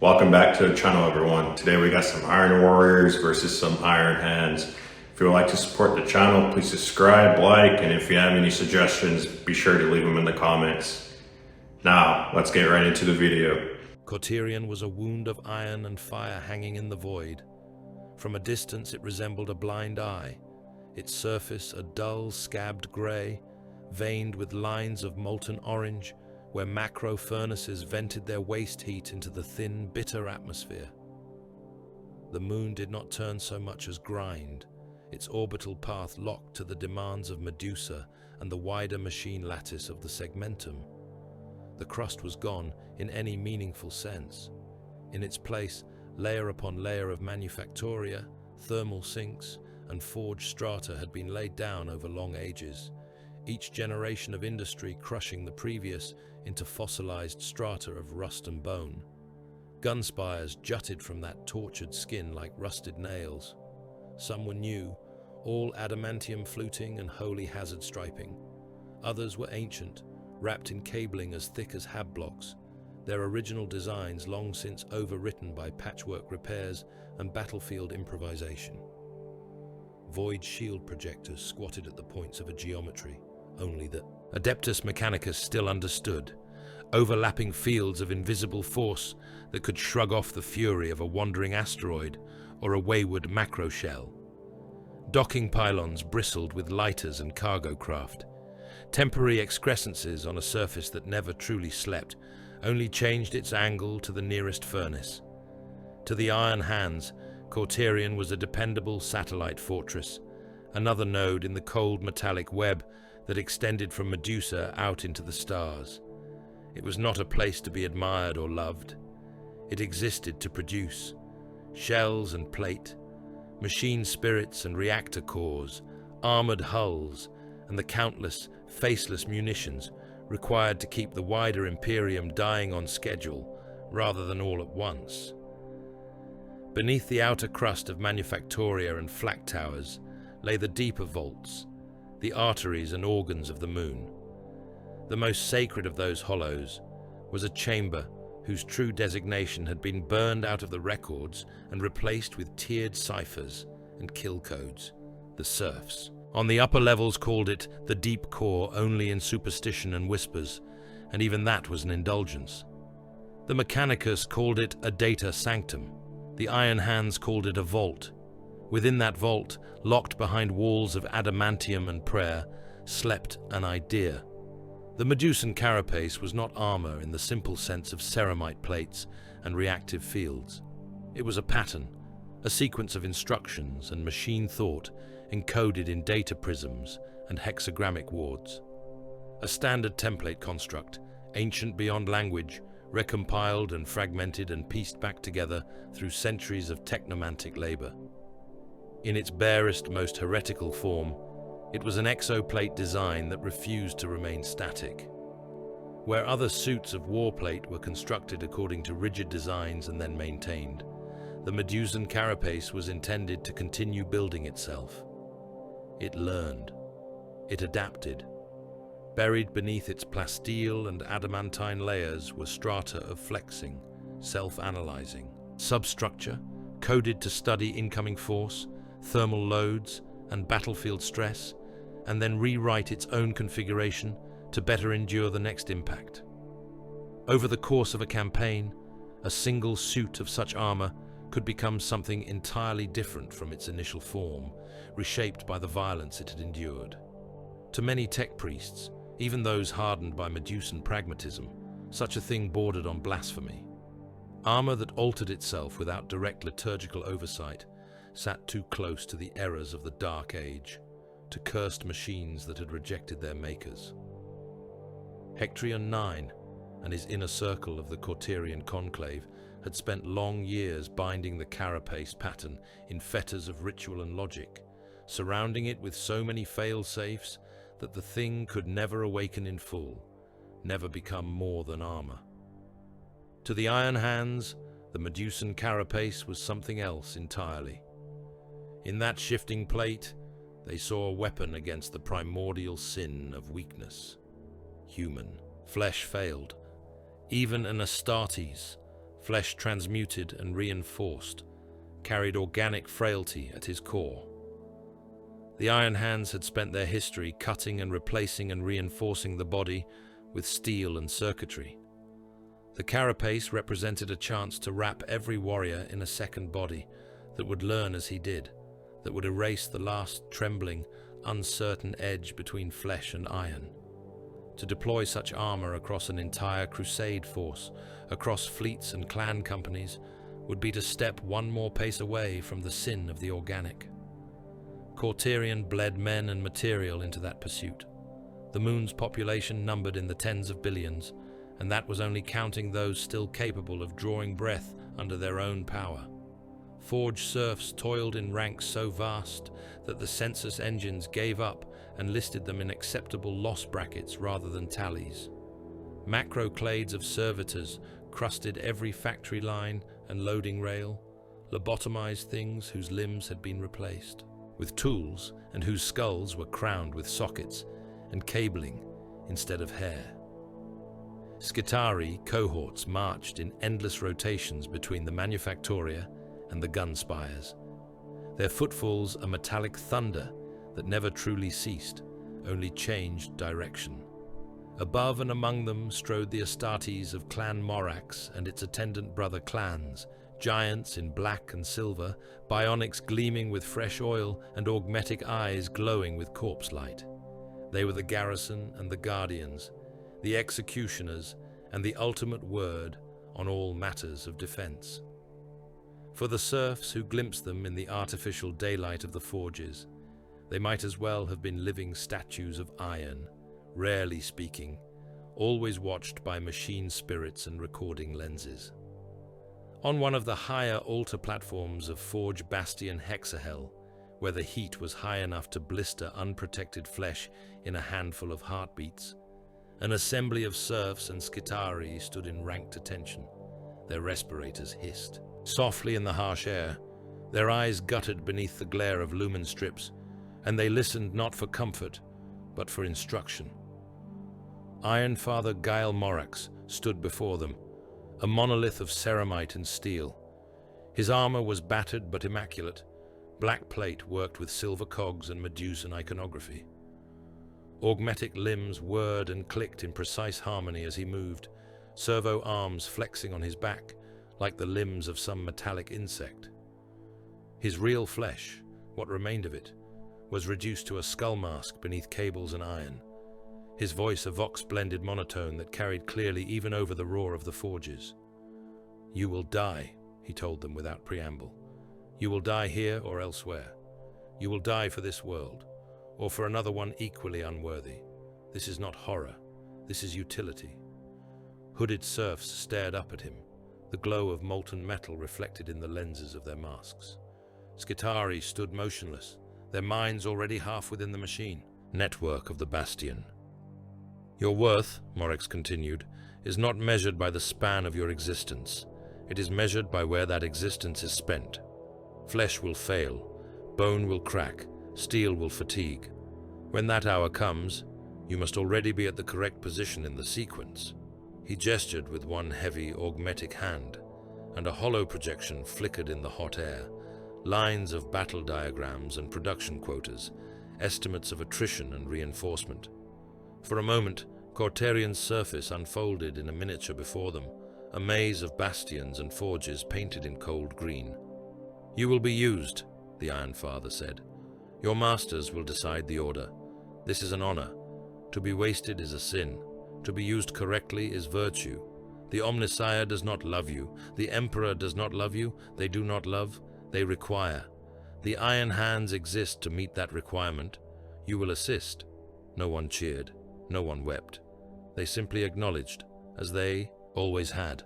Welcome back to the channel, everyone. Today we got some Iron Warriors versus some Iron Hands. If you would like to support the channel, please subscribe, like, and if you have any suggestions, be sure to leave them in the comments. Now, let's get right into the video. Cauterion was a wound of iron and fire hanging in the void. From a distance it resembled a blind eye, its surface a dull, scabbed grey, veined with lines of molten orange, where macro furnaces vented their waste heat into the thin, bitter atmosphere. The moon did not turn so much as grind, its orbital path locked to the demands of Medusa and the wider machine lattice of the segmentum. The crust was gone in any meaningful sense. In its place, layer upon layer of manufactoria, thermal sinks, and forged strata had been laid down over long ages, each generation of industry crushing the previous into fossilized strata of rust and bone. Gun spires jutted from that tortured skin like rusted nails. Some were new, all adamantium fluting and holy hazard striping. Others were ancient, wrapped in cabling as thick as hab blocks, their original designs long since overwritten by patchwork repairs and battlefield improvisation. Void shield projectors squatted at the points of a geometry, only that Adeptus Mechanicus still understood, overlapping fields of invisible force that could shrug off the fury of a wandering asteroid or a wayward macro shell. Docking pylons bristled with lighters and cargo craft, temporary excrescences on a surface that never truly slept, only changed its angle to the nearest furnace. To the Iron Hands, Cauterion was a dependable satellite fortress, another node in the cold metallic web that extended from Medusa out into the stars. It was not a place to be admired or loved. It existed to produce shells and plate, machine spirits and reactor cores, armored hulls, and the countless, faceless munitions required to keep the wider Imperium dying on schedule rather than all at once. Beneath the outer crust of manufactoria and flak towers lay the deeper vaults, the arteries and organs of the moon. The most sacred of those hollows was a chamber whose true designation had been burned out of the records and replaced with tiered ciphers and kill codes, the serfs. On the upper levels called it the deep core only in superstition and whispers, and even that was an indulgence. The Mechanicus called it a data sanctum. The Iron Hands called it a vault. Within that vault, locked behind walls of adamantium and prayer, slept an idea. The Medusan carapace was not armor in the simple sense of ceramite plates and reactive fields. It was a pattern, a sequence of instructions and machine thought encoded in data prisms and hexagrammic wards. A standard template construct, ancient beyond language, recompiled and fragmented and pieced back together through centuries of technomantic labor. In its barest, most heretical form, it was an exoplate design that refused to remain static. Where other suits of warplate were constructed according to rigid designs and then maintained, the Medusan carapace was intended to continue building itself. It learned. It adapted. Buried beneath its plasteel and adamantine layers were strata of flexing, self-analyzing substructure, coded to study incoming force, thermal loads, and battlefield stress, and then rewrite its own configuration to better endure the next impact. Over the course of a campaign, a single suit of such armor could become something entirely different from its initial form, reshaped by the violence it had endured. To many tech priests, even those hardened by Medusan pragmatism, such a thing bordered on blasphemy. Armor that altered itself without direct liturgical oversight sat too close to the errors of the Dark Age, to cursed machines that had rejected their makers. Cauterion IX and his inner circle of the Cauterion conclave had spent long years binding the carapace pattern in fetters of ritual and logic, surrounding it with so many fail-safes that the thing could never awaken in full, never become more than armor. To the Iron Hands, the Medusan carapace was something else entirely. In that shifting plate, they saw a weapon against the primordial sin of weakness. Human. Flesh failed. Even an Astartes, flesh transmuted and reinforced, carried organic frailty at his core. The Iron Hands had spent their history cutting and replacing and reinforcing the body with steel and circuitry. The carapace represented a chance to wrap every warrior in a second body that would learn as he did, that would erase the last trembling, uncertain edge between flesh and iron. To deploy such armor across an entire crusade force, across fleets and clan companies, would be to step one more pace away from the sin of the organic. Cauterion bled men and material into that pursuit. The moon's population numbered in the tens of billions, and that was only counting those still capable of drawing breath under their own power. Forge serfs toiled in ranks so vast that the census engines gave up and listed them in acceptable loss brackets rather than tallies. Macroclades of servitors crusted every factory line and loading rail, lobotomized things whose limbs had been replaced with tools and whose skulls were crowned with sockets and cabling instead of hair. Scitari cohorts marched in endless rotations between the manufactoria and the gun spires, their footfalls a metallic thunder that never truly ceased, only changed direction. Above and among them strode the Astartes of Clan Morax and its attendant brother clans, giants in black and silver, bionics gleaming with fresh oil and augmetic eyes glowing with corpse light. They were the garrison and the guardians, the executioners and the ultimate word on all matters of defense. For the serfs who glimpsed them in the artificial daylight of the forges, they might as well have been living statues of iron, rarely speaking, always watched by machine spirits and recording lenses. On one of the higher altar platforms of Forge Bastion Hexahel, where the heat was high enough to blister unprotected flesh in a handful of heartbeats, an assembly of serfs and Scitari stood in ranked attention. Their respirators hissed. Softly in the harsh air, their eyes guttered beneath the glare of lumen strips, and they listened not for comfort, but for instruction. Iron Father Gael Morax stood before them, a monolith of ceramite and steel. His armor was battered but immaculate, black plate worked with silver cogs and Medusan iconography. Augmetic limbs whirred and clicked in precise harmony as he moved, servo arms flexing on his back like the limbs of some metallic insect. His real flesh, what remained of it, was reduced to a skull mask beneath cables and iron, his voice a vox-blended monotone that carried clearly even over the roar of the forges. "You will die," he told them without preamble. "You will die here or elsewhere. You will die for this world, or for another one equally unworthy. This is not horror, this is utility." Hooded serfs stared up at him, the glow of molten metal reflected in the lenses of their masks. Scitari stood motionless, their minds already half within the machine. Network of the Bastion. "Your worth," Morax continued, "is not measured by the span of your existence. It is measured by where that existence is spent. Flesh will fail, bone will crack, steel will fatigue. When that hour comes, you must already be at the correct position in the sequence." He gestured with one heavy, augmetic hand, and a hollow projection flickered in the hot air, lines of battle diagrams and production quotas, estimates of attrition and reinforcement. For a moment, Cauterion's surface unfolded in a miniature before them, a maze of bastions and forges painted in cold green. "You will be used," the Iron Father said. "Your masters will decide the order. This is an honor. To be wasted is a sin. To be used correctly is virtue. The Omnissiah does not love you. The Emperor does not love you. They do not love. They require. The Iron Hands exist to meet that requirement. You will assist." No one cheered. No one wept. They simply acknowledged, as they always had.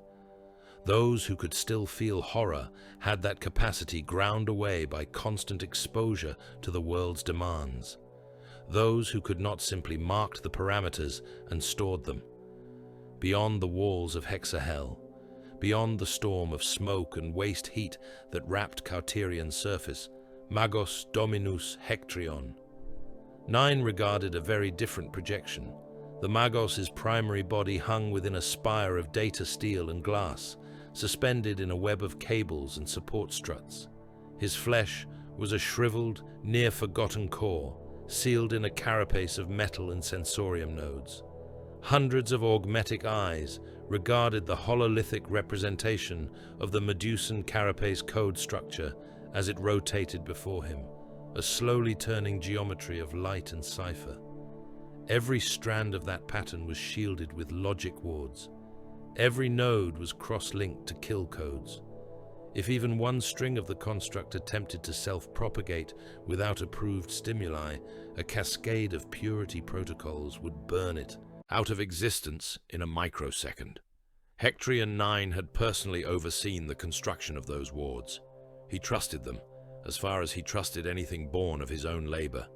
Those who could still feel horror had that capacity ground away by constant exposure to the world's demands. Those who could not simply marked the parameters and stored them. Beyond the walls of Hexahel, beyond the storm of smoke and waste heat that wrapped Cauterion's surface, Magos Dominus Hectrion. 9 regarded a very different projection. The Magos' primary body hung within a spire of data steel and glass, suspended in a web of cables and support struts. His flesh was a shriveled, near-forgotten core, sealed in a carapace of metal and sensorium nodes. Hundreds of augmetic eyes regarded the hololithic representation of the Medusan carapace code structure as it rotated before him, a slowly turning geometry of light and cipher. Every strand of that pattern was shielded with logic wards. Every node was cross-linked to kill codes. If even one string of the construct attempted to self-propagate without approved stimuli, a cascade of purity protocols would burn it out of existence in a microsecond. Cauterion 9 had personally overseen the construction of those wards. He trusted them, as far as he trusted anything born of his own labor.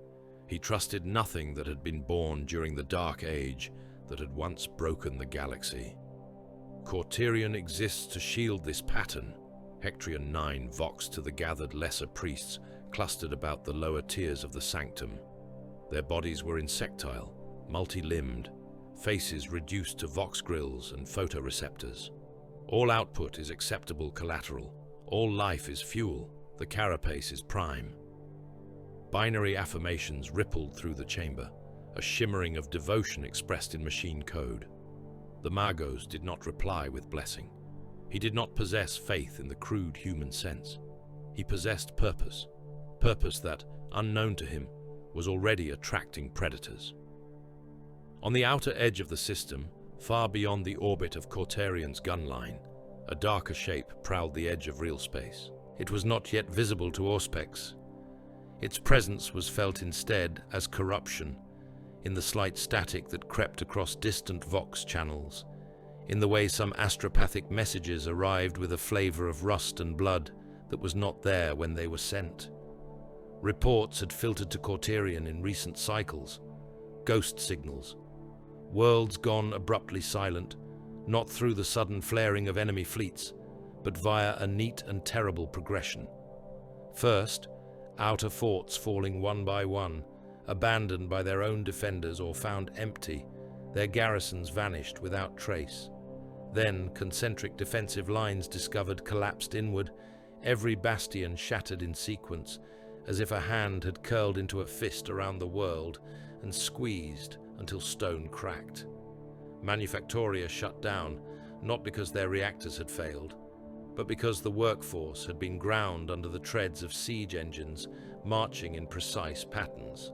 He trusted nothing that had been born during the Dark Age that had once broken the galaxy. Cauterion exists to shield this pattern. Cauterion 9 voxed to the gathered lesser priests clustered about the lower tiers of the sanctum. Their bodies were insectile, multi-limbed, faces reduced to vox grills and photoreceptors. All output is acceptable collateral. All life is fuel. The carapace is prime. Binary affirmations rippled through the chamber, a shimmering of devotion expressed in machine code. The Magos did not reply with blessing. He did not possess faith in the crude human sense. He possessed purpose, purpose that, unknown to him, was already attracting predators. On the outer edge of the system, far beyond the orbit of Cauterion's gun line, a darker shape prowled the edge of real space. It was not yet visible to Auspex. Its presence was felt instead as corruption, in the slight static that crept across distant vox channels, in the way some astropathic messages arrived with a flavor of rust and blood that was not there when they were sent. Reports had filtered to Cauterion in recent cycles, ghost signals, worlds gone abruptly silent, not through the sudden flaring of enemy fleets, but via a neat and terrible progression. First, outer forts falling one by one, abandoned by their own defenders or found empty, their garrisons vanished without trace. Then, concentric defensive lines discovered collapsed inward, every bastion shattered in sequence, as if a hand had curled into a fist around the world and squeezed until stone cracked. Manufactoria shut down, not because their reactors had failed, but because the workforce had been ground under the treads of siege engines marching in precise patterns.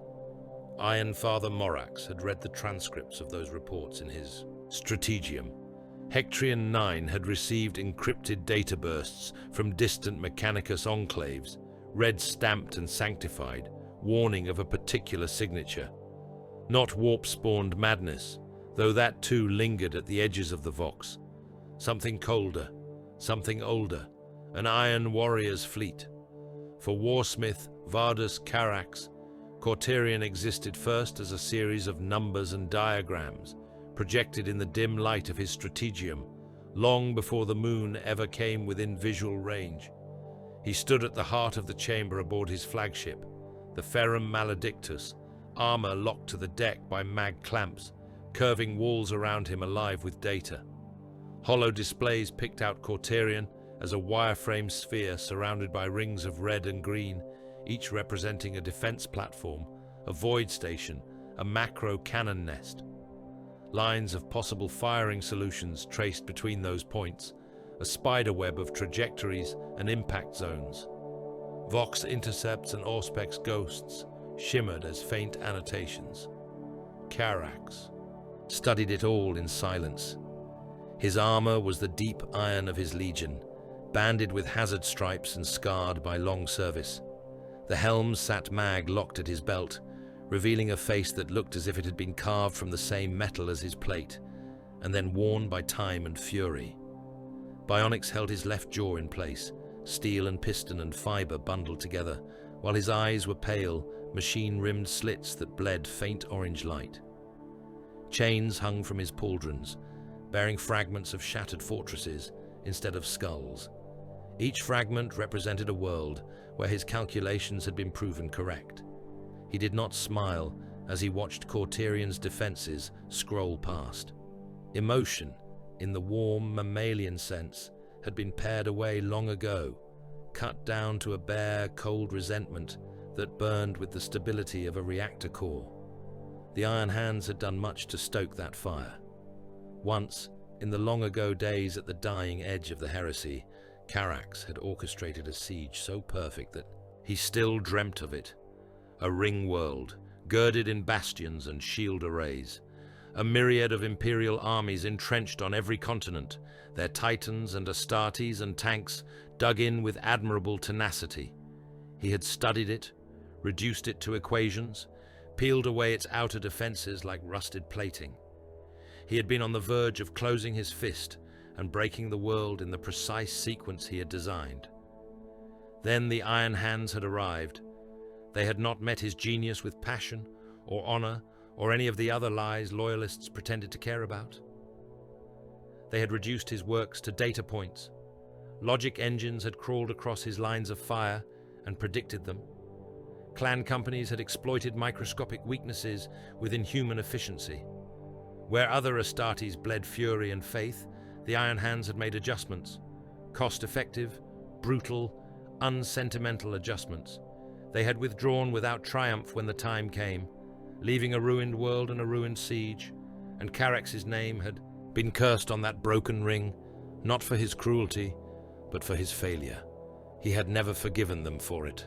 Iron Father Morax had read the transcripts of those reports in his Strategium. Cauterion 9 had received encrypted data bursts from distant Mechanicus enclaves, red-stamped and sanctified, warning of a particular signature. Not warp-spawned madness, though that too lingered at the edges of the Vox. Something colder, something older, an Iron Warrior's fleet. For warsmith Vardus Carax, Cauterion existed first as a series of numbers and diagrams, projected in the dim light of his Strategium, long before the moon ever came within visual range. He stood at the heart of the chamber aboard his flagship, the Ferrum Maledictus, armor locked to the deck by mag clamps, curving walls around him alive with data. Hollow displays picked out Cauterion as a wireframe sphere surrounded by rings of red and green, each representing a defense platform, a void station, a macro cannon nest. Lines of possible firing solutions traced between those points, a spiderweb of trajectories and impact zones. Vox intercepts and Auspex ghosts shimmered as faint annotations. Carax studied it all in silence. His armor was the deep iron of his legion, banded with hazard stripes and scarred by long service. The helm sat mag locked at his belt, revealing a face that looked as if it had been carved from the same metal as his plate, and then worn by time and fury. Bionics held his left jaw in place, steel and piston and fiber bundled together, while his eyes were pale, machine-rimmed slits that bled faint orange light. Chains hung from his pauldrons, bearing fragments of shattered fortresses instead of skulls. Each fragment represented a world where his calculations had been proven correct. He did not smile as he watched Cauterion's defenses scroll past. Emotion, in the warm mammalian sense, had been pared away long ago, cut down to a bare, cold resentment that burned with the stability of a reactor core. The Iron Hands had done much to stoke that fire. Once, in the long-ago days at the dying edge of the heresy, Carax had orchestrated a siege so perfect that he still dreamt of it. A ring world, girded in bastions and shield arrays. A myriad of imperial armies entrenched on every continent, their titans and astartes and tanks dug in with admirable tenacity. He had studied it, reduced it to equations, peeled away its outer defenses like rusted plating. He had been on the verge of closing his fist and breaking the world in the precise sequence he had designed. Then the Iron Hands had arrived. They had not met his genius with passion or honor or any of the other lies loyalists pretended to care about. They had reduced his works to data points. Logic engines had crawled across his lines of fire and predicted them. Clan companies had exploited microscopic weaknesses with inhuman efficiency. Where other Astartes bled fury and faith, the Iron Hands had made adjustments. Cost-effective, brutal, unsentimental adjustments. They had withdrawn without triumph when the time came, leaving a ruined world and a ruined siege, and Carax's name had been cursed on that broken ring, not for his cruelty, but for his failure. He had never forgiven them for it.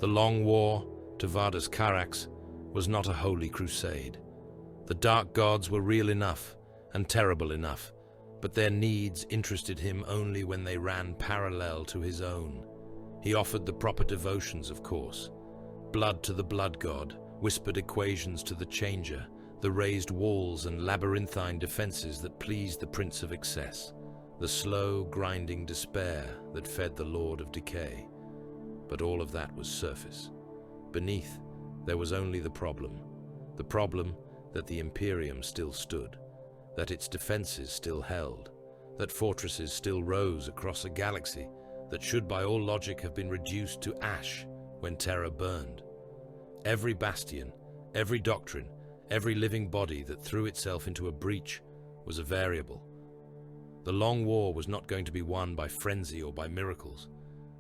The long war, to Vardas Carax, was not a holy crusade. The dark gods were real enough and terrible enough, but their needs interested him only when they ran parallel to his own. He offered the proper devotions, of course. Blood to the blood god, whispered equations to the changer, the raised walls and labyrinthine defenses that pleased the Prince of Excess, the slow, grinding despair that fed the Lord of Decay. But all of that was surface. Beneath, there was only the problem that the Imperium still stood, that its defenses still held, that fortresses still rose across a galaxy that should by all logic have been reduced to ash when Terra burned. Every bastion, every doctrine, every living body that threw itself into a breach was a variable. The long war was not going to be won by frenzy or by miracles.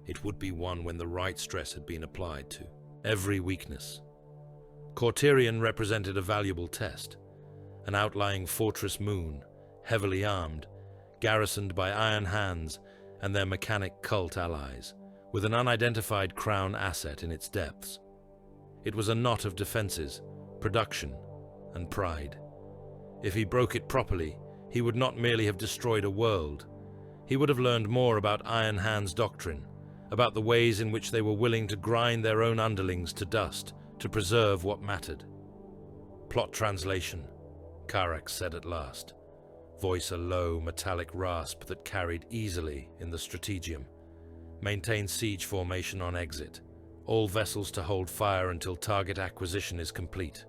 It would be won when the right stress had been applied to every weakness. Cauterion represented a valuable test, an outlying fortress moon, heavily armed, garrisoned by Iron Hands and their mechanic cult allies, with an unidentified crown asset in its depths. It was a knot of defenses, production, and pride. If he broke it properly, he would not merely have destroyed a world. He would have learned more about Iron Hands' doctrine, about the ways in which they were willing to grind their own underlings to dust to preserve what mattered. Plot translation, Carax said at last, voice a low, metallic rasp that carried easily in the strategium. Maintain siege formation on exit. All vessels to hold fire until target acquisition is complete.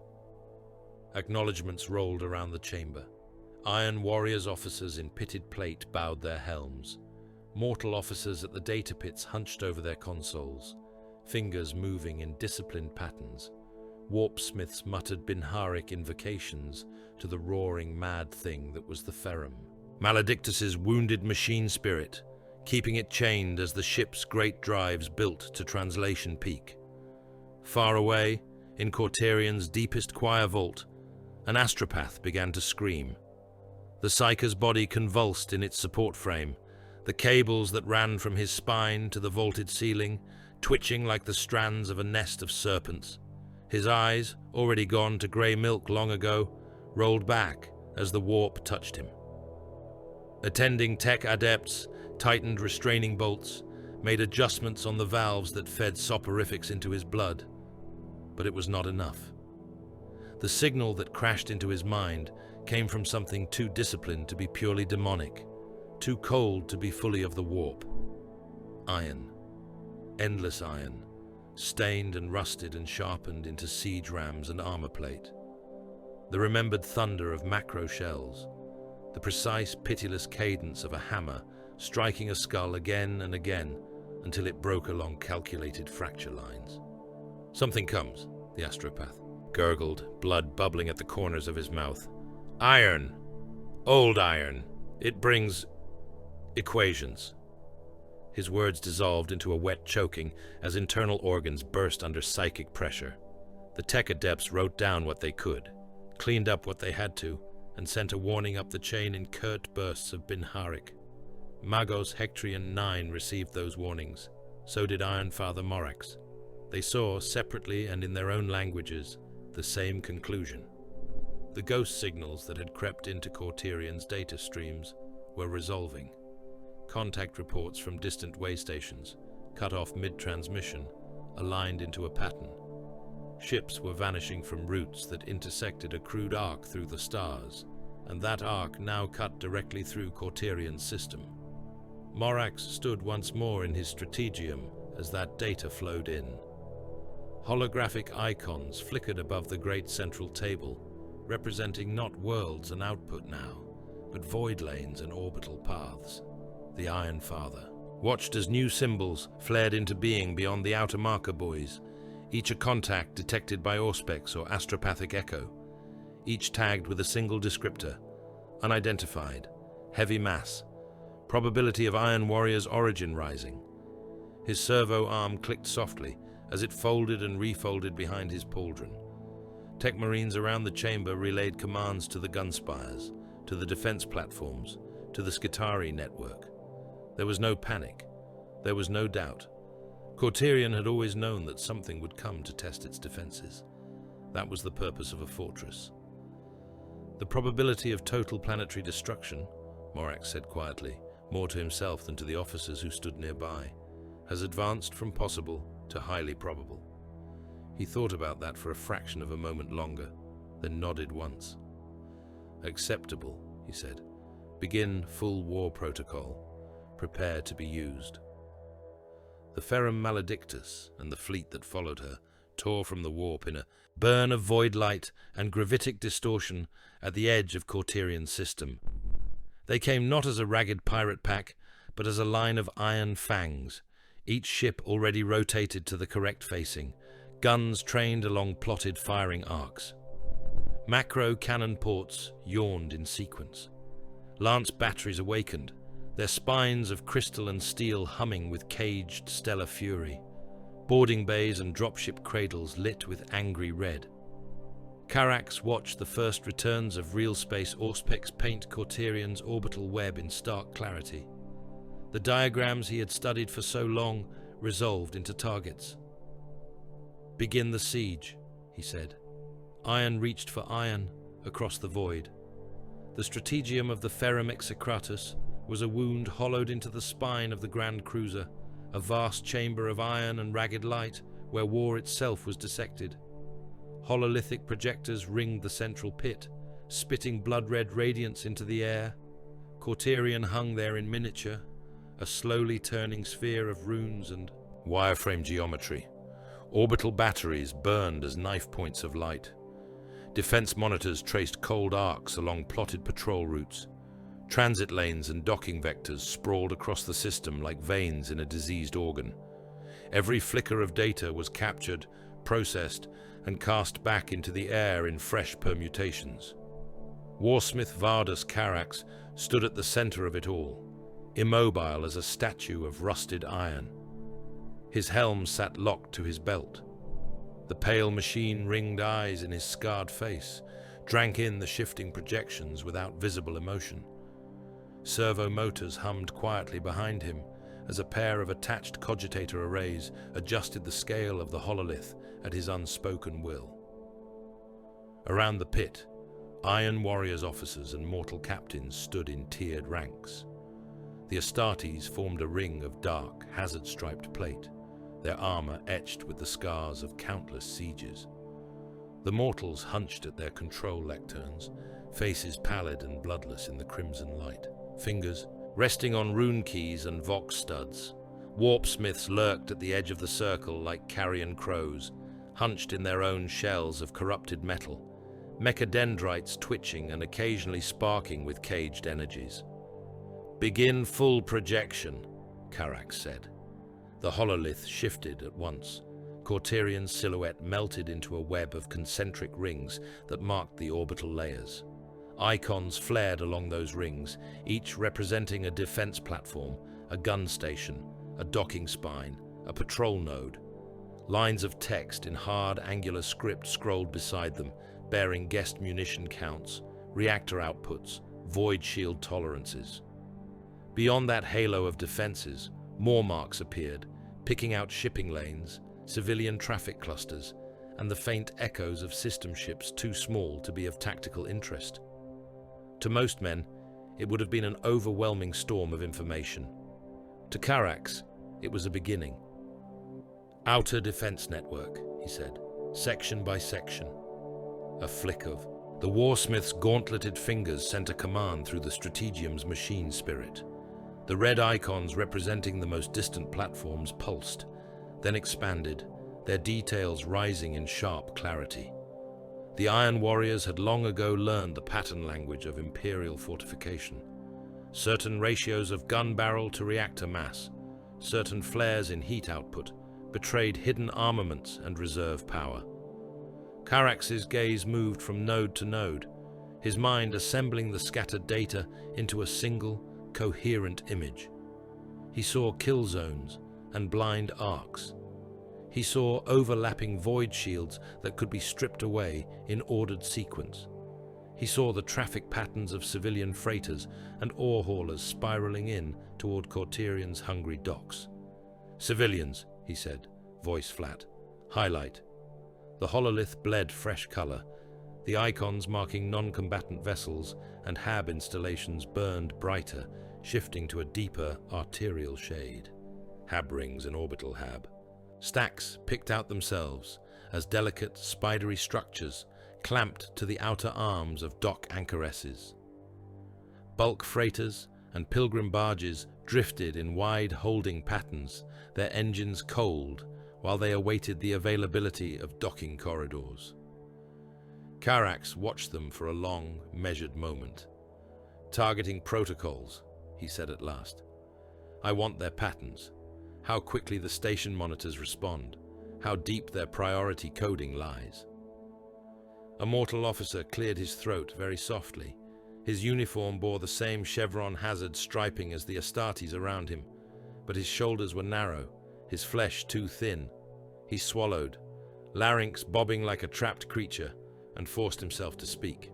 Acknowledgements rolled around the chamber. Iron Warriors officers in pitted plate bowed their helms. Mortal officers at the data pits hunched over their consoles, fingers moving in disciplined patterns. Warpsmiths muttered Binharic invocations to the roaring mad thing that was the Ferrum. Maledictus's wounded machine spirit, keeping it chained as the ship's great drives built to Translation Peak. Far away, in Cauterion's deepest choir vault, an astropath began to scream. The Psyker's body convulsed in its support frame, the cables that ran from his spine to the vaulted ceiling, twitching like the strands of a nest of serpents. His eyes, already gone to grey milk long ago, rolled back as the warp touched him. Attending tech adepts tightened restraining bolts, made adjustments on the valves that fed soporifics into his blood. But it was not enough. The signal that crashed into his mind came from something too disciplined to be purely demonic, too cold to be fully of the warp. Iron. Endless iron, stained and rusted and sharpened into siege rams and armor plate. The remembered thunder of macro shells, the precise, pitiless cadence of a hammer striking a skull again and again until it broke along calculated fracture lines. Something comes, the astropath gurgled, blood bubbling at the corners of his mouth. Iron. Old iron. It brings equations. His words dissolved into a wet choking as internal organs burst under psychic pressure. The tech adepts wrote down what they could, cleaned up what they had to, and sent a warning up the chain in curt bursts of Binharik. Magos Hectrian 9 received those warnings. So did Iron Father Morax. They saw, separately and in their own languages, the same conclusion. The ghost signals that had crept into Cauterion's data streams were resolving. Contact reports from distant way stations, cut off mid-transmission, aligned into a pattern. Ships were vanishing from routes that intersected a crude arc through the stars, and that arc now cut directly through Cauterion's system. Morax stood once more in his strategium as that data flowed in. Holographic icons flickered above the great central table, representing not worlds and output now, but void lanes and orbital paths. The Iron Father watched as new symbols flared into being beyond the outer marker buoys, each a contact detected by Auspex or astropathic echo, each tagged with a single descriptor: unidentified, heavy mass, probability of Iron Warrior's origin rising. His servo arm clicked softly as it folded and refolded behind his pauldron. Tech Marines around the chamber relayed commands to the gunspires, to the defense platforms, to the Cauterion network. There was no panic. There was no doubt. Cauterion had always known that something would come to test its defenses. That was the purpose of a fortress. The probability of total planetary destruction, Morax said quietly, more to himself than to the officers who stood nearby, has advanced from possible to highly probable. He thought about that for a fraction of a moment longer, then nodded once. Acceptable, he said. Begin full war protocol. Prepare to be used. The Ferrum Maledictus and the fleet that followed her tore from the warp in a burn of void light and gravitic distortion at the edge of Cauterion's system. They came not as a ragged pirate pack, but as a line of iron fangs, each ship already rotated to the correct facing, guns trained along plotted firing arcs. Macro cannon ports yawned in sequence. Lance batteries awakened, their spines of crystal and steel humming with caged stellar fury. Boarding bays and dropship cradles lit with angry red. Carax watched the first returns of real space Auspex paint Cauterion's orbital web in stark clarity. The diagrams he had studied for so long resolved into targets. Begin the siege, he said. Iron reached for iron across the void. The strategium of the Ferrum Execratus was a wound hollowed into the spine of the Grand Cruiser, a vast chamber of iron and ragged light where war itself was dissected. Hololithic projectors ringed the central pit, spitting blood-red radiance into the air. Cauterion hung there in miniature, a slowly turning sphere of runes and wireframe geometry. Orbital batteries burned as knife points of light. Defense monitors traced cold arcs along plotted patrol routes. Transit lanes and docking vectors sprawled across the system like veins in a diseased organ. Every flicker of data was captured, processed, and cast back into the air in fresh permutations. Warsmith Vardus Carax stood at the center of it all, immobile as a statue of rusted iron. His helm sat locked to his belt. The pale machine-ringed eyes in his scarred face drank in the shifting projections without visible emotion. Servo motors hummed quietly behind him as a pair of attached cogitator arrays adjusted the scale of the hololith at his unspoken will. Around the pit, Iron Warriors officers and mortal captains stood in tiered ranks. The Astartes formed a ring of dark, hazard-striped plate, their armor etched with the scars of countless sieges. The mortals hunched at their control lecterns, faces pallid and bloodless in the crimson light, fingers resting on rune keys and vox studs. Warpsmiths lurked at the edge of the circle like carrion crows, hunched in their own shells of corrupted metal, mechadendrites twitching and occasionally sparking with caged energies. Begin full projection, Carax said. The hololith shifted at once. Cauterion's silhouette melted into a web of concentric rings that marked the orbital layers. Icons flared along those rings, each representing a defense platform, a gun station, a docking spine, a patrol node. Lines of text in hard, angular script scrolled beside them, bearing guessed munition counts, reactor outputs, void shield tolerances. Beyond that halo of defenses, more marks appeared, picking out shipping lanes, civilian traffic clusters, and the faint echoes of system ships too small to be of tactical interest. To most men, it would have been an overwhelming storm of information. To Carax, it was a beginning. Outer defense network, he said, section by section. A flick of the warsmith's gauntleted fingers sent a command through the Strategium's machine spirit. The red icons representing the most distant platforms pulsed, then expanded, their details rising in sharp clarity. The Iron Warriors had long ago learned the pattern language of Imperial fortification. Certain ratios of gun barrel to reactor mass, certain flares in heat output, betrayed hidden armaments and reserve power. Carax's gaze moved from node to node, his mind assembling the scattered data into a single, coherent image. He saw kill zones and blind arcs. He saw overlapping void shields that could be stripped away in ordered sequence. He saw the traffic patterns of civilian freighters and ore haulers spiraling in toward Cauterion's hungry docks. Civilians, he said, voice flat. Highlight. The hololith bled fresh color. The icons marking non-combatant vessels and HAB installations burned brighter, shifting to a deeper arterial shade. HAB rings and orbital HAB. Stacks picked out themselves as delicate, spidery structures clamped to the outer arms of dock anchoresses. Bulk freighters and pilgrim barges drifted in wide holding patterns, their engines cold, while they awaited the availability of docking corridors. Carax watched them for a long, measured moment. Targeting protocols, he said at last. I want their patterns, how quickly the station monitors respond, how deep their priority coding lies. A mortal officer cleared his throat very softly. His uniform bore the same chevron hazard striping as the Astartes around him, but his shoulders were narrow, his flesh too thin. He swallowed, larynx bobbing like a trapped creature, and forced himself to speak.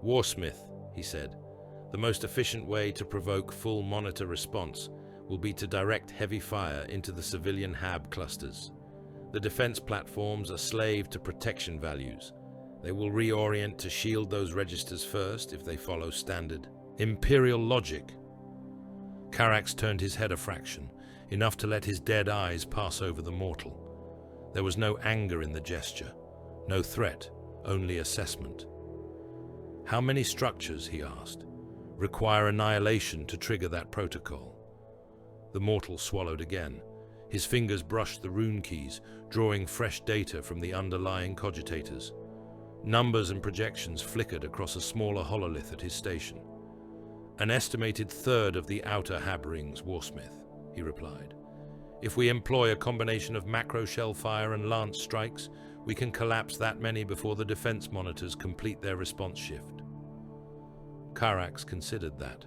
Warsmith, he said, the most efficient way to provoke full monitor response will be to direct heavy fire into the civilian HAB clusters. The defense platforms are slave to protection values. They will reorient to shield those registers first if they follow standard Imperial logic. Carax turned his head a fraction, enough to let his dead eyes pass over the mortal. There was no anger in the gesture, no threat, only assessment. How many structures, he asked, require annihilation to trigger that protocol? The mortal swallowed again. His fingers brushed the rune keys, drawing fresh data from the underlying cogitators. Numbers and projections flickered across a smaller hololith at his station. An estimated third of the outer HAB rings, Warsmith, he replied. If we employ a combination of macro shell fire and lance strikes, we can collapse that many before the defense monitors complete their response shift. Carax considered that.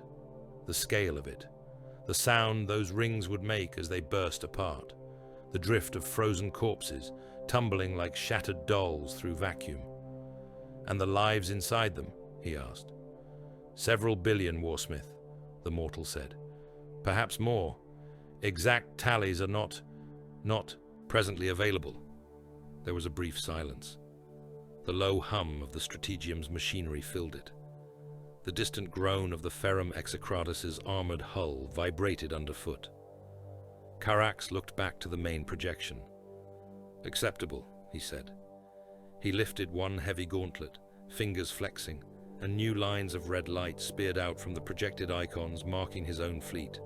The scale of it. The sound those rings would make as they burst apart. The drift of frozen corpses, tumbling like shattered dolls through vacuum. And the lives inside them, he asked. Several billion, Warsmith, the mortal said. Perhaps more. Exact tallies are not presently available. There was a brief silence. The low hum of the Strategium's machinery filled it. The distant groan of the Ferrum Execratus's armored hull vibrated underfoot. Carax looked back to the main projection. Acceptable, he said. He lifted one heavy gauntlet, fingers flexing, and new lines of red light speared out from the projected icons marking his own fleet,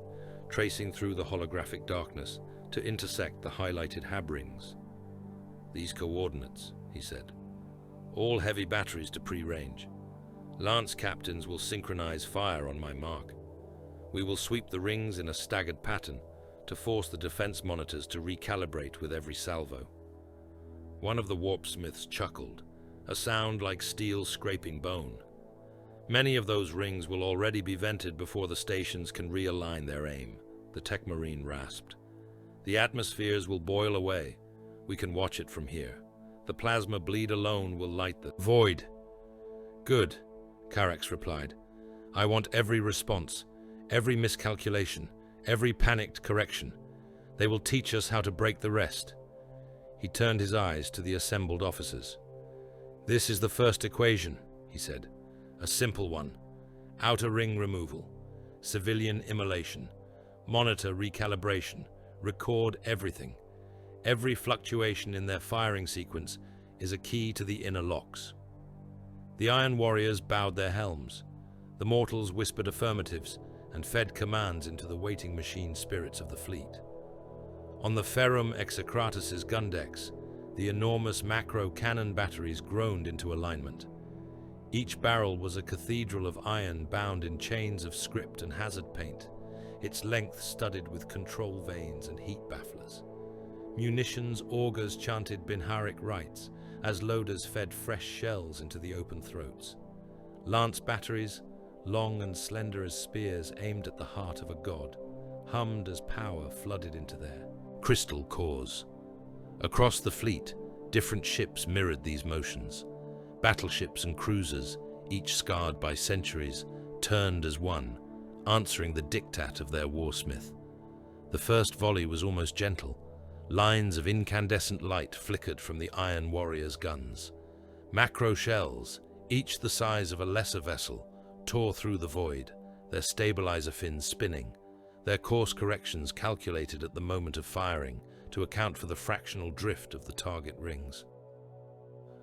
tracing through the holographic darkness to intersect the highlighted HAB rings. These coordinates, he said. All heavy batteries to pre-range. Lance captains will synchronize fire on my mark. We will sweep the rings in a staggered pattern to force the defense monitors to recalibrate with every salvo. One of the warpsmiths chuckled, a sound like steel scraping bone. Many of those rings will already be vented before the stations can realign their aim, the tech marine rasped. "The atmospheres will boil away. We can watch it from here. The plasma bleed alone will light the void." "Good," Karax replied. "I want every response, every miscalculation, every panicked correction. They will teach us how to break the rest." He turned his eyes to the assembled officers. "This is the first equation," he said. "A simple one. Outer ring removal, civilian immolation, monitor recalibration, record everything. Every fluctuation in their firing sequence is a key to the inner locks." The Iron Warriors bowed their helms. The mortals whispered affirmatives and fed commands into the waiting machine spirits of the fleet. On the Ferrum Execratus's gun decks, the enormous macro cannon batteries groaned into alignment. Each barrel was a cathedral of iron bound in chains of script and hazard paint, its length studded with control vanes and heat bafflers. Munitions augurs chanted Binharic rites as loaders fed fresh shells into the open throats. Lance batteries, long and slender as spears aimed at the heart of a god, hummed as power flooded into their crystal cores. Across the fleet, different ships mirrored these motions. Battleships and cruisers, each scarred by centuries, turned as one, answering the diktat of their warsmith. The first volley was almost gentle. Lines of incandescent light flickered from the Iron Warriors' guns. Macro shells, each the size of a lesser vessel, tore through the void, their stabilizer fins spinning, their course corrections calculated at the moment of firing to account for the fractional drift of the target rings.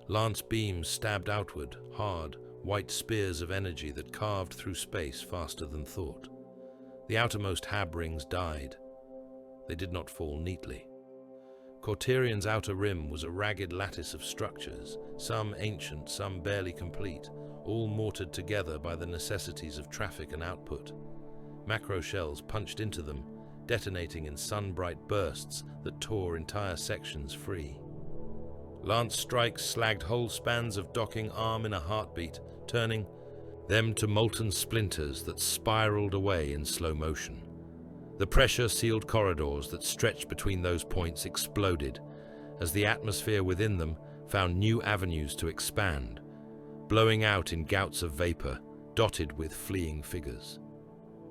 Lance beams stabbed outward, hard, white spears of energy that carved through space faster than thought. The outermost hab rings died. They did not fall neatly. Cauterion's outer rim was a ragged lattice of structures, some ancient, some barely complete, all mortared together by the necessities of traffic and output. Macro shells punched into them, detonating in sun-bright bursts that tore entire sections free. Lance strikes slagged whole spans of docking arm in a heartbeat, turning them to molten splinters that spiraled away in slow motion. The pressure-sealed corridors that stretched between those points exploded as the atmosphere within them found new avenues to expand, blowing out in gouts of vapor, dotted with fleeing figures.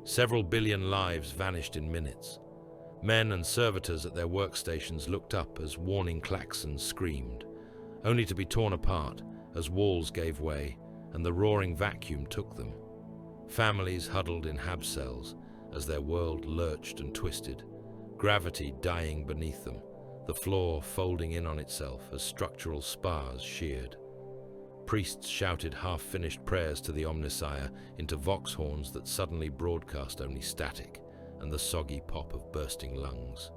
Several billion lives vanished in minutes. Men and servitors at their workstations looked up as warning klaxons screamed, only to be torn apart as walls gave way and the roaring vacuum took them. Families huddled in hab cells as their world lurched and twisted, gravity dying beneath them, the floor folding in on itself as structural spars sheared. Priests shouted half-finished prayers to the Omnissiah into vox horns that suddenly broadcast only static and the soggy pop of bursting lungs.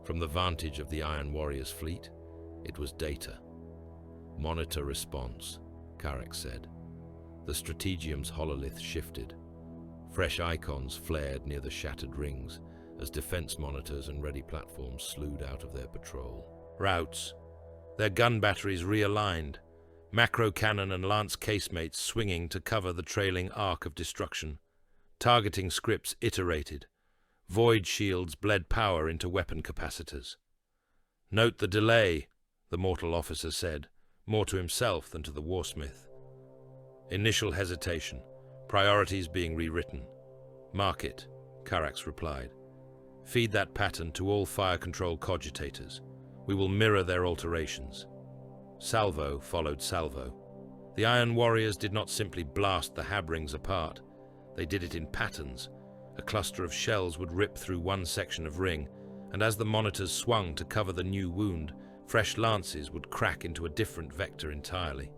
From the vantage of the Iron Warriors' fleet, it was data. "Monitor response," Karax said. The Strategium's hololith shifted. Fresh icons flared near the shattered rings as defense monitors and ready platforms slewed out of their patrol. Routes. Their gun batteries realigned, macro cannon and lance casemates swinging to cover the trailing arc of destruction. Targeting scripts iterated. Void shields bled power into weapon capacitors. "Note the delay," the mortal officer said, more to himself than to the warsmith. Initial hesitation, priorities being rewritten. "Mark it," Karax replied. "Feed that pattern to all fire control cogitators. We will mirror their alterations." Salvo followed salvo. The Iron Warriors did not simply blast the hab rings apart. They did it in patterns. A cluster of shells would rip through one section of ring, and as the monitors swung to cover the new wound, fresh lances would crack into a different vector entirely.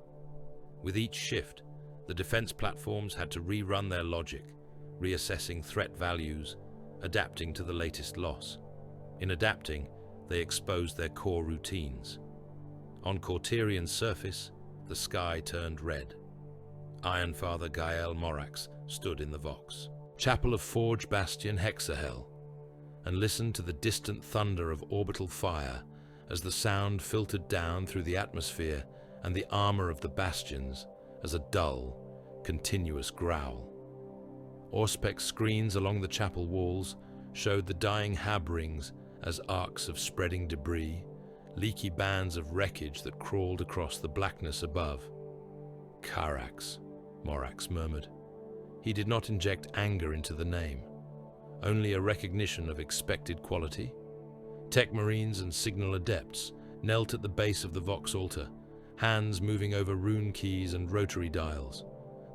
With each shift, the defense platforms had to rerun their logic, reassessing threat values, adapting to the latest loss. In adapting, they exposed their core routines. On Cauterion's surface, the sky turned red. Ironfather Gael Morax stood in the Vox, chapel of Forge Bastion Hexahel, and listened to the distant thunder of orbital fire as the sound filtered down through the atmosphere and the armor of the bastions as a dull, continuous growl. Auspex screens along the chapel walls showed the dying hab rings as arcs of spreading debris, leaky bands of wreckage that crawled across the blackness above. Karax, Morax murmured. He did not inject anger into the name, only a recognition of expected quality. Tech Marines and Signal Adepts knelt at the base of the Vox altar, hands moving over rune keys and rotary dials.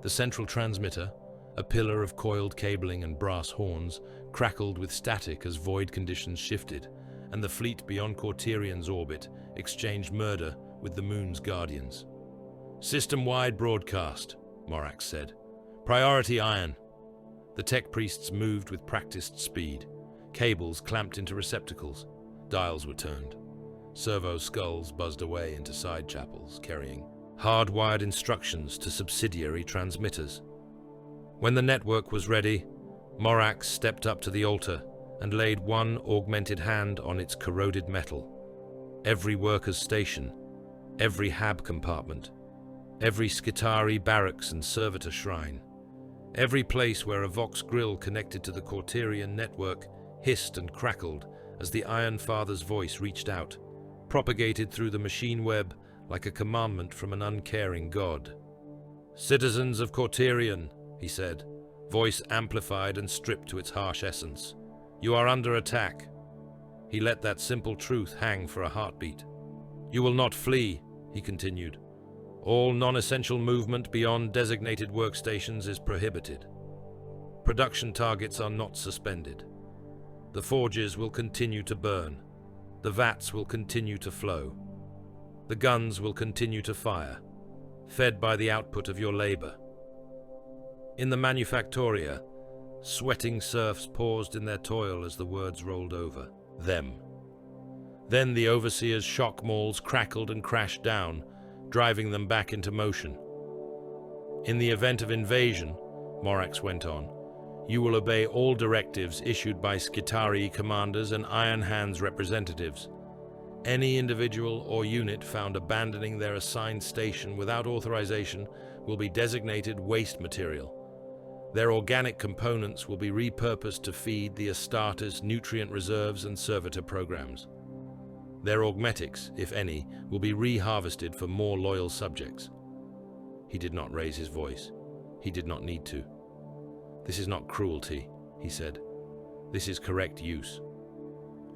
The central transmitter, a pillar of coiled cabling and brass horns, crackled with static as void conditions shifted, and the fleet beyond Cauterion's orbit exchanged murder with the moon's guardians. "System-wide broadcast," Morax said. "Priority iron." The tech priests moved with practiced speed. Cables clamped into receptacles. Dials were turned. Servo skulls buzzed away into side chapels, carrying hardwired instructions to subsidiary transmitters. When the network was ready, Morax stepped up to the altar and laid one augmented hand on its corroded metal. Every worker's station, every hab compartment, every Skitari barracks and servitor shrine, every place where a Vox grill connected to the Cauterion network hissed and crackled as the Iron Father's voice reached out, propagated through the machine web like a commandment from an uncaring god. "Citizens of Cauterion," he said, voice amplified and stripped to its harsh essence, "you are under attack." He let that simple truth hang for a heartbeat. "You will not flee," he continued. "All non-essential movement beyond designated workstations is prohibited. Production targets are not suspended. The forges will continue to burn. The vats will continue to flow. The guns will continue to fire, fed by the output of your labor." In the manufactoria, sweating serfs paused in their toil as the words rolled over. Them. Then the overseer's shock mauls crackled and crashed down, driving them back into motion. "In the event of invasion," Morax went on, "you will obey all directives issued by Skitari commanders and Iron Hands representatives. Any individual or unit found abandoning their assigned station without authorization will be designated waste material. Their organic components will be repurposed to feed the Astartes nutrient reserves and servitor programs. Their augmetics, if any, will be reharvested for more loyal subjects." He did not raise his voice. He did not need to. "This is not cruelty," he said. "This is correct use.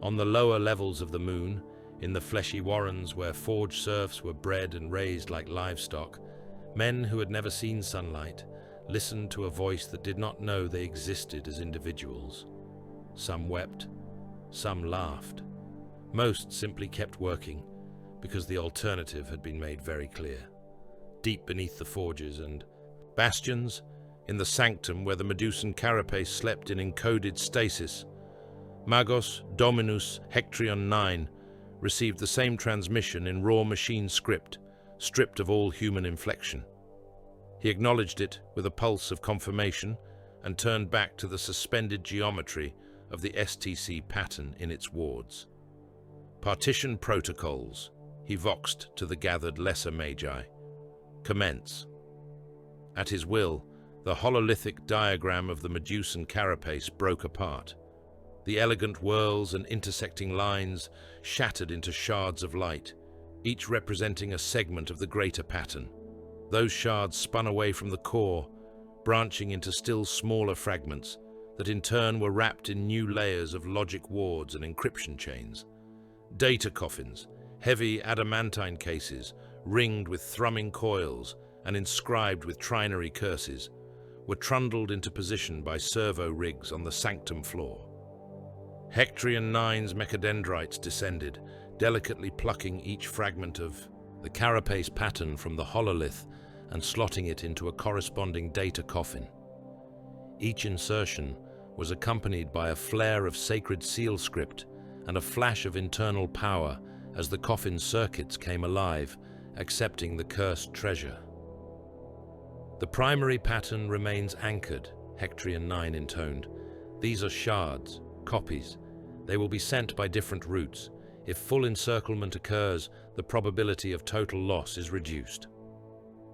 On the lower levels of the moon, in the fleshy warrens where forged serfs were bred and raised like livestock, men who had never seen sunlight listened to a voice that did not know they existed as individuals. Some wept, some laughed. Most simply kept working, because the alternative had been made very clear. Deep beneath the forges and bastions, in the sanctum where the Medusan carapace slept in encoded stasis, Magos Dominus Hectrion 9 received the same transmission in raw machine script, stripped of all human inflection. He acknowledged it with a pulse of confirmation and turned back to the suspended geometry of the STC pattern in its wards. "Partition protocols," he voxed to the gathered lesser magi. "Commence." At his will, the hololithic diagram of the Medusan carapace broke apart. The elegant whorls and intersecting lines shattered into shards of light, each representing a segment of the greater pattern. Those shards spun away from the core, branching into still smaller fragments that in turn were wrapped in new layers of logic wards and encryption chains. Data coffins, heavy adamantine cases, ringed with thrumming coils and inscribed with trinary curses, were trundled into position by servo rigs on the sanctum floor. Hectrion 9's mechadendrites descended, delicately plucking each fragment of the carapace pattern from the hololith and slotting it into a corresponding data coffin. Each insertion was accompanied by a flare of sacred seal script and a flash of internal power as the coffin circuits came alive, accepting the cursed treasure. "The primary pattern remains anchored," Hectrion 9 intoned. "These are shards, copies. They will be sent by different routes. If full encirclement occurs, the probability of total loss is reduced."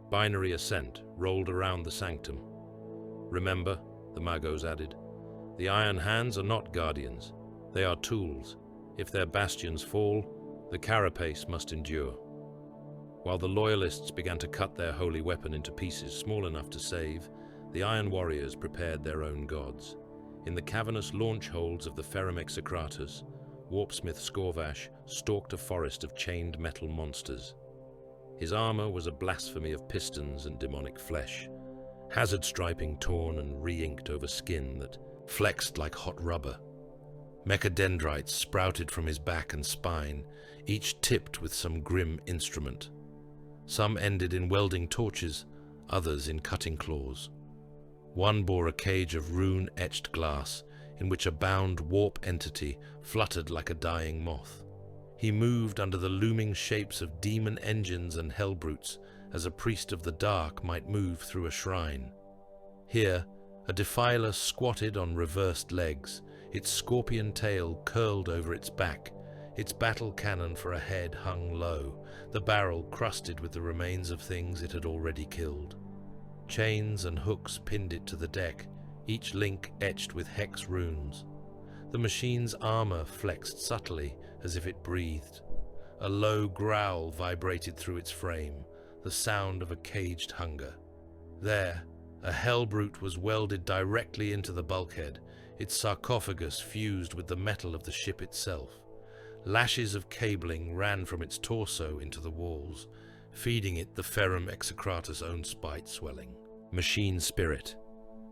Binary ascent rolled around the sanctum. "Remember," the Magos added, The Iron Hands are not guardians. They are tools. If their bastions fall, the carapace must endure. While the Loyalists began to cut their holy weapon into pieces small enough to save, the Iron Warriors prepared their own gods. In the cavernous launch holds of the Ferrum Execratus, warpsmith Scorvash stalked a forest of chained metal monsters. His armor was a blasphemy of pistons and demonic flesh, hazard striping torn and re-inked over skin that flexed like hot rubber. Mechadendrites sprouted from his back and spine, each tipped with some grim instrument. Some ended in welding torches, others in cutting claws. One bore a cage of rune-etched glass, in which a bound warp entity fluttered like a dying moth. He moved under the looming shapes of demon engines and hellbrutes, as a priest of the dark might move through a shrine. Here, a defiler squatted on reversed legs, its scorpion tail curled over its back, its battle cannon for a head hung low, the barrel crusted with the remains of things it had already killed. Chains and hooks pinned it to the deck, each link etched with hex runes. The machine's armor flexed subtly, as if it breathed. A low growl vibrated through its frame, the sound of a caged hunger. There, a hellbrute was welded directly into the bulkhead, its sarcophagus fused with the metal of the ship itself. Lashes of cabling ran from its torso into the walls, feeding it the Ferrum Execratus' own spite swelling. Machine spirit.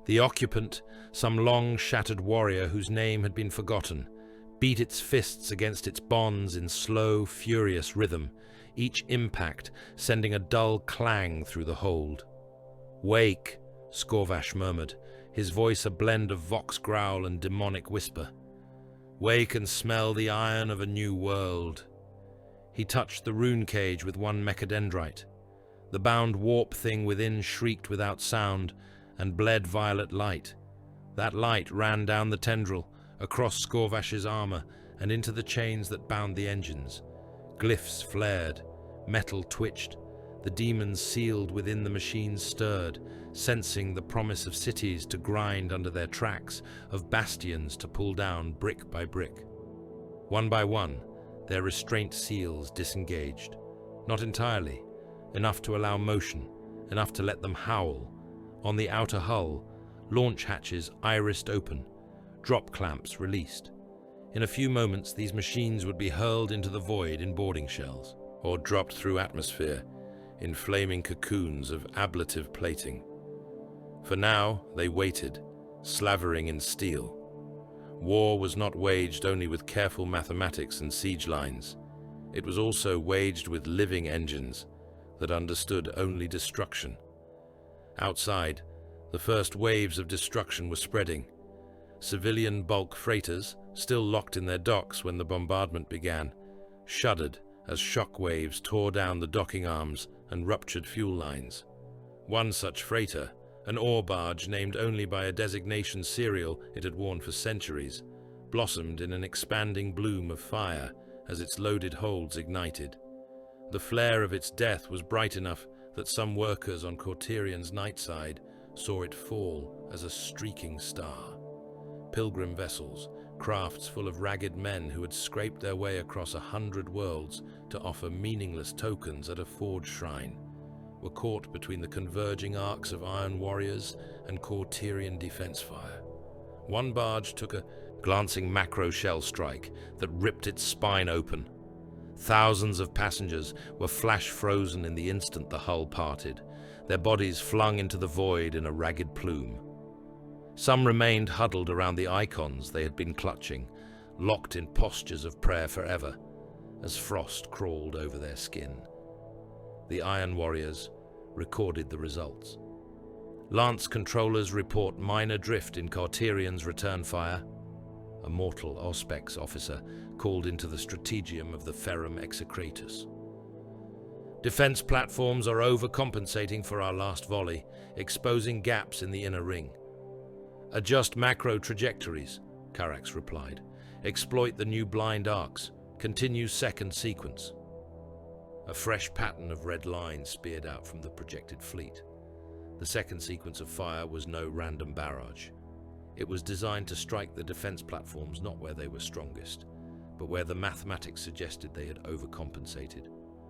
The occupant, some long shattered warrior whose name had been forgotten, beat its fists against its bonds in slow, furious rhythm, each impact sending a dull clang through the hold. "Wake," Scorvash murmured, his voice a blend of vox growl and demonic whisper. "Wake and smell the iron of a new world." He touched the rune cage with one mechadendrite. The bound warp thing within shrieked without sound and bled violet light. That light ran down the tendril, across Scorvash's armor, and into the chains that bound the engines. Glyphs flared, metal twitched, the demons sealed within the machines stirred, sensing the promise of cities to grind under their tracks, of bastions to pull down brick by brick. One by one, their restraint seals disengaged. Not entirely, enough to allow motion, enough to let them howl. On the outer hull, launch hatches irised open, drop clamps released. In a few moments, these machines would be hurled into the void in boarding shells, or dropped through atmosphere in flaming cocoons of ablative plating. For now, they waited, slavering in steel. War was not waged only with careful mathematics and siege lines. It was also waged with living engines that understood only destruction. Outside, the first waves of destruction were spreading. Civilian bulk freighters, still locked in their docks when the bombardment began, shuddered as shock waves tore down the docking arms and ruptured fuel lines. One such freighter, an ore barge named only by a designation serial it had worn for centuries, blossomed in an expanding bloom of fire as its loaded holds ignited. The flare of its death was bright enough that some workers on Cauterion's night side saw it fall as a streaking star. Pilgrim vessels, crafts full of ragged men who had scraped their way across 100 worlds to offer meaningless tokens at a forge shrine, were caught between the converging arcs of iron warriors and Cauterion defense fire. One barge took a glancing macro shell strike that ripped its spine open. Thousands of passengers were flash frozen in the instant the hull parted, their bodies flung into the void in a ragged plume. Some remained huddled around the icons they had been clutching, locked in postures of prayer forever, as frost crawled over their skin. The Iron Warriors recorded the results. Lance controllers report minor drift in Cauterion's return fire. A mortal Auspex officer called into the strategium of the Ferrum Execratus. Defense platforms are overcompensating for our last volley, exposing gaps in the inner ring. Adjust macro trajectories, Carax replied. Exploit the new blind arcs. Continue second sequence. A fresh pattern of red lines speared out from the projected fleet. The second sequence of fire was no random barrage. It was designed to strike the defense platforms not where they were strongest, but where the mathematics suggested they had overcompensated,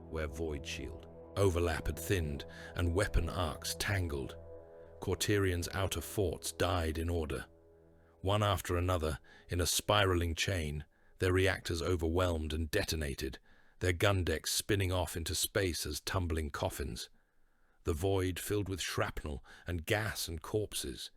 where void shield overlap had thinned and weapon arcs tangled. Cauterion's outer forts died in order. One after another, in a spiraling chain, their reactors overwhelmed and detonated, their gun decks spinning off into space as tumbling coffins. The void filled with shrapnel and gas and corpses.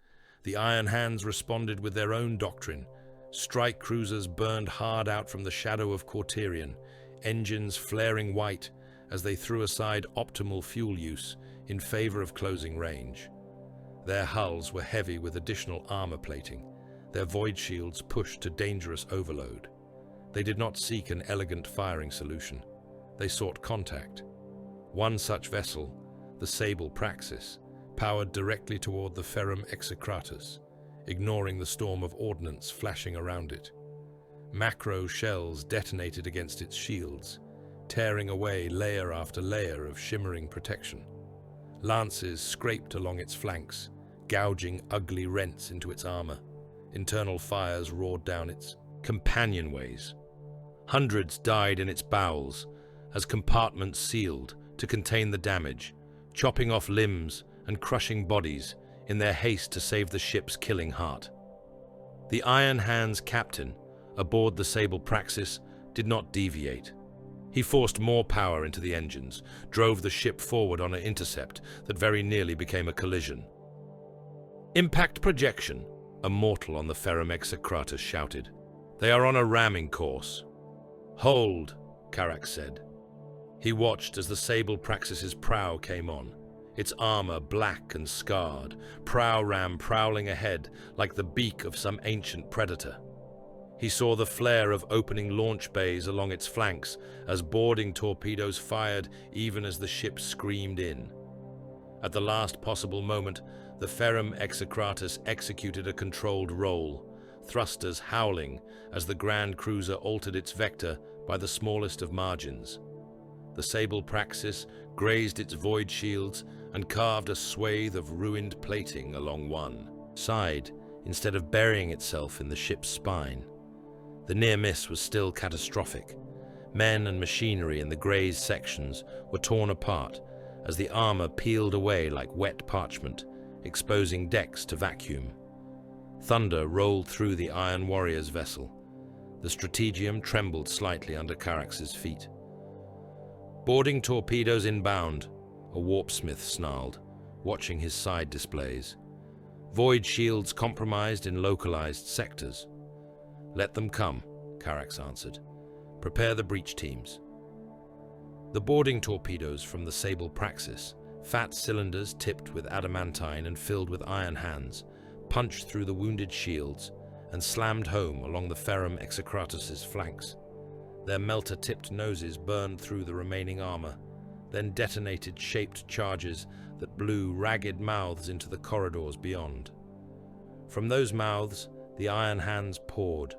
The Iron Hands responded with their own doctrine. Strike cruisers burned hard out from the shadow of Cauterion, engines flaring white as they threw aside optimal fuel use in favor of closing range. Their hulls were heavy with additional armor plating, their void shields pushed to dangerous overload. They did not seek an elegant firing solution. They sought contact. One such vessel, the Sable Praxis, powered directly toward the Ferrum Execratus, ignoring the storm of ordnance flashing around it. Macro shells detonated against its shields, tearing away layer after layer of shimmering protection. Lances scraped along its flanks, gouging ugly rents into its armor. Internal fires roared down its companionways. Hundreds died in its bowels as compartments sealed to contain the damage, chopping off limbs and crushing bodies in their haste to save the ship's killing heart. The Iron Hands captain, aboard the Sable Praxis, did not deviate. He forced more power into the engines, drove the ship forward on an intercept that very nearly became a collision. "Impact projection," a mortal on the Ferrum Execratus shouted. "They are on a ramming course." "Hold," Carax said. He watched as the Sable Praxis's prow came on, its armor black and scarred, prow ram prowling ahead like the beak of some ancient predator. He saw the flare of opening launch bays along its flanks as boarding torpedoes fired even as the ship screamed in. At the last possible moment, the Ferrum Execratus executed a controlled roll, thrusters howling as the Grand Cruiser altered its vector by the smallest of margins. The Sable Praxis grazed its void shields and carved a swathe of ruined plating along one side instead of burying itself in the ship's spine. The near miss was still catastrophic. Men and machinery in the grazed sections were torn apart as the armor peeled away like wet parchment, exposing decks to vacuum. Thunder rolled through the Iron Warrior's vessel. The Strategium trembled slightly under Carax's feet. "Boarding torpedoes inbound," a warpsmith snarled, watching his side displays. "Void shields compromised in localized sectors." "Let them come," Carax answered. "Prepare the breach teams." The boarding torpedoes from the Sable Praxis, fat cylinders tipped with adamantine and filled with Iron Hands, punched through the wounded shields and slammed home along the Ferrum Execratus's flanks. Their melter-tipped noses burned through the remaining armor, then detonated shaped charges that blew ragged mouths into the corridors beyond. From those mouths, the Iron Hands poured.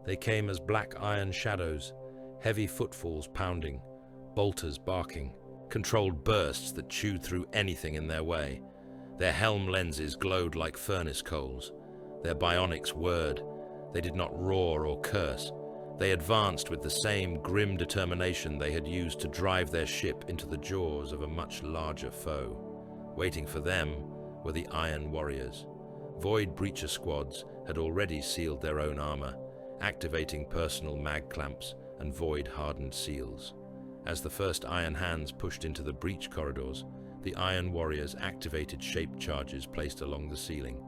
They came as black iron shadows, heavy footfalls pounding, bolters barking, controlled bursts that chewed through anything in their way. Their helm lenses glowed like furnace coals. Their bionics whirred. They did not roar or curse. They advanced with the same grim determination they had used to drive their ship into the jaws of a much larger foe. Waiting for them were the Iron Warriors. Void breacher squads had already sealed their own armor, activating personal mag clamps and void-hardened seals. As the first Iron Hands pushed into the breach corridors, the Iron Warriors activated shaped charges placed along the ceiling.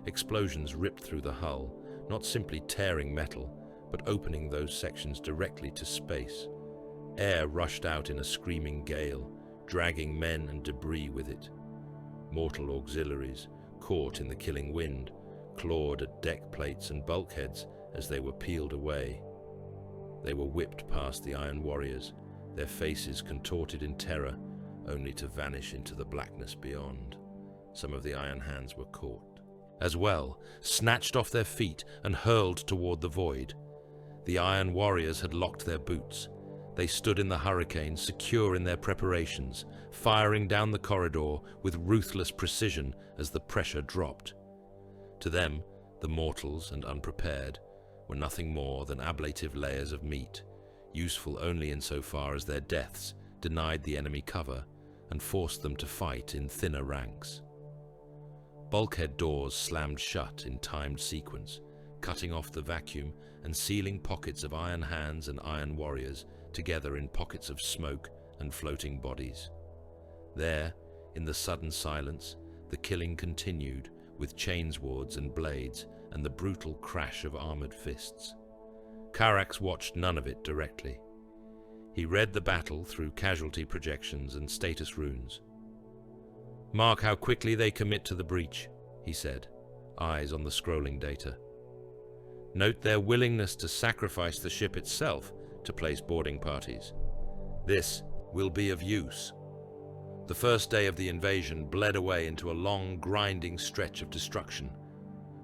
Explosions ripped through the hull, not simply tearing metal, but opening those sections directly to space. Air rushed out in a screaming gale, dragging men and debris with it. Mortal auxiliaries, caught in the killing wind, clawed at deck plates and bulkheads as they were peeled away. They were whipped past the Iron Warriors, their faces contorted in terror, only to vanish into the blackness beyond. Some of the Iron Hands were caught as well, snatched off their feet and hurled toward the void. The Iron Warriors had locked their boots. They stood in the hurricane, secure in their preparations, firing down the corridor with ruthless precision as the pressure dropped. To them, The mortals and unprepared were nothing more than ablative layers of meat, useful only insofar as their deaths denied the enemy cover and forced them to fight in thinner ranks. Bulkhead doors slammed shut in timed sequence, cutting off the vacuum and sealing pockets of iron hands and iron warriors together in pockets of smoke and floating bodies. There, in the sudden silence, the killing continued with chainswords and blades and the brutal crash of armored fists. Karax watched none of it directly. He read the battle through casualty projections and status runes. "Mark how quickly they commit to the breach," he said, eyes on the scrolling data. "Note their willingness to sacrifice the ship itself to place boarding parties. This will be of use." The first day of the invasion bled away into a long, grinding stretch of destruction.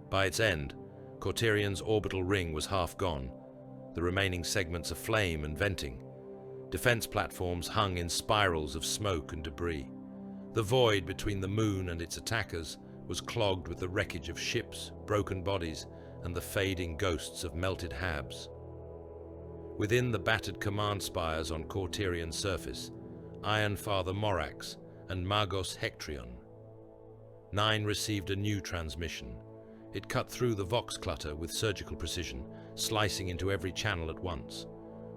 By its end, Cauterion's orbital ring was half gone, the remaining segments aflame and venting. Defense platforms hung in spirals of smoke and debris. The void between the moon and its attackers was clogged with the wreckage of ships, broken bodies, and the fading ghosts of melted habs. Within the battered command spires on Cauterion's surface, Iron Father Morax and Magos Hectrion. 9 received a new transmission. It cut through the vox clutter with surgical precision, slicing into every channel at once.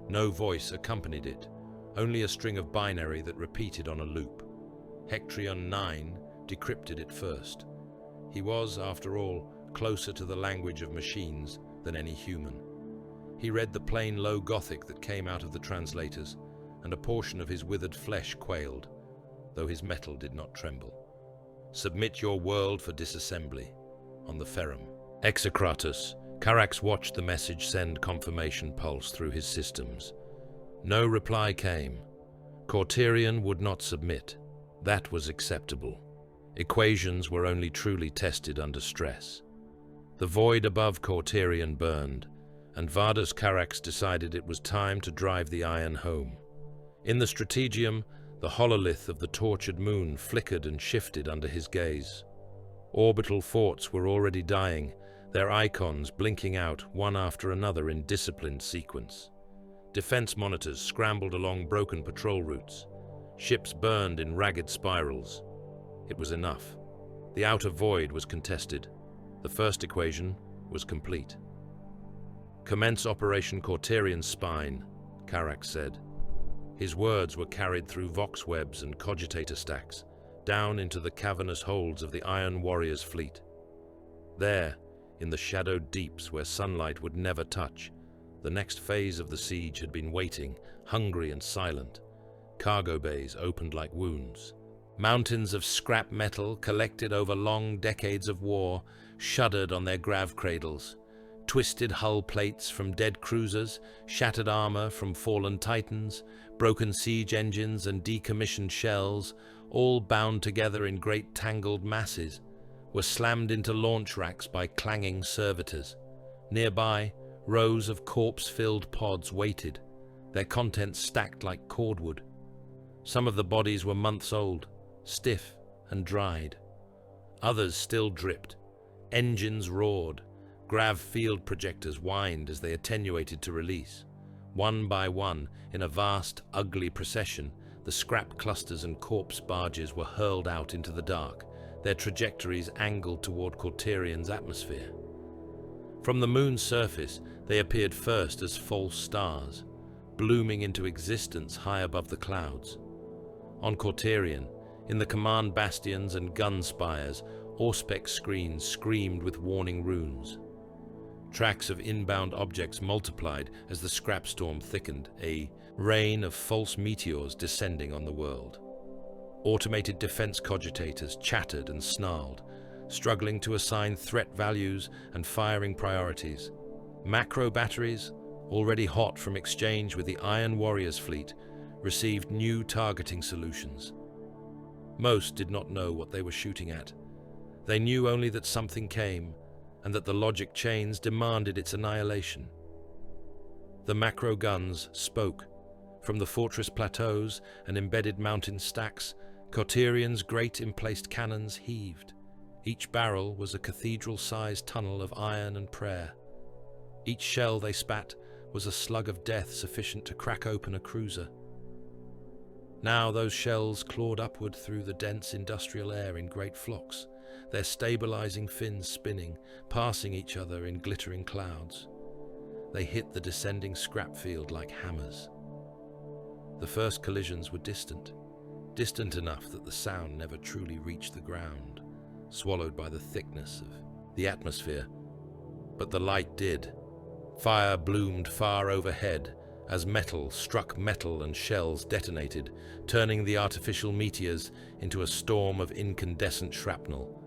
No voice accompanied it, only a string of binary that repeated on a loop. Hectrion 9 decrypted it first. He was, after all, closer to the language of machines than any human. He read the plain low Gothic that came out of the translators, and a portion of his withered flesh quailed, though his metal did not tremble. "Submit your world for disassembly," on the Ferrum. Execratus, Karax watched the message send confirmation pulse through his systems. No reply came. Cauterion would not submit. That was acceptable. Equations were only truly tested under stress. The void above Cauterion burned, and Vardus Karax decided it was time to drive the iron home. In the strategium, the hololith of the tortured moon flickered and shifted under his gaze. Orbital forts were already dying, their icons blinking out one after another in disciplined sequence. Defense monitors scrambled along broken patrol routes. Ships burned in ragged spirals. It was enough. The outer void was contested. The first equation was complete. "Commence Operation Cauterion's Spine," Karax said. His words were carried through vox webs and cogitator stacks, down into the cavernous holds of the Iron Warriors' fleet. There, in the shadowed deeps where sunlight would never touch, the next phase of the siege had been waiting, hungry and silent. Cargo bays opened like wounds. Mountains of scrap metal collected over long decades of war shuddered on their grav cradles. Twisted hull plates from dead cruisers, shattered armor from fallen titans, broken siege engines and decommissioned shells, all bound together in great tangled masses, were slammed into launch racks by clanging servitors. Nearby, rows of corpse-filled pods waited, their contents stacked like cordwood. Some of the bodies were months old, stiff and dried. Others still dripped. Engines roared. Grav field projectors whined as they attenuated to release. One by one, in a vast, ugly procession, the scrap clusters and corpse barges were hurled out into the dark, their trajectories angled toward Cauterion's atmosphere. From the moon's surface, they appeared first as false stars, blooming into existence high above the clouds. On Cauterion, in the command bastions and gun spires, Auspex screens screamed with warning runes. Tracks of inbound objects multiplied as the scrap storm thickened, a rain of false meteors descending on the world. Automated defense cogitators chattered and snarled, struggling to assign threat values and firing priorities. Macro batteries, already hot from exchange with the Iron Warriors fleet, received new targeting solutions. Most did not know what they were shooting at. They knew only that something came, and that the logic chains demanded its annihilation. The macro guns spoke. From the fortress plateaus and embedded mountain stacks, Cauterion's great emplaced cannons heaved. Each barrel was a cathedral-sized tunnel of iron and prayer. Each shell they spat was a slug of death sufficient to crack open a cruiser. Now those shells clawed upward through the dense industrial air in great flocks, their stabilizing fins spinning, passing each other in glittering clouds. They hit the descending scrap field like hammers. The first collisions were distant enough that the sound never truly reached the ground, swallowed by the thickness of the atmosphere. But the light did. Fire bloomed far overhead as metal struck metal and shells detonated, turning the artificial meteors into a storm of incandescent shrapnel.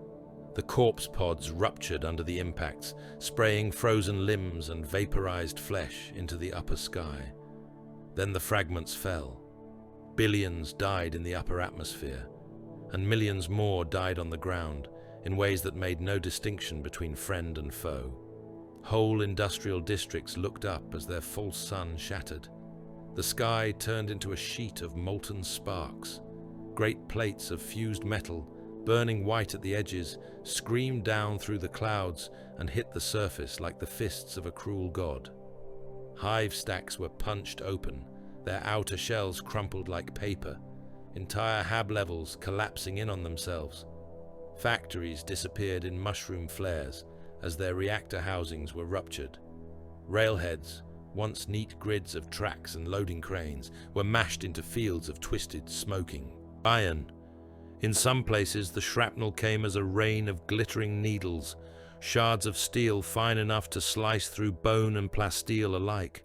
The corpse pods ruptured under the impacts, spraying frozen limbs and vaporized flesh into the upper sky. Then the fragments fell. Billions died in the upper atmosphere, and millions more died on the ground in ways that made no distinction between friend and foe. Whole industrial districts looked up as their false sun shattered. The sky turned into a sheet of molten sparks. Great plates of fused metal, burning white at the edges, screamed down through the clouds and hit the surface like the fists of a cruel god. Hive stacks were punched open, their outer shells crumpled like paper, entire hab levels collapsing in on themselves. Factories disappeared in mushroom flares as their reactor housings were ruptured. Railheads, once neat grids of tracks and loading cranes, were mashed into fields of twisted, smoking iron. In some places, the shrapnel came as a rain of glittering needles, shards of steel fine enough to slice through bone and plasteel alike.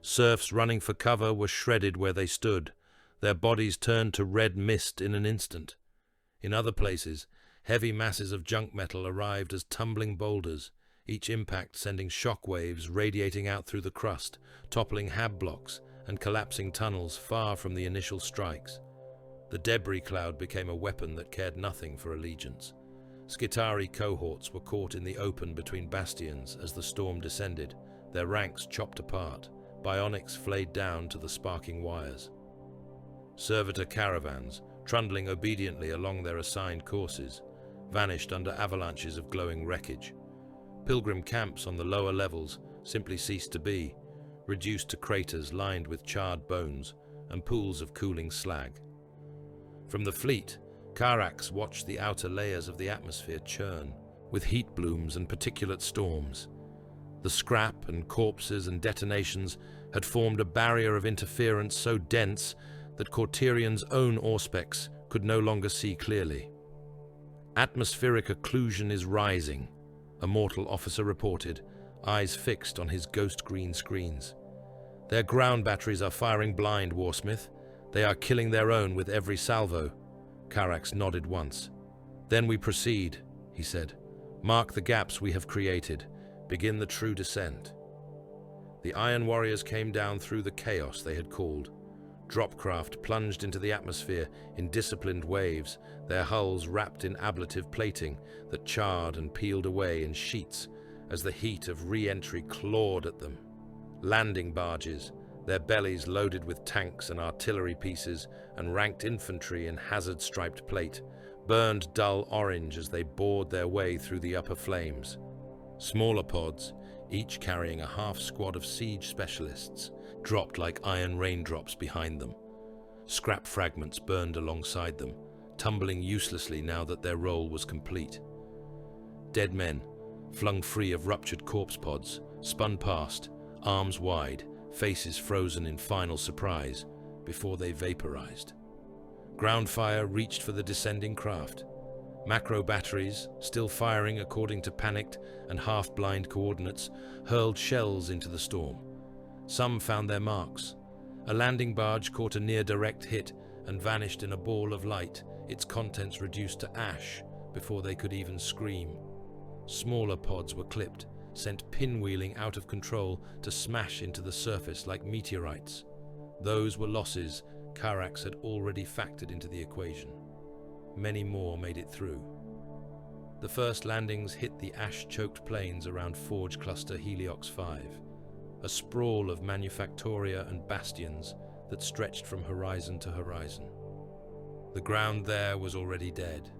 Serfs running for cover were shredded where they stood, their bodies turned to red mist in an instant. In other places, heavy masses of junk metal arrived as tumbling boulders, each impact sending shock waves radiating out through the crust, toppling hab blocks and collapsing tunnels far from the initial strikes. The debris cloud became a weapon that cared nothing for allegiance. Skitari cohorts were caught in the open between bastions as the storm descended, their ranks chopped apart, bionics flayed down to the sparking wires. Servitor caravans, trundling obediently along their assigned courses, vanished under avalanches of glowing wreckage. Pilgrim camps on the lower levels simply ceased to be, reduced to craters lined with charred bones and pools of cooling slag. From the fleet, Karax watched the outer layers of the atmosphere churn, with heat blooms and particulate storms. The scrap and corpses and detonations had formed a barrier of interference so dense that Cauterion's own auspex could no longer see clearly. Atmospheric occlusion is rising, a mortal officer reported, eyes fixed on his ghost-green screens. Their ground batteries are firing blind, Warsmith. They are killing their own with every salvo. Karax nodded once. Then we proceed, he said. Mark the gaps we have created. Begin the true descent. The Iron Warriors came down through the chaos they had called. Dropcraft plunged into the atmosphere in disciplined waves, their hulls wrapped in ablative plating that charred and peeled away in sheets as the heat of re-entry clawed at them. Landing barges, their bellies loaded with tanks and artillery pieces and ranked infantry in hazard-striped plate, burned dull orange as they bored their way through the upper flames. Smaller pods, each carrying a half-squad of siege specialists, dropped like iron raindrops behind them. Scrap fragments burned alongside them, tumbling uselessly now that their role was complete. Dead men, flung free of ruptured corpse pods, spun past, arms wide, faces frozen in final surprise, before they vaporized. Ground fire reached for the descending craft. Macro batteries, still firing according to panicked and half-blind coordinates, hurled shells into the storm. Some found their marks. A landing barge caught a near-direct hit and vanished in a ball of light, its contents reduced to ash before they could even scream. Smaller pods were clipped, sent pinwheeling out of control to smash into the surface like meteorites. Those were losses Karax had already factored into the equation. Many more made it through. The first landings hit the ash-choked plains around Forge Cluster Heliox 5, a sprawl of manufactoria and bastions that stretched from horizon to horizon. The ground there was already dead.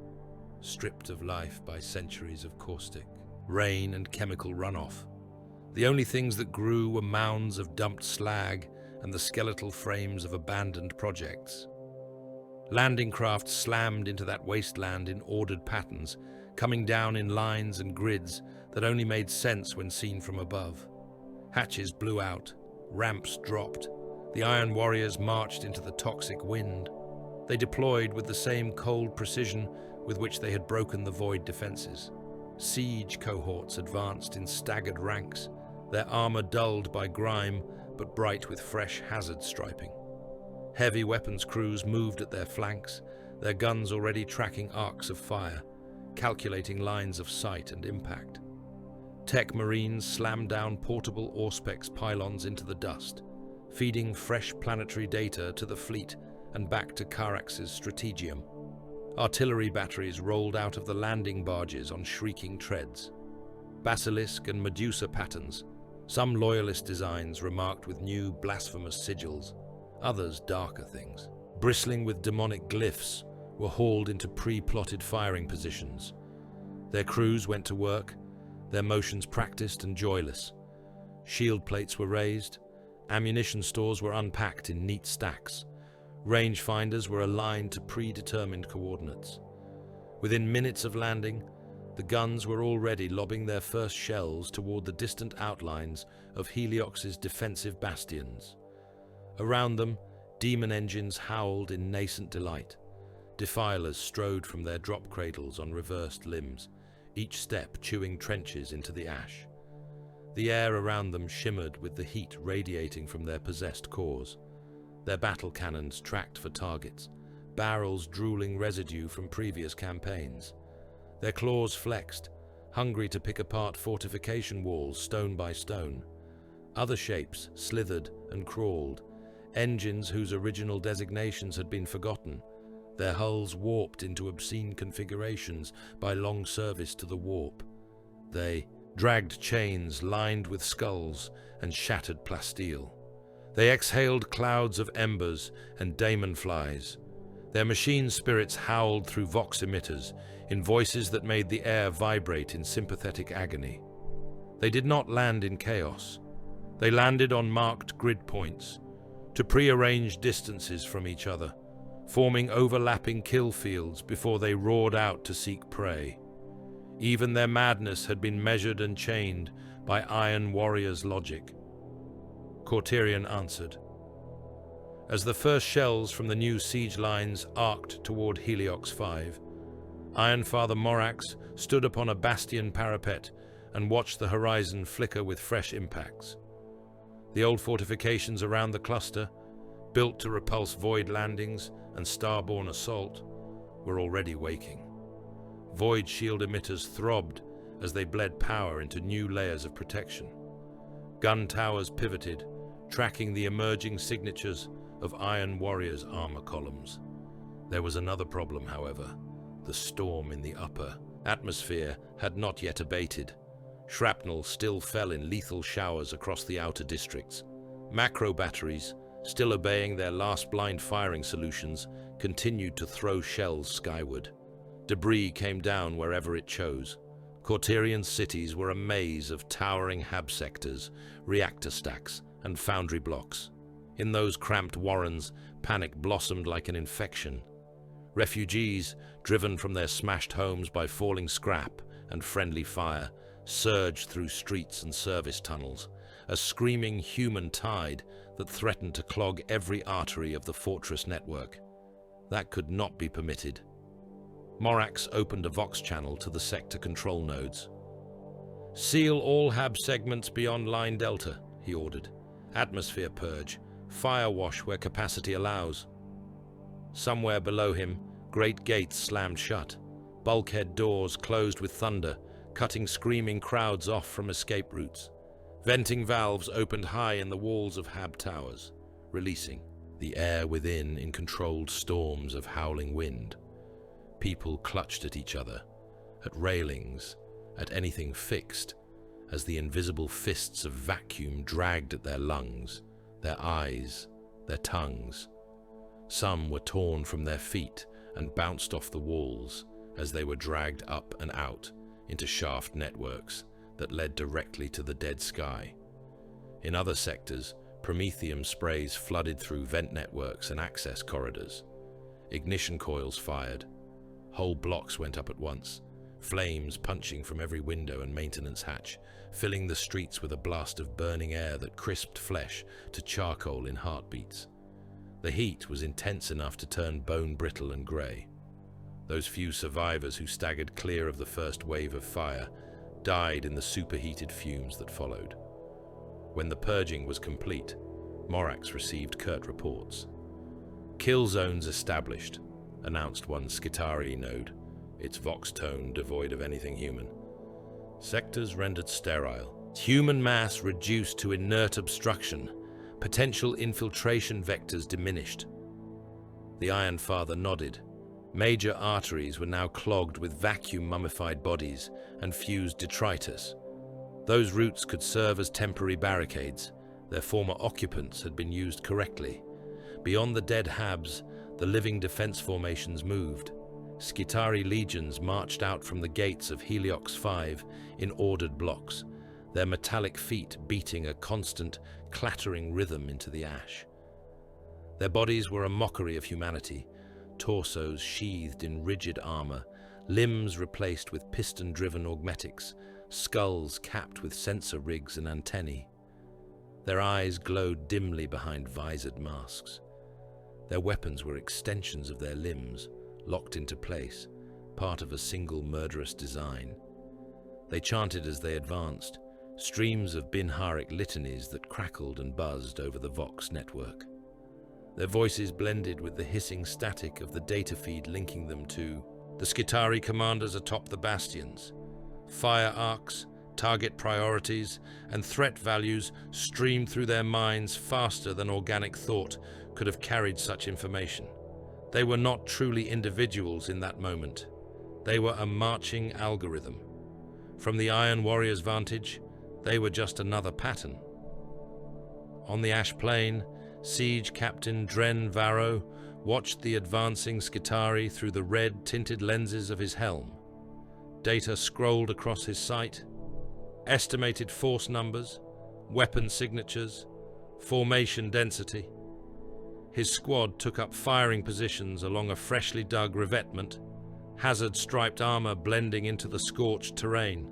stripped of life by centuries of caustic, rain and chemical runoff. The only things that grew were mounds of dumped slag and the skeletal frames of abandoned projects. Landing craft slammed into that wasteland in ordered patterns, coming down in lines and grids that only made sense when seen from above. Hatches blew out, ramps dropped. The Iron Warriors marched into the toxic wind. They deployed with the same cold precision with which they had broken the void defenses. Siege cohorts advanced in staggered ranks, their armor dulled by grime but bright with fresh hazard striping. Heavy weapons crews moved at their flanks, their guns already tracking arcs of fire, calculating lines of sight and impact. Tech Marines slammed down portable Auspex pylons into the dust, feeding fresh planetary data to the fleet and back to Karax's strategium. Artillery batteries rolled out of the landing barges on shrieking treads. Basilisk and Medusa patterns, some loyalist designs remarked with new blasphemous sigils, others darker things, bristling with demonic glyphs, were hauled into pre-plotted firing positions. Their crews went to work, their motions practiced and joyless. Shield plates were raised, ammunition stores were unpacked in neat stacks. Rangefinders were aligned to predetermined coordinates. Within minutes of landing, the guns were already lobbing their first shells toward the distant outlines of Heliox's defensive bastions. Around them, demon engines howled in nascent delight. Defilers strode from their drop cradles on reversed limbs, each step chewing trenches into the ash. The air around them shimmered with the heat radiating from their possessed cores. Their battle cannons tracked for targets, barrels drooling residue from previous campaigns. Their claws flexed, hungry to pick apart fortification walls stone by stone. Other shapes slithered and crawled, engines whose original designations had been forgotten, their hulls warped into obscene configurations by long service to the warp. They dragged chains lined with skulls and shattered plasteel. They exhaled clouds of embers and daemon flies. Their machine spirits howled through vox emitters in voices that made the air vibrate in sympathetic agony. They did not land in chaos. They landed on marked grid points, to prearrange distances from each other, forming overlapping kill fields before they roared out to seek prey. Even their madness had been measured and chained by Iron Warrior's logic. Cauterion answered. As the first shells from the new siege lines arced toward Heliox 5, Ironfather Morax stood upon a bastion parapet and watched the horizon flicker with fresh impacts. The old fortifications around the cluster, built to repulse void landings and starborne assault, were already waking. Void shield emitters throbbed as they bled power into new layers of protection. Gun towers pivoted, tracking the emerging signatures of Iron Warrior's armor columns. There was another problem, however. The storm in the upper atmosphere had not yet abated. Shrapnel still fell in lethal showers across the outer districts. Macro batteries, still obeying their last blind firing solutions, continued to throw shells skyward. Debris came down wherever it chose. Cauterion's cities were a maze of towering hab sectors, reactor stacks, and foundry blocks. In those cramped warrens, panic blossomed like an infection. Refugees, driven from their smashed homes by falling scrap and friendly fire, surged through streets and service tunnels, a screaming human tide that threatened to clog every artery of the fortress network. That could not be permitted. Morax opened a Vox channel to the sector control nodes. "Seal all HAB segments beyond Line Delta," he ordered. "Atmosphere purge. Fire wash where capacity allows." Somewhere below him, great gates slammed shut. Bulkhead doors closed with thunder, cutting screaming crowds off from escape routes. Venting valves opened high in the walls of HAB towers, releasing the air within in controlled storms of howling wind. People clutched at each other, at railings, at anything fixed, as the invisible fists of vacuum dragged at their lungs, their eyes, their tongues. Some were torn from their feet and bounced off the walls, as they were dragged up and out into shaft networks that led directly to the dead sky. In other sectors, promethium sprays flooded through vent networks and access corridors. Ignition coils fired. Whole blocks went up at once, flames punching from every window and maintenance hatch, filling the streets with a blast of burning air that crisped flesh to charcoal in heartbeats. The heat was intense enough to turn bone brittle and grey. Those few survivors who staggered clear of the first wave of fire died in the superheated fumes that followed. When the purging was complete, Morax received curt reports. "Kill zones established," announced one Skitarii node, its vox tone devoid of anything human. "Sectors rendered sterile. Human mass reduced to inert obstruction. Potential infiltration vectors diminished." The Iron Father nodded. Major arteries were now clogged with vacuum-mummified bodies and fused detritus. Those routes could serve as temporary barricades. Their former occupants had been used correctly. Beyond the dead Habs, the living defense formations moved. Skitarii legions marched out from the gates of Heliox 5 in ordered blocks, their metallic feet beating a constant, clattering rhythm into the ash. Their bodies were a mockery of humanity, torsos sheathed in rigid armor, limbs replaced with piston-driven augmetics, skulls capped with sensor rigs and antennae. Their eyes glowed dimly behind visored masks. Their weapons were extensions of their limbs, locked into place, part of a single murderous design. They chanted as they advanced, streams of Binharic litanies that crackled and buzzed over the Vox network. Their voices blended with the hissing static of the data feed linking them to the Skitarii commanders atop the bastions. Fire arcs, target priorities, and threat values streamed through their minds faster than organic thought could have carried such information. They were not truly individuals in that moment. They were a marching algorithm. From the Iron Warrior's vantage, they were just another pattern. On the ash plain, Siege Captain Dren Varro watched the advancing Skitarii through the red-tinted lenses of his helm. Data scrolled across his sight, estimated force numbers, weapon signatures, formation density. His squad took up firing positions along a freshly dug revetment, hazard-striped armor blending into the scorched terrain.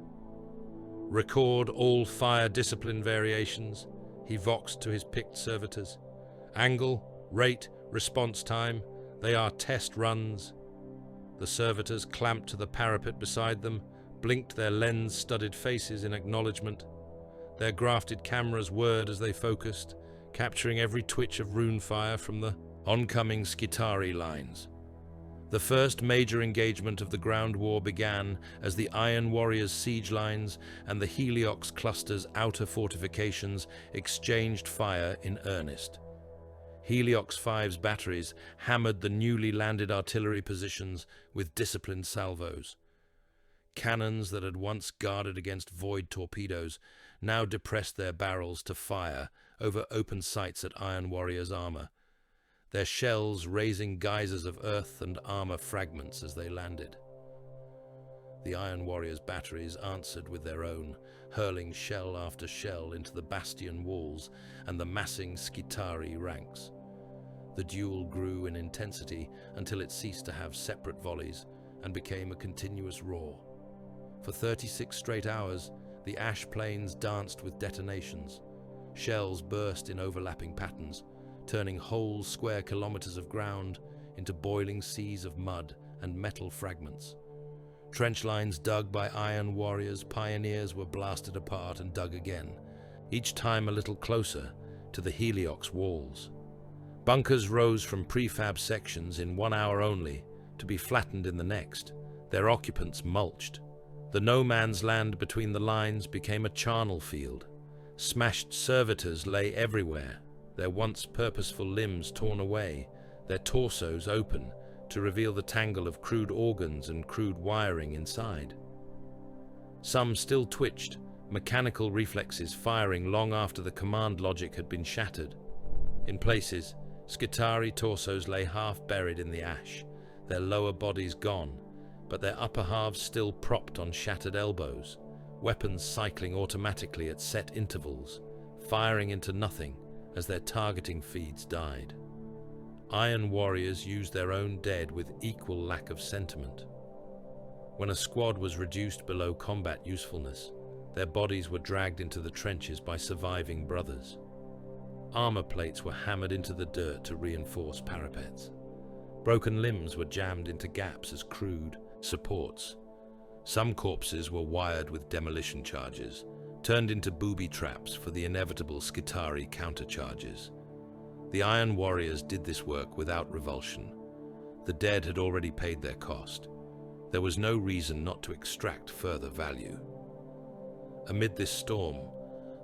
"Record all fire discipline variations," he voxed to his picked servitors. "Angle, rate, response time, they are test runs." The servitors clamped to the parapet beside them, blinked their lens-studded faces in acknowledgement. Their grafted cameras whirred as they focused, capturing every twitch of rune fire from the oncoming Skitarii lines. The first major engagement of the ground war began as the Iron Warriors' siege lines and the Heliox cluster's outer fortifications exchanged fire in earnest. Heliox 5's batteries hammered the newly landed artillery positions with disciplined salvos. Cannons that had once guarded against void torpedoes now depressed their barrels to fire over open sights at Iron Warriors' armor, their shells raising geysers of earth and armor fragments as they landed. The Iron Warriors' batteries answered with their own, hurling shell after shell into the bastion walls and the massing Skitarii ranks. The duel grew in intensity until it ceased to have separate volleys and became a continuous roar. For 36 straight hours, the ash plains danced with detonations. Shells burst in overlapping patterns, turning whole square kilometers of ground into boiling seas of mud and metal fragments. Trench lines dug by Iron Warriors' pioneers were blasted apart and dug again, each time a little closer to the Heliox walls. Bunkers rose from prefab sections in 1 hour only, to be flattened in the next, their occupants mulched. The no-man's land between the lines became a charnel field. Smashed servitors lay everywhere, their once purposeful limbs torn away, their torsos open to reveal the tangle of crude organs and crude wiring inside. Some still twitched, mechanical reflexes firing long after the command logic had been shattered. In places, Skitarii torsos lay half buried in the ash, their lower bodies gone, but their upper halves still propped on shattered elbows, weapons cycling automatically at set intervals, firing into nothing as their targeting feeds died. Iron warriors used their own dead with equal lack of sentiment. When a squad was reduced below combat usefulness, their bodies were dragged into the trenches by surviving brothers. Armor plates were hammered into the dirt to reinforce parapets. Broken limbs were jammed into gaps as crude supports. Some corpses were wired with demolition charges, turned into booby traps for the inevitable Skitarii countercharges. The Iron Warriors did this work without revulsion. The dead had already paid their cost. There was no reason not to extract further value. Amid this storm,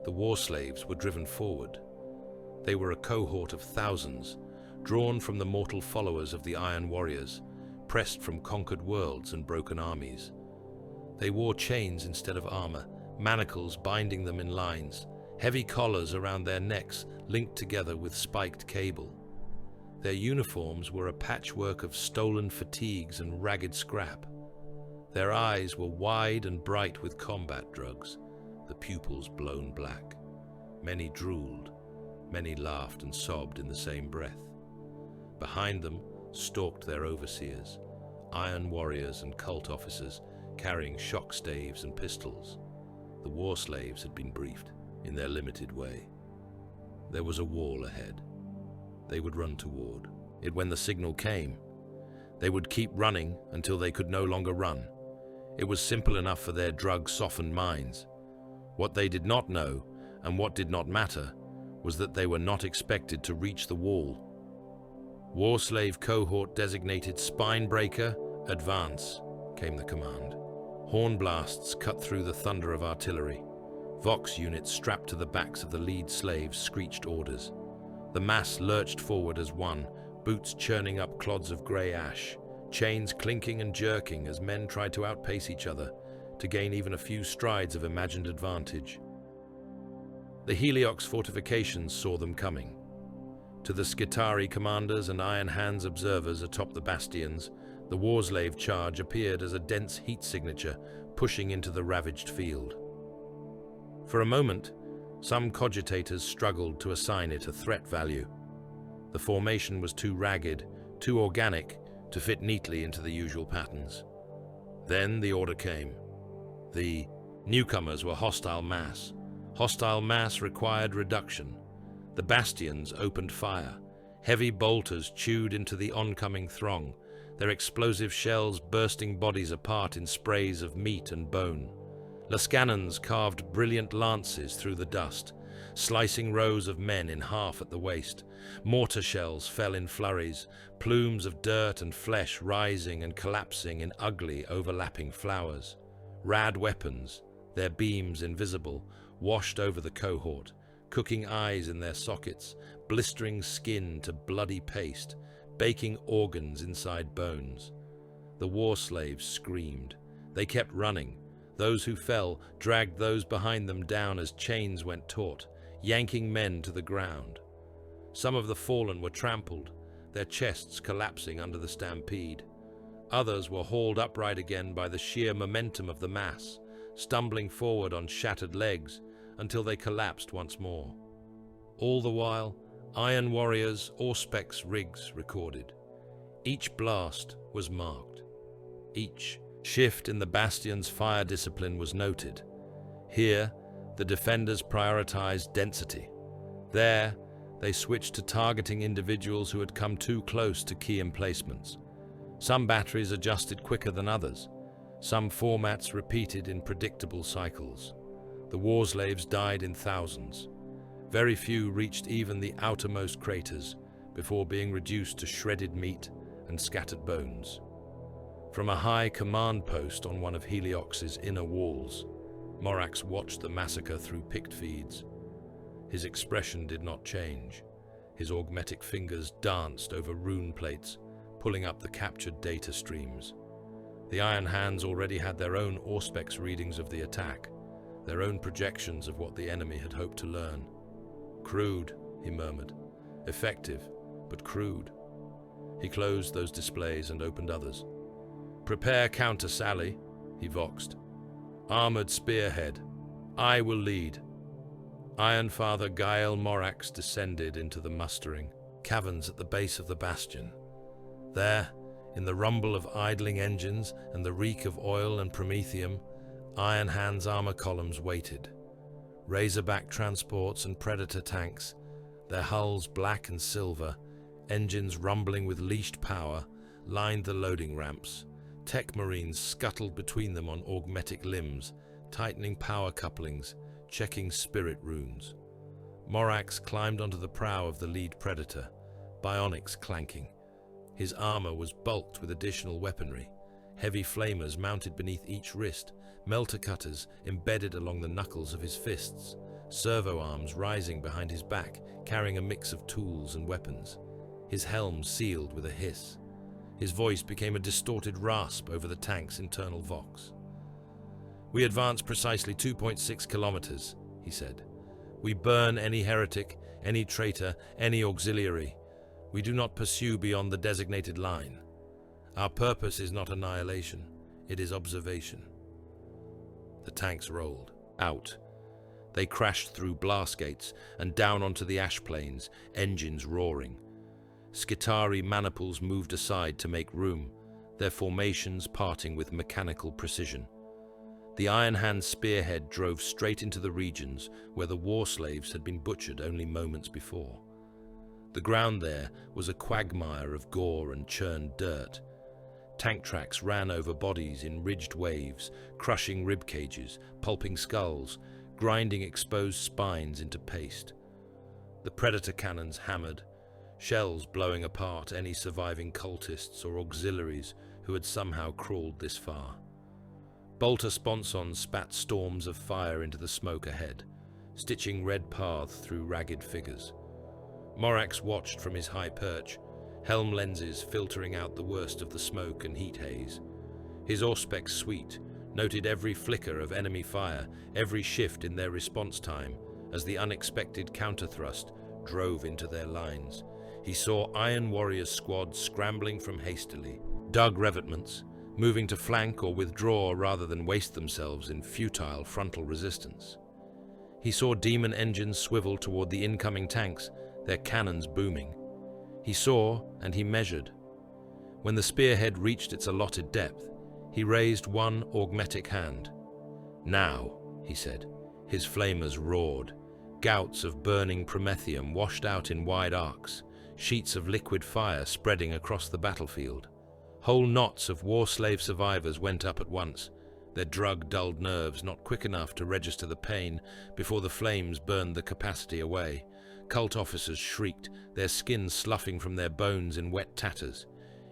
the war slaves were driven forward. They were a cohort of thousands, drawn from the mortal followers of the Iron Warriors, pressed from conquered worlds and broken armies. They wore chains instead of armor, manacles binding them in lines, heavy collars around their necks linked together with spiked cable. Their uniforms were a patchwork of stolen fatigues and ragged scrap. Their eyes were wide and bright with combat drugs, the pupils blown black. Many drooled, many laughed and sobbed in the same breath. Behind them stalked their overseers, Iron Warriors and cult officers carrying shock staves and pistols. The war slaves had been briefed in their limited way. There was a wall ahead. They would run toward it when the signal came. They would keep running until they could no longer run. It was simple enough for their drug-softened minds. What they did not know, and what did not matter, was that they were not expected to reach the wall. War slave cohort designated Spinebreaker, advance, came the command. Horn blasts cut through the thunder of artillery. Vox units strapped to the backs of the lead slaves screeched orders. The mass lurched forward as one, boots churning up clods of grey ash, chains clinking and jerking as men tried to outpace each other, to gain even a few strides of imagined advantage. The Heliox fortifications saw them coming. To the Skitarii commanders and Iron Hands observers atop the bastions, the warslave charge appeared as a dense heat signature pushing into the ravaged field. For a moment, some cogitators struggled to assign it a threat value. The formation was too ragged, too organic, to fit neatly into the usual patterns. Then the order came. The newcomers were hostile mass. Hostile mass required reduction. The bastions opened fire. Heavy bolters chewed into the oncoming throng, their explosive shells bursting bodies apart in sprays of meat and bone. Lascannons carved brilliant lances through the dust, slicing rows of men in half at the waist. Mortar shells fell in flurries, plumes of dirt and flesh rising and collapsing in ugly, overlapping flowers. Rad weapons, their beams invisible, washed over the cohort, cooking eyes in their sockets, blistering skin to bloody paste, baking organs inside bones. The war slaves screamed. They kept running. Those who fell dragged those behind them down as chains went taut, yanking men to the ground. Some of the fallen were trampled, their chests collapsing under the stampede. Others were hauled upright again by the sheer momentum of the mass, stumbling forward on shattered legs until they collapsed once more. All the while, Iron Warriors' Auspex rigs recorded. Each blast was marked. Each shift in the bastion's fire discipline was noted. Here, the defenders prioritized density. There, they switched to targeting individuals who had come too close to key emplacements. Some batteries adjusted quicker than others. Some formats repeated in predictable cycles. The warslaves died in thousands. Very few reached even the outermost craters before being reduced to shredded meat and scattered bones. From a high command post on one of Heliox's inner walls, Morax watched the massacre through picked feeds. His expression did not change. His augmetic fingers danced over rune plates, pulling up the captured data streams. The Iron Hands already had their own Auspex readings of the attack, their own projections of what the enemy had hoped to learn. Crude, he murmured. Effective, but crude. He closed those displays and opened others. "Prepare counter sally," he voxed. "Armored spearhead. I will lead." Ironfather Gael Morax descended into the mustering caverns at the base of the bastion. There, in the rumble of idling engines and the reek of oil and promethium, Iron Hand's armor columns waited. Razorback transports and Predator tanks, their hulls black and silver, engines rumbling with leashed power, lined the loading ramps. Tech Marines scuttled between them on augmetic limbs, tightening power couplings, checking spirit runes. Morax climbed onto the prow of the lead Predator, bionics clanking. His armor was bulked with additional weaponry, heavy flamers mounted beneath each wrist, melter cutters embedded along the knuckles of his fists, servo arms rising behind his back, carrying a mix of tools and weapons. His helm sealed with a hiss. His voice became a distorted rasp over the tank's internal vox. "We advance precisely 2.6 kilometers, he said. "We burn any heretic, any traitor, any auxiliary. We do not pursue beyond the designated line. Our purpose is not annihilation, it is observation." The tanks rolled out. They crashed through blast gates and down onto the ash plains, engines roaring. Skitari maniples moved aside to make room, their formations parting with mechanical precision. The Iron Hand spearhead drove straight into the regions where the war slaves had been butchered only moments before. The ground there was a quagmire of gore and churned dirt. Tank tracks ran over bodies in ridged waves, crushing rib cages, pulping skulls, grinding exposed spines into paste. The Predator cannons hammered, shells blowing apart any surviving cultists or auxiliaries who had somehow crawled this far. Bolter sponsons spat storms of fire into the smoke ahead, stitching red paths through ragged figures. Morax watched from his high perch, helm lenses filtering out the worst of the smoke and heat haze. His Auspex suite noted every flicker of enemy fire, every shift in their response time as the unexpected counterthrust drove into their lines. He saw Iron Warriors squads scrambling from hastily, dug revetments, moving to flank or withdraw rather than waste themselves in futile frontal resistance. He saw demon engines swivel toward the incoming tanks, their cannons booming. He saw and he measured. When the spearhead reached its allotted depth, he raised one augmetic hand. "Now," he said. His flamers roared. Gouts of burning promethium washed out in wide arcs, sheets of liquid fire spreading across the battlefield. Whole knots of war slave survivors went up at once, their drug-dulled nerves not quick enough to register the pain before the flames burned the capacity away. Cult officers shrieked, their skin sloughing from their bones in wet tatters.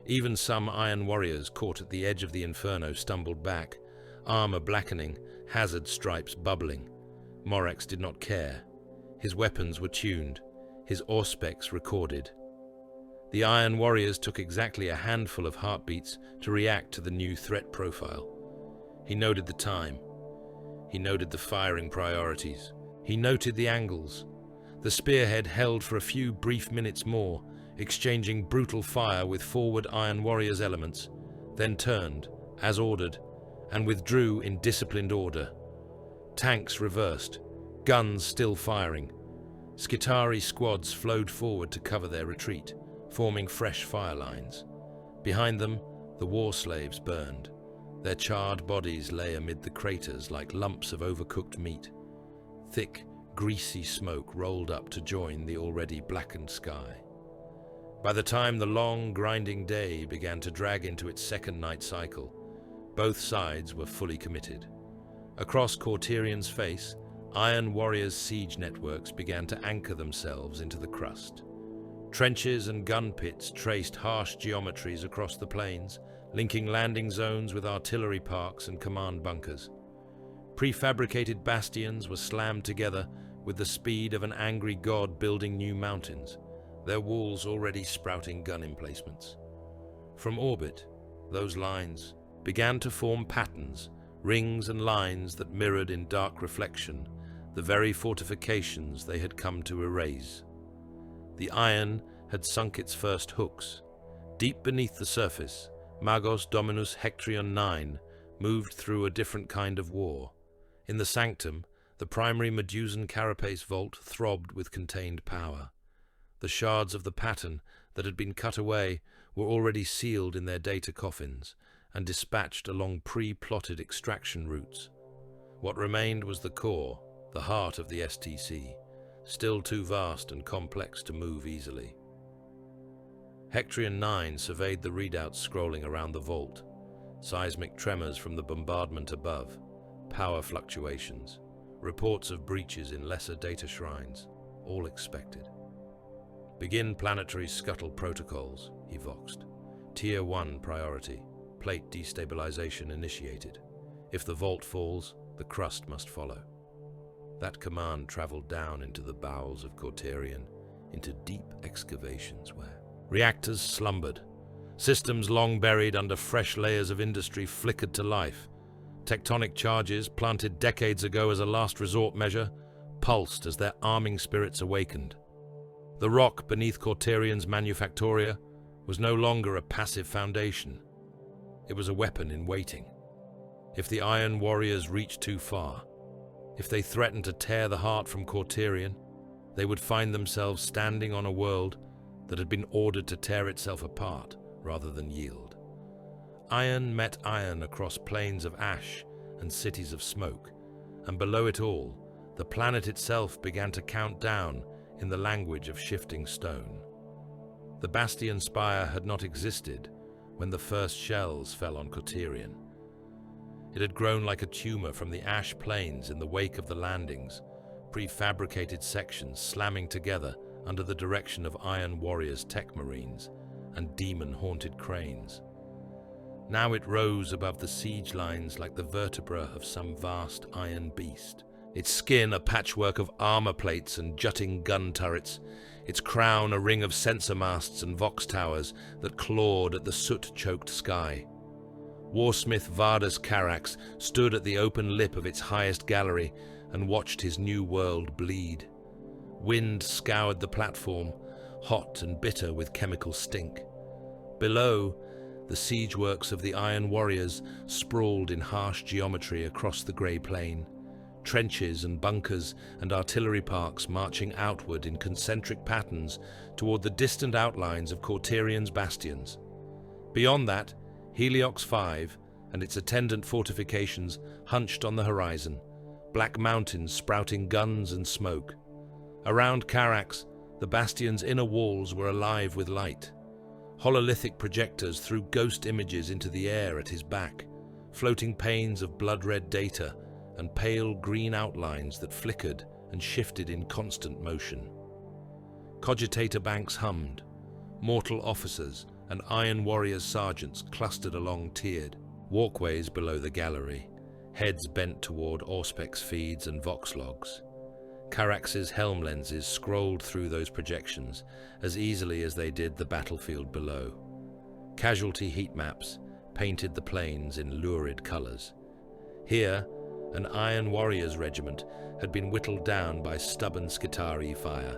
Even some Iron Warriors caught at the edge of the inferno stumbled back, armor blackening, hazard stripes bubbling. Morax did not care. His weapons were tuned, his Auspex recorded. The Iron Warriors took exactly a handful of heartbeats to react to the new threat profile. He noted the time. He noted the firing priorities. He noted the angles. The spearhead held for a few brief minutes more, exchanging brutal fire with forward Iron Warriors elements, then turned, as ordered, and withdrew in disciplined order. Tanks reversed, guns still firing. Skitari squads flowed forward to cover their retreat, forming fresh fire lines. Behind them, the war slaves burned. Their charred bodies lay amid the craters like lumps of overcooked meat. Thick, greasy smoke rolled up to join the already blackened sky. By the time the long, grinding day began to drag into its second night cycle, both sides were fully committed. Across Cauterion's face, Iron Warriors' siege networks began to anchor themselves into the crust. Trenches and gun pits traced harsh geometries across the plains, linking landing zones with artillery parks and command bunkers. Prefabricated bastions were slammed together with the speed of an angry god building new mountains, their walls already sprouting gun emplacements. From orbit, those lines began to form patterns, rings and lines that mirrored in dark reflection the very fortifications they had come to erase. The iron had sunk its first hooks. Deep beneath the surface, Magos Dominus Hectrion 9 moved through a different kind of war. In the sanctum, the primary Medusan carapace vault throbbed with contained power. The shards of the pattern that had been cut away were already sealed in their data coffins and dispatched along pre-plotted extraction routes. What remained was the core, the heart of the STC, still too vast and complex to move easily. Hectrion 9 surveyed the readouts scrolling around the vault. Seismic tremors from the bombardment above, power fluctuations, reports of breaches in lesser data shrines, all expected. Begin planetary scuttle protocols, he voxed. Tier 1 priority, plate destabilization initiated. If the vault falls, the crust must follow. That command traveled down into the bowels of Cauterion, into deep excavations where reactors slumbered. Systems long buried under fresh layers of industry flickered to life. Tectonic charges, planted decades ago as a last resort measure, pulsed as their arming spirits awakened. The rock beneath Cauterion's manufactoria was no longer a passive foundation. It was a weapon in waiting. If the Iron Warriors reached too far, if they threatened to tear the heart from Cauterion, they would find themselves standing on a world that had been ordered to tear itself apart rather than yield. Iron met iron across plains of ash and cities of smoke, and below it all, the planet itself began to count down in the language of shifting stone. The Bastion Spire had not existed when the first shells fell on Cauterion. It had grown like a tumor from the ash plains in the wake of the landings, prefabricated sections slamming together under the direction of Iron Warriors' tech marines and demon-haunted cranes. Now it rose above the siege lines like the vertebra of some vast iron beast, its skin a patchwork of armor plates and jutting gun turrets, its crown a ring of sensor masts and vox towers that clawed at the soot-choked sky. Warsmith Vardus Carax stood at the open lip of its highest gallery and watched his new world bleed. Wind scoured the platform, hot and bitter with chemical stink. Below, the siege works of the Iron Warriors sprawled in harsh geometry across the grey plain. Trenches and bunkers and artillery parks marching outward in concentric patterns toward the distant outlines of Cauterion's bastions. Beyond that, Heliox 5 and its attendant fortifications hunched on the horizon, black mountains sprouting guns and smoke. Around Carax, the bastion's inner walls were alive with light. Hololithic projectors threw ghost images into the air at his back, floating panes of blood-red data and pale green outlines that flickered and shifted in constant motion. Cogitator banks hummed. Mortal officers and Iron Warriors sergeants clustered along tiered walkways below the gallery, heads bent toward Auspex feeds and vox logs. Carax's helm lenses scrolled through those projections as easily as they did the battlefield below. Casualty heat maps painted the plains in lurid colors. Here, an Iron Warriors regiment had been whittled down by stubborn Skitarii fire.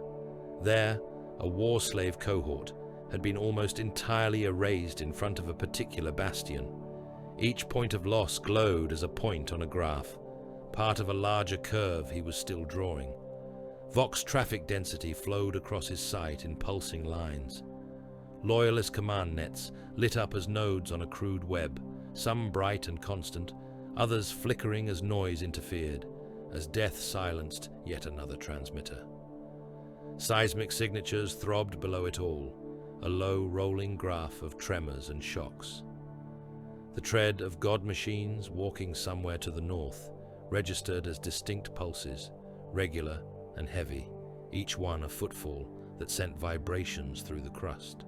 There, a war slave cohort had been almost entirely erased in front of a particular bastion. Each point of loss glowed as a point on a graph, part of a larger curve he was still drawing. Vox traffic density flowed across his sight in pulsing lines. Loyalist command nets lit up as nodes on a crude web, some bright and constant, others flickering as noise interfered, as death silenced yet another transmitter. Seismic signatures throbbed below it all, a low rolling graph of tremors and shocks. The tread of god machines walking somewhere to the north registered as distinct pulses, regular and heavy, each one a footfall that sent vibrations through the crust.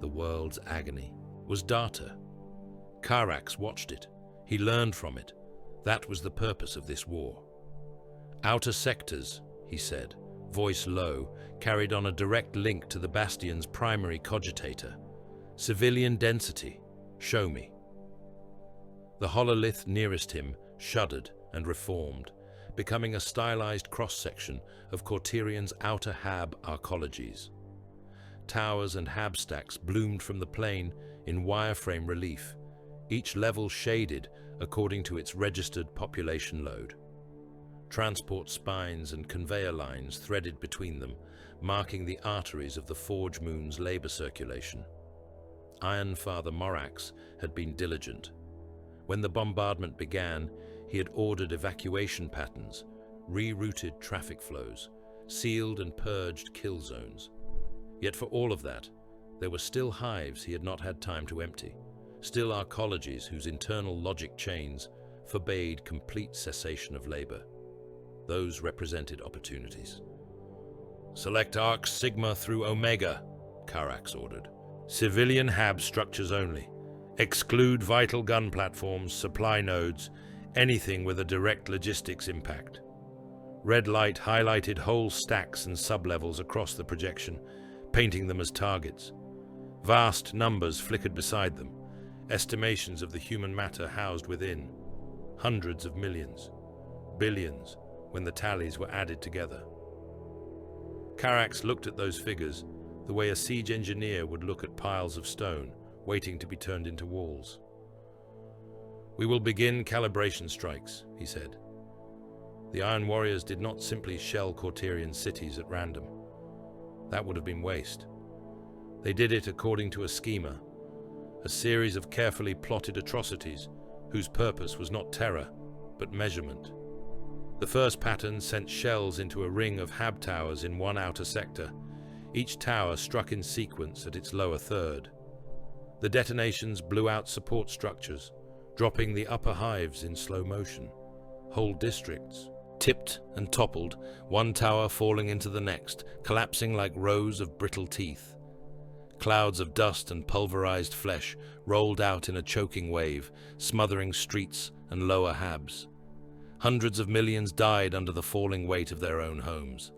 The world's agony was data. Carax watched it. He learned from it. That was the purpose of this war. Outer sectors, he said, voice low, carried on a direct link to the bastion's primary cogitator. Civilian density. Show me. The hololith nearest him shuddered and reformed, becoming a stylized cross-section of Cauterion's outer hab arcologies. Towers and hab stacks bloomed from the plain in wireframe relief, each level shaded according to its registered population load. Transport spines and conveyor lines threaded between them, marking the arteries of the Forge Moon's labor circulation. Iron Father Morax had been diligent. When the bombardment began, he had ordered evacuation patterns, rerouted traffic flows, sealed and purged kill zones. Yet for all of that, there were still hives he had not had time to empty, still arcologies whose internal logic chains forbade complete cessation of labor. Those represented opportunities. "Select arcs Sigma through Omega," Karax ordered. "Civilian hab structures only. Exclude vital gun platforms, supply nodes, anything with a direct logistics impact." Red light highlighted whole stacks and sublevels across the projection, painting them as targets. Vast numbers flickered beside them, estimations of the human matter housed within. Hundreds of millions, billions, when the tallies were added together. Karax looked at those figures the way a siege engineer would look at piles of stone waiting to be turned into walls. "We will begin calibration strikes," he said. The Iron Warriors did not simply shell Cauterion cities at random. That would have been waste. They did it according to a schema, a series of carefully plotted atrocities whose purpose was not terror, but measurement. The first pattern sent shells into a ring of hab towers in one outer sector. Each tower struck in sequence at its lower third. The detonations blew out support structures, dropping the upper hives in slow motion. Whole districts tipped and toppled, one tower falling into the next, collapsing like rows of brittle teeth. Clouds of dust and pulverized flesh rolled out in a choking wave, smothering streets and lower habs. Hundreds of millions died under the falling weight of their own homes.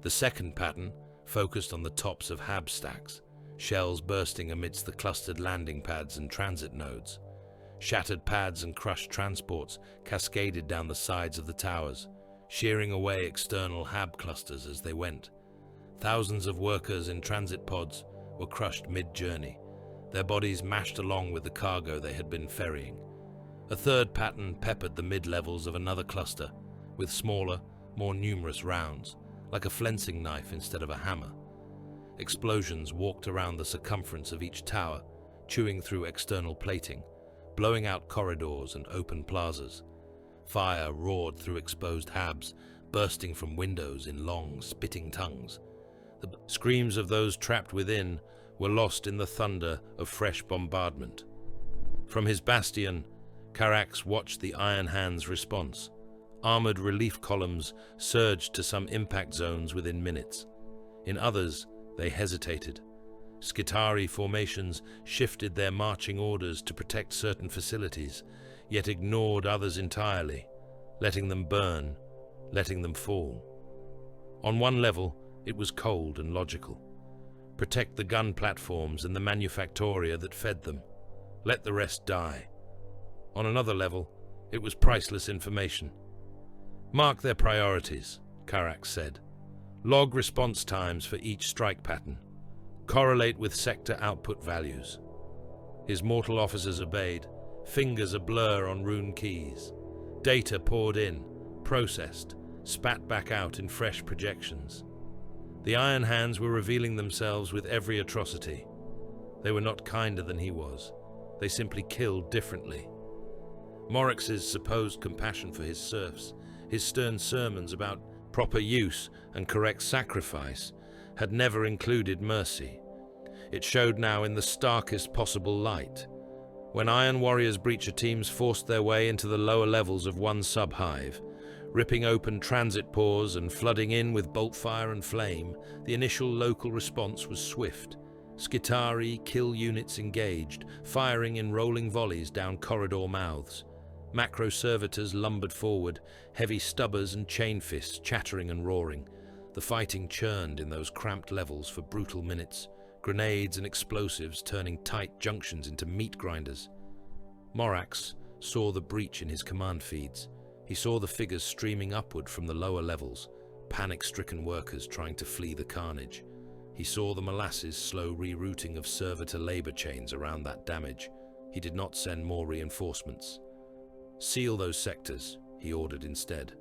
The second pattern focused on the tops of hab stacks, shells bursting amidst the clustered landing pads and transit nodes. Shattered pads and crushed transports cascaded down the sides of the towers, shearing away external hab clusters as they went. Thousands of workers in transit pods were crushed mid-journey, their bodies mashed along with the cargo they had been ferrying. A third pattern peppered the mid-levels of another cluster, with smaller, more numerous rounds, like a flensing knife instead of a hammer. Explosions walked around the circumference of each tower, chewing through external plating, blowing out corridors and open plazas. Fire roared through exposed habs, bursting from windows in long, spitting tongues. The screams of those trapped within were lost in the thunder of fresh bombardment. From his bastion, Karax watched the Iron Hand's response. Armored relief columns surged to some impact zones within minutes. In others, they hesitated. Skitari formations shifted their marching orders to protect certain facilities, yet ignored others entirely, letting them burn, letting them fall. On one level, it was cold and logical. Protect the gun platforms and the manufactoria that fed them. Let the rest die. On another level, it was priceless information. "Mark their priorities," Karax said. "Log response times for each strike pattern. Correlate with sector output values." His mortal officers obeyed, fingers a blur on rune keys. Data poured in, processed, spat back out in fresh projections. The Iron Hands were revealing themselves with every atrocity. They were not kinder than he was. They simply killed differently. Morax's supposed compassion for his serfs, his stern sermons about proper use and correct sacrifice, had never included mercy. It showed now in the starkest possible light. When Iron Warriors breacher teams forced their way into the lower levels of one sub-hive, ripping open transit pores and flooding in with bolt fire and flame, the initial local response was swift. Skitari kill units engaged, firing in rolling volleys down corridor mouths. Macro servitors lumbered forward, heavy stubbers and chain fists chattering and roaring. The fighting churned in those cramped levels for brutal minutes, grenades and explosives turning tight junctions into meat grinders. Morax saw the breach in his command feeds. He saw the figures streaming upward from the lower levels, panic-stricken workers trying to flee the carnage. He saw the molasses slow rerouting of servitor-labor chains around that damage. He did not send more reinforcements. Seal those sectors, he ordered instead.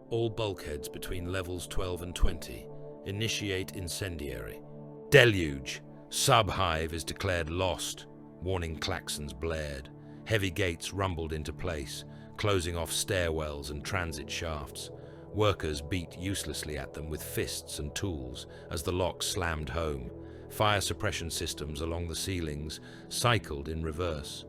All bulkheads between levels 12 and 20. Initiate incendiary. Deluge. Sub-hive is declared lost. Warning klaxons blared. Heavy gates rumbled into place, closing off stairwells and transit shafts. Workers beat uselessly at them with fists and tools as the lock slammed home. Fire suppression systems along the ceilings cycled in reverse.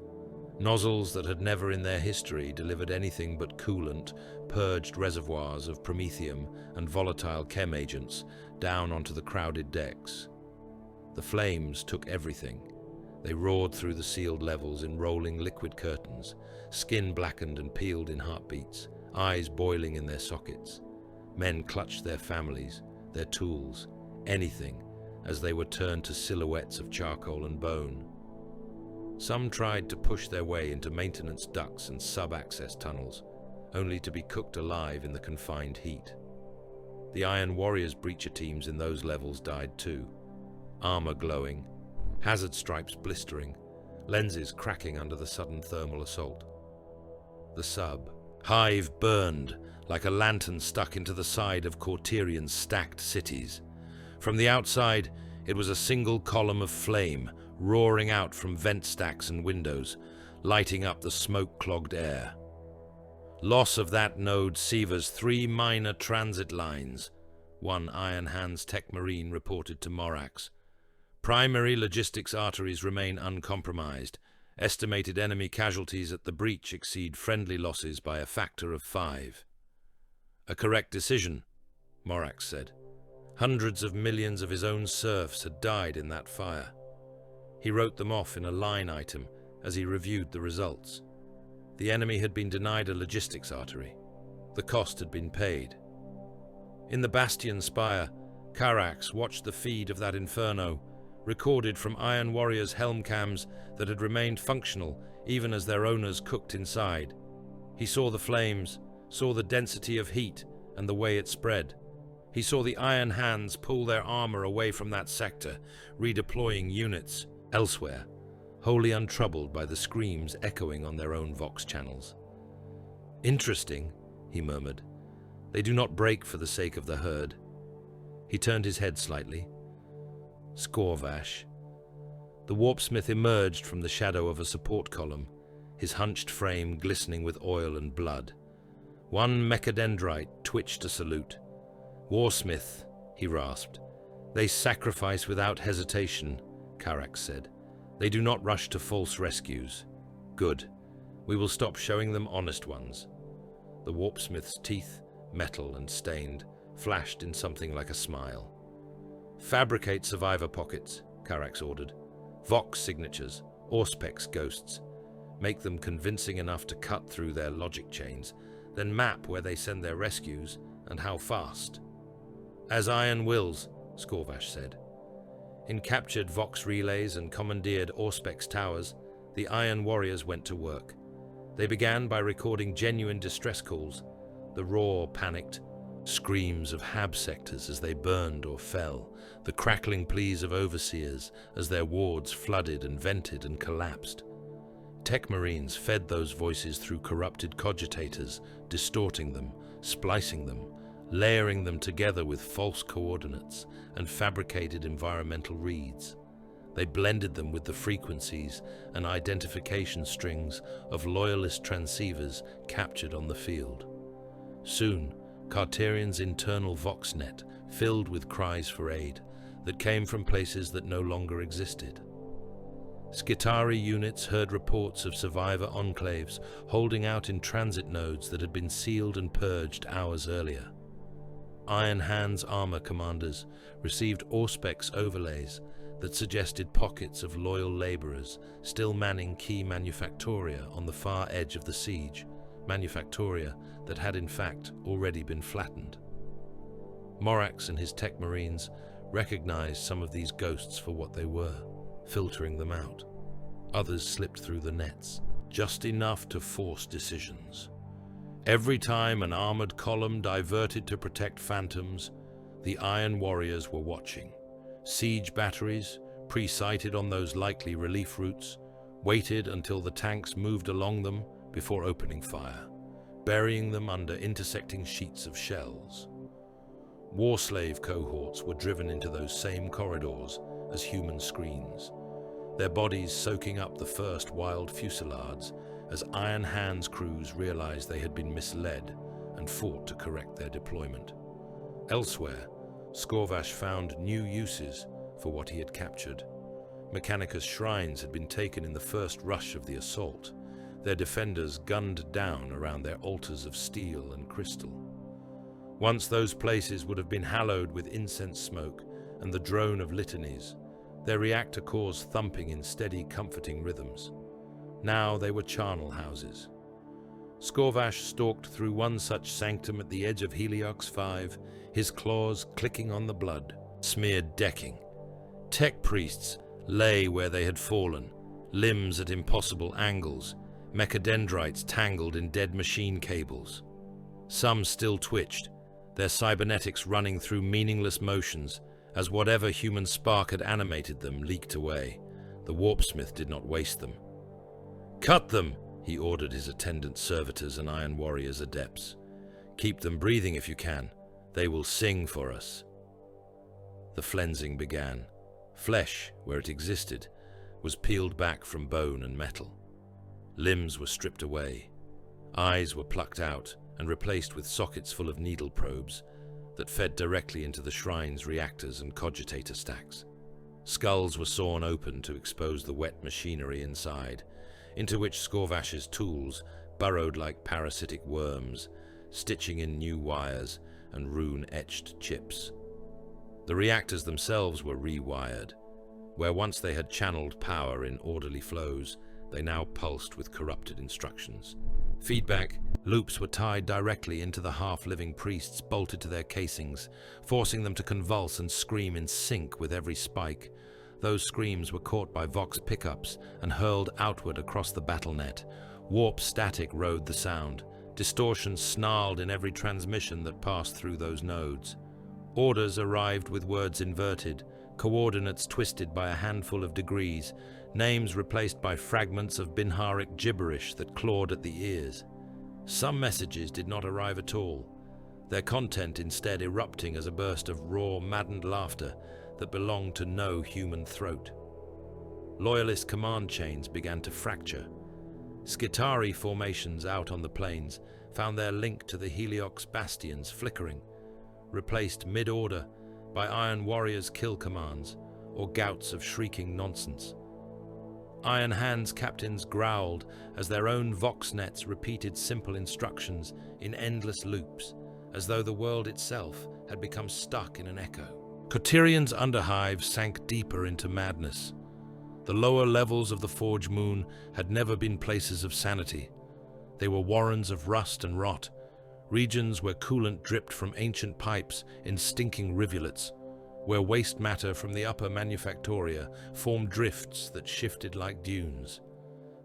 Nozzles that had never in their history delivered anything but coolant purged reservoirs of promethium and volatile chem agents down onto the crowded decks. The flames took everything. They roared through the sealed levels in rolling liquid curtains, skin blackened and peeled in heartbeats, eyes boiling in their sockets. Men clutched their families, their tools, anything, as they were turned to silhouettes of charcoal and bone. Some tried to push their way into maintenance ducts and sub-access tunnels, only to be cooked alive in the confined heat. The Iron Warriors breacher teams in those levels died too, armor glowing, hazard stripes blistering, lenses cracking under the sudden thermal assault. The sub-hive burned like a lantern stuck into the side of Cauterion's stacked cities. From the outside, it was a single column of flame roaring out from vent stacks and windows, lighting up the smoke-clogged air. Loss of that node severs 3 minor transit lines, one Iron Hands Tech Marine reported to Morax. Primary logistics arteries remain uncompromised. Estimated enemy casualties at the breach exceed friendly losses by a factor of 5. A correct decision, Morax said. Hundreds of millions of his own serfs had died in that fire. He wrote them off in a line item as he reviewed the results. The enemy had been denied a logistics artery. The cost had been paid. In the Bastion spire, Carax watched the feed of that inferno, recorded from Iron Warriors' helm cams that had remained functional even as their owners cooked inside. He saw the flames, saw the density of heat and the way it spread. He saw the Iron Hands pull their armor away from that sector, redeploying units elsewhere, wholly untroubled by the screams echoing on their own Vox channels. Interesting, he murmured. They do not break for the sake of the herd. He turned his head slightly. Scorvash. The warpsmith emerged from the shadow of a support column, his hunched frame glistening with oil and blood. One mechadendrite twitched to salute. Warsmith, he rasped. They sacrifice without hesitation, Carax said. They do not rush to false rescues. Good. We will stop showing them honest ones. The warpsmith's teeth, metal and stained, flashed in something like a smile. Fabricate survivor pockets, Carax ordered. Vox signatures, Auspex ghosts. Make them convincing enough to cut through their logic chains, then map where they send their rescues and how fast. As iron wills, Scorvash said. In captured Vox relays and commandeered Auspex towers, the Iron Warriors went to work. They began by recording genuine distress calls, the raw, panicked screams of Hab sectors as they burned or fell, the crackling pleas of overseers as their wards flooded and vented and collapsed. Tech Marines fed those voices through corrupted cogitators, distorting them, splicing them, layering them together with false coordinates and fabricated environmental reads. They blended them with the frequencies and identification strings of loyalist transceivers captured on the field. Soon, Cauterion's internal voxnet filled with cries for aid that came from places that no longer existed. Skitari units heard reports of survivor enclaves holding out in transit nodes that had been sealed and purged hours earlier. Iron Hands armor commanders received Auspex overlays that suggested pockets of loyal laborers still manning key manufactoria on the far edge of the siege, manufactoria that had in fact already been flattened. Morax and his Tech Marines recognized some of these ghosts for what they were, filtering them out. Others slipped through the nets, just enough to force decisions. Every time an armored column diverted to protect phantoms, the Iron Warriors were watching, Siege batteries, pre-sighted on those likely relief routes, waited until the tanks moved along them before opening fire, burying them under intersecting sheets of shells. War slave cohorts were driven into those same corridors as human screens, their bodies soaking up the first wild fusillades as Iron Hands crews realized they had been misled and fought to correct their deployment. Elsewhere, Skorvash found new uses for what he had captured. Mechanicus shrines had been taken in the first rush of the assault, their defenders gunned down around their altars of steel and crystal. Once those places would have been hallowed with incense smoke and the drone of litanies, their reactor cores thumping in steady, comforting rhythms. Now they were charnel houses. Skorvash stalked through one such sanctum at the edge of Heliox 5, his claws clicking on the blood-smeared decking. Tech priests lay where they had fallen, limbs at impossible angles, mechadendrites tangled in dead machine cables. Some still twitched, their cybernetics running through meaningless motions as whatever human spark had animated them leaked away. The warpsmith did not waste them. "Cut them!" he ordered his attendant servitors and Iron Warriors adepts. "Keep them breathing if you can. They will sing for us." The flensing began. Flesh, where it existed, was peeled back from bone and metal. Limbs were stripped away. Eyes were plucked out and replaced with sockets full of needle probes that fed directly into the shrine's reactors and cogitator stacks. Skulls were sawn open to expose the wet machinery inside, into which Skorvash's tools burrowed like parasitic worms, stitching in new wires and rune-etched chips. The reactors themselves were rewired. Where once they had channeled power in orderly flows, they now pulsed with corrupted instructions. Feedback loops were tied directly into the half-living priests bolted to their casings, forcing them to convulse and scream in sync with every spike. Those screams were caught by Vox pickups and hurled outward across the battle net. Warp static rode the sound. Distortion snarled in every transmission that passed through those nodes. Orders arrived with words inverted, coordinates twisted by a handful of degrees, names replaced by fragments of Binharic gibberish that clawed at the ears. Some messages did not arrive at all, their content instead erupting as a burst of raw, maddened laughter that belonged to no human throat. Loyalist command chains began to fracture. Skitari formations out on the plains found their link to the Heliox bastions flickering, replaced mid-order by Iron Warriors' kill commands or gouts of shrieking nonsense. Iron Hands captains growled as their own Vox nets repeated simple instructions in endless loops, as though the world itself had become stuck in an echo. Cauterion's underhive sank deeper into madness. The lower levels of the Forge Moon had never been places of sanity. They were warrens of rust and rot, regions where coolant dripped from ancient pipes in stinking rivulets, where waste matter from the upper manufactoria formed drifts that shifted like dunes.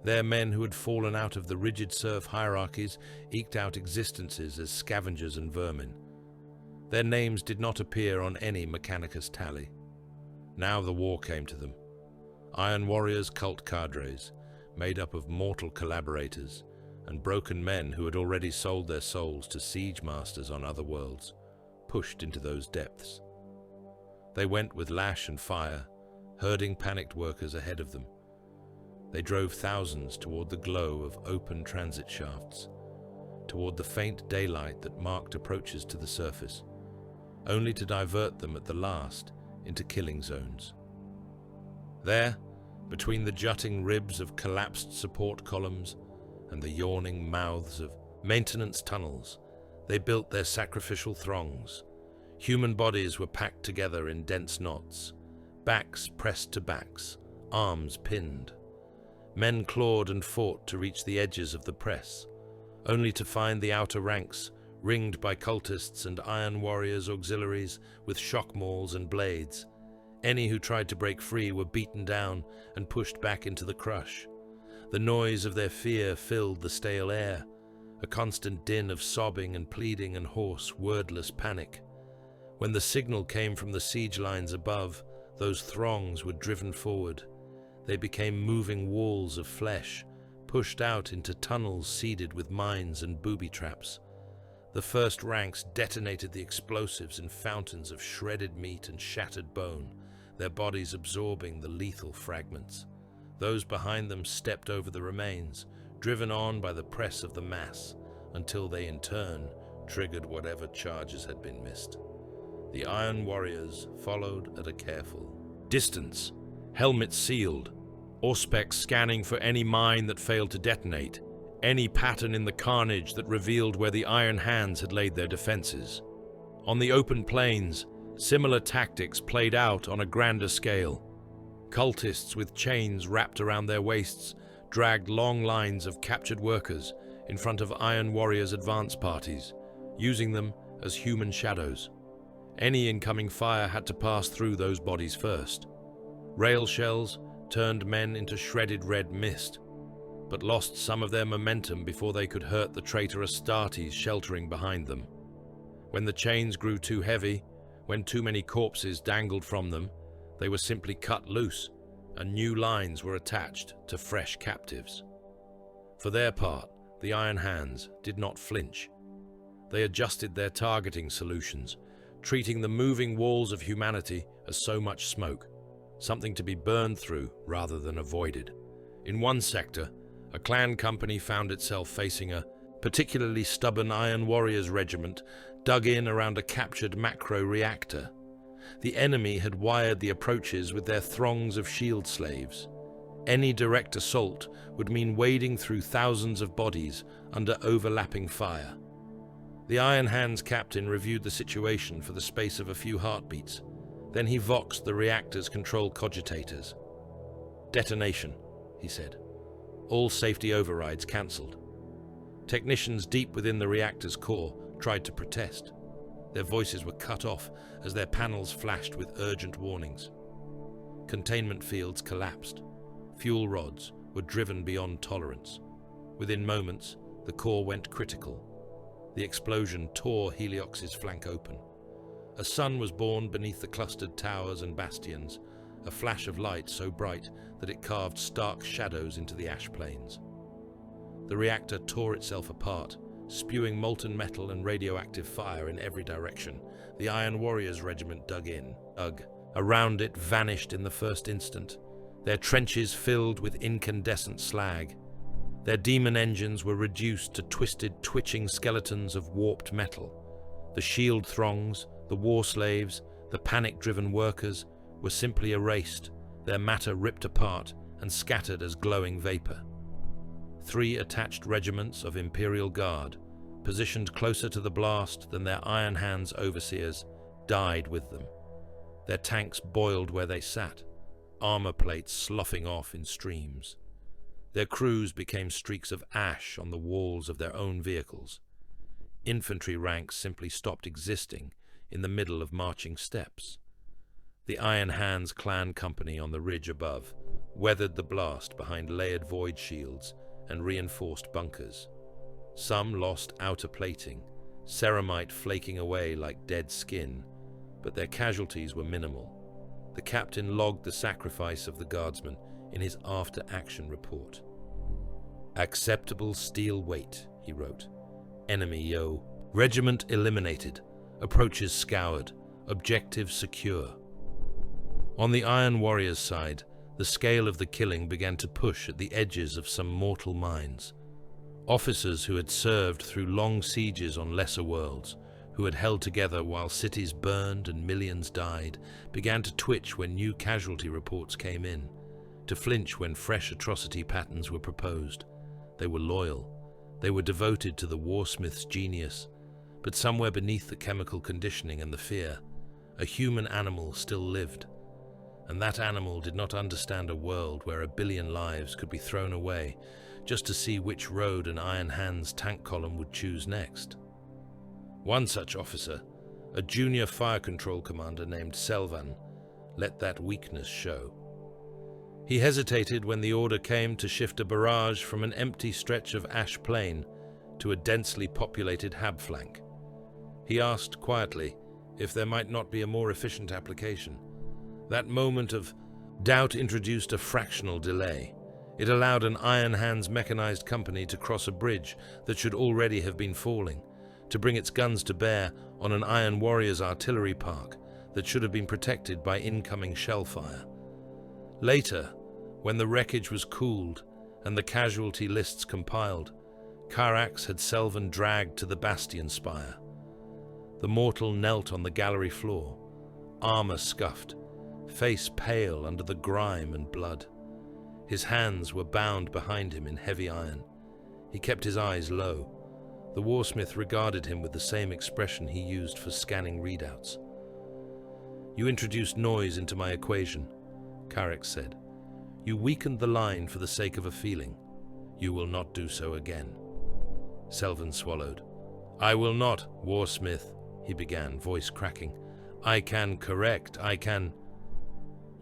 There, men who had fallen out of the rigid serf hierarchies eked out existences as scavengers and vermin. Their names did not appear on any Mechanicus tally. Now the war came to them. Iron Warriors' cult cadres, made up of mortal collaborators, and broken men who had already sold their souls to siege masters on other worlds, pushed into those depths. They went with lash and fire, herding panicked workers ahead of them. They drove thousands toward the glow of open transit shafts, toward the faint daylight that marked approaches to the surface, only to divert them at the last into killing zones. There, between the jutting ribs of collapsed support columns and the yawning mouths of maintenance tunnels, they built their sacrificial throngs. Human bodies were packed together in dense knots, backs pressed to backs, arms pinned. Men clawed and fought to reach the edges of the press, only to find the outer ranks ringed by cultists and Iron Warriors' auxiliaries with shock mauls and blades. Any who tried to break free were beaten down and pushed back into the crush. The noise of their fear filled the stale air, a constant din of sobbing and pleading and hoarse, wordless panic. When the signal came from the siege lines above, those throngs were driven forward. They became moving walls of flesh, pushed out into tunnels seeded with mines and booby traps. The first ranks detonated the explosives in fountains of shredded meat and shattered bone, their bodies absorbing the lethal fragments. Those behind them stepped over the remains, driven on by the press of the mass, until they in turn triggered whatever charges had been missed. The Iron Warriors followed at a careful distance, helmets sealed, Auspex scanning for any mine that failed to detonate, any pattern in the carnage that revealed where the Iron Hands had laid their defenses. On the open plains, similar tactics played out on a grander scale. Cultists with chains wrapped around their waists dragged long lines of captured workers in front of Iron Warriors' advance parties, using them as human shadows. Any incoming fire had to pass through those bodies first. Rail shells turned men into shredded red mist, but lost some of their momentum before they could hurt the traitor Astartes sheltering behind them. When the chains grew too heavy, when too many corpses dangled from them, they were simply cut loose, and new lines were attached to fresh captives. For their part, the Iron Hands did not flinch. They adjusted their targeting solutions, treating the moving walls of humanity as so much smoke, something to be burned through rather than avoided. In one sector, a clan company found itself facing a particularly stubborn Iron Warriors regiment dug in around a captured macro reactor. The enemy had wired the approaches with their throngs of shield slaves. Any direct assault would mean wading through thousands of bodies under overlapping fire. The Iron Hands captain reviewed the situation for the space of a few heartbeats. Then he voxed the reactor's control cogitators. "Detonation," he said. All safety overrides cancelled. Technicians deep within the reactor's core tried to protest. Their voices were cut off as their panels flashed with urgent warnings. Containment fields collapsed. Fuel rods were driven beyond tolerance. Within moments, the core went critical. The explosion tore Heliox's flank open. A sun was born beneath the clustered towers and bastions, a flash of light so bright that it carved stark shadows into the ash plains. The reactor tore itself apart, spewing molten metal and radioactive fire in every direction. The Iron Warriors regiment dug in. Around it vanished in the first instant, their trenches filled with incandescent slag. Their demon engines were reduced to twisted, twitching skeletons of warped metal. The shield throngs, the war slaves, the panic-driven workers were simply erased, their matter ripped apart and scattered as glowing vapor. 3 attached regiments of Imperial Guard, positioned closer to the blast than their Iron Hands overseers, died with them. Their tanks boiled where they sat, armor plates sloughing off in streams. Their crews became streaks of ash on the walls of their own vehicles. Infantry ranks simply stopped existing in the middle of marching steps. The Iron Hands clan company on the ridge above weathered the blast behind layered void shields and reinforced bunkers. Some lost outer plating, ceramite flaking away like dead skin, but their casualties were minimal. The captain logged the sacrifice of the guardsmen in his after-action report. "Acceptable steel weight," he wrote. "Enemy yo. Regiment eliminated. Approaches scoured. Objective secure." On the Iron Warriors' side, the scale of the killing began to push at the edges of some mortal minds. Officers who had served through long sieges on lesser worlds, who had held together while cities burned and millions died, began to twitch when new casualty reports came in, to flinch when fresh atrocity patterns were proposed. They were loyal. They were devoted to the warsmith's genius, but somewhere beneath the chemical conditioning and the fear, a human animal still lived. And that animal did not understand a world where 1 billion lives could be thrown away just to see which road an Iron Hands tank column would choose next. One such officer, a junior fire control commander named Selvan, let that weakness show. He hesitated when the order came to shift a barrage from an empty stretch of ash plain to a densely populated hab flank. He asked quietly if there might not be a more efficient application. That moment of doubt introduced a fractional delay. It allowed an Iron Hands mechanized company to cross a bridge that should already have been falling, to bring its guns to bear on an Iron Warriors artillery park that should have been protected by incoming shell fire. Later, when the wreckage was cooled and the casualty lists compiled, Carax had Selvin dragged to the bastion spire. The mortal knelt on the gallery floor, armor scuffed, face pale under the grime and blood. His hands were bound behind him in heavy iron. He kept his eyes low. The warsmith regarded him with the same expression he used for scanning readouts. "You introduced noise into my equation," Carax said. "You weakened the line for the sake of a feeling. You will not do so again." Selvin swallowed. "I will not, warsmith," he began, voice cracking. I can correct.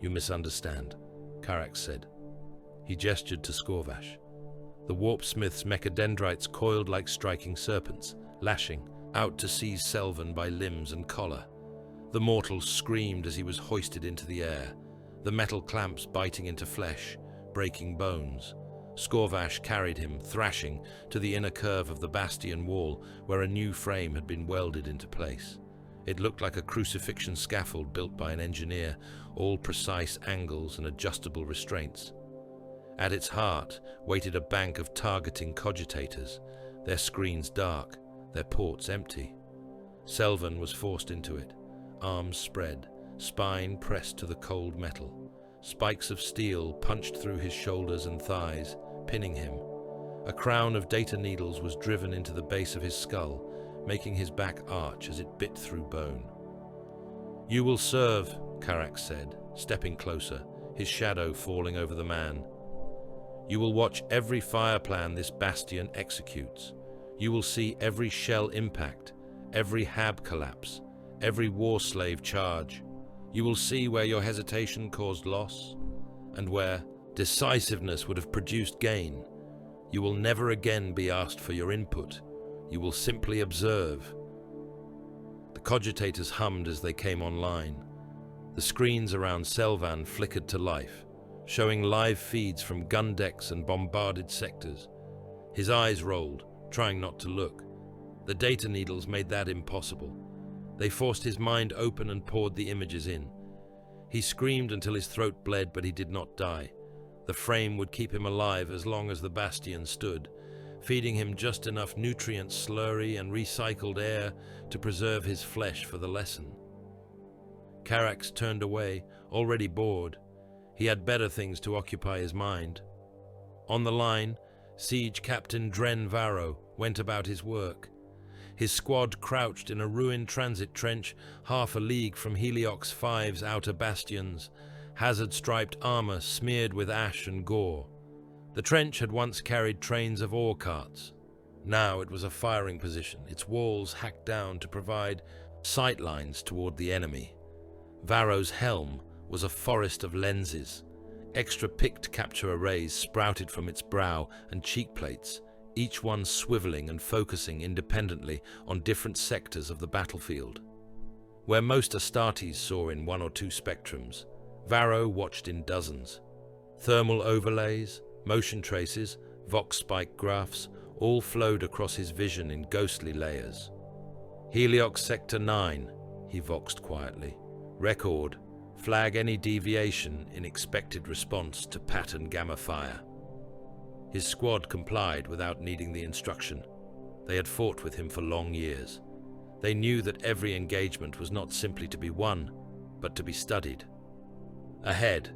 You misunderstand," Carax said. He gestured to Scorvash. The warpsmith's mechadendrites coiled like striking serpents, lashing out to seize Selvin by limbs and collar. The mortal screamed as he was hoisted into the air, the metal clamps biting into flesh, breaking bones. Scorvash carried him, thrashing, to the inner curve of the bastion wall where a new frame had been welded into place. It looked like a crucifixion scaffold built by an engineer, all precise angles and adjustable restraints. At its heart waited a bank of targeting cogitators, their screens dark, their ports empty. Selvin was forced into it, arms spread, spine pressed to the cold metal. Spikes of steel punched through his shoulders and thighs, pinning him. A crown of data needles was driven into the base of his skull, making his back arch as it bit through bone. "You will serve," Carax said, stepping closer, his shadow falling over the man. "You will watch every fire plan this bastion executes. You will see every shell impact, every hab collapse, every war slave charge. You will see where your hesitation caused loss, and where decisiveness would have produced gain. You will never again be asked for your input. You will simply observe." The cogitators hummed as they came online. The screens around Selvan flickered to life, showing live feeds from gun decks and bombarded sectors. His eyes rolled, trying not to look. The data needles made that impossible. They forced his mind open and poured the images in. He screamed until his throat bled, but he did not die. The frame would keep him alive as long as the bastion stood, feeding him just enough nutrient slurry and recycled air to preserve his flesh for the lesson. Carax turned away, already bored. He had better things to occupy his mind. On the line, Siege Captain Dren Varro went about his work. His squad crouched in a ruined transit trench half a league from Heliox V's outer bastions, hazard-striped armor smeared with ash and gore. The trench had once carried trains of ore carts. Now it was a firing position, its walls hacked down to provide sightlines toward the enemy. Varro's helm was a forest of lenses. Extra picked capture arrays sprouted from its brow and cheek plates, each one swiveling and focusing independently on different sectors of the battlefield. Where most Astartes saw in one or two spectrums, Varro watched in dozens. Thermal overlays, motion traces, Vox spike graphs, all flowed across his vision in ghostly layers. "Heliox Sector 9, he voxed quietly. "Record. Flag any deviation in expected response to pattern gamma fire." His squad complied without needing the instruction. They had fought with him for long years. They knew that every engagement was not simply to be won, but to be studied. Ahead,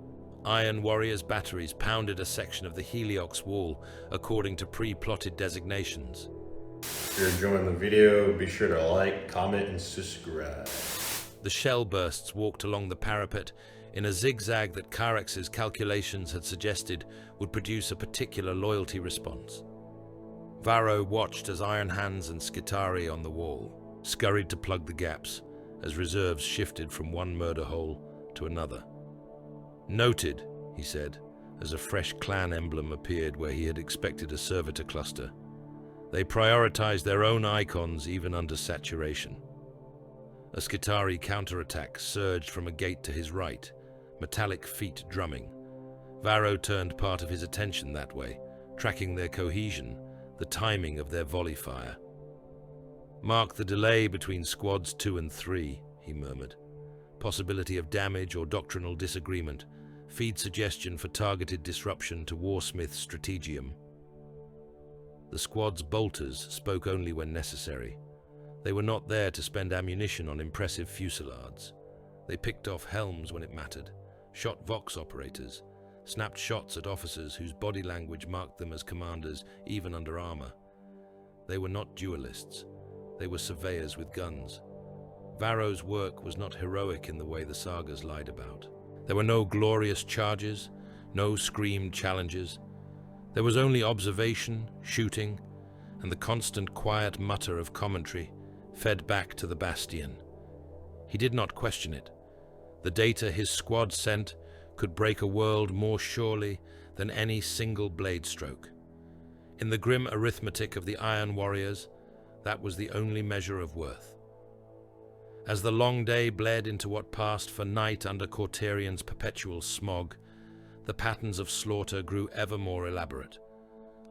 Iron Warriors batteries pounded a section of the Heliox wall according to pre-plotted designations. If you're enjoying the video, be sure to like, comment, and subscribe. The shell bursts walked along the parapet in a zigzag that Carax's calculations had suggested would produce a particular loyalty response. Varro watched as Iron Hands and Skitari on the wall scurried to plug the gaps as reserves shifted from one murder hole to another. "Noted," he said, as a fresh clan emblem appeared where he had expected a servitor cluster. They prioritized their own icons even under saturation. A Skitari counterattack surged from a gate to his right, metallic feet drumming. Varro turned part of his attention that way, tracking their cohesion, the timing of their volley fire. "Mark the delay between squads 2 and 3, he murmured. Possibility of damage or doctrinal disagreement. Feed suggestion for targeted disruption to Warsmith's strategium." The squad's bolters spoke only when necessary. They were not there to spend ammunition on impressive fusillades. They picked off helms when it mattered, shot Vox operators, snapped shots at officers whose body language marked them as commanders even under armor. They were not duelists. They were surveyors with guns. Varro's work was not heroic in the way the sagas lied about. There were no glorious charges, no screamed challenges. There was only observation, shooting, and the constant quiet mutter of commentary fed back to the Bastion. He did not question it. The data his squad sent could break a world more surely than any single blade stroke. In the grim arithmetic of the Iron Warriors, that was the only measure of worth. As the long day bled into what passed for night under Cauterion's perpetual smog, the patterns of slaughter grew ever more elaborate.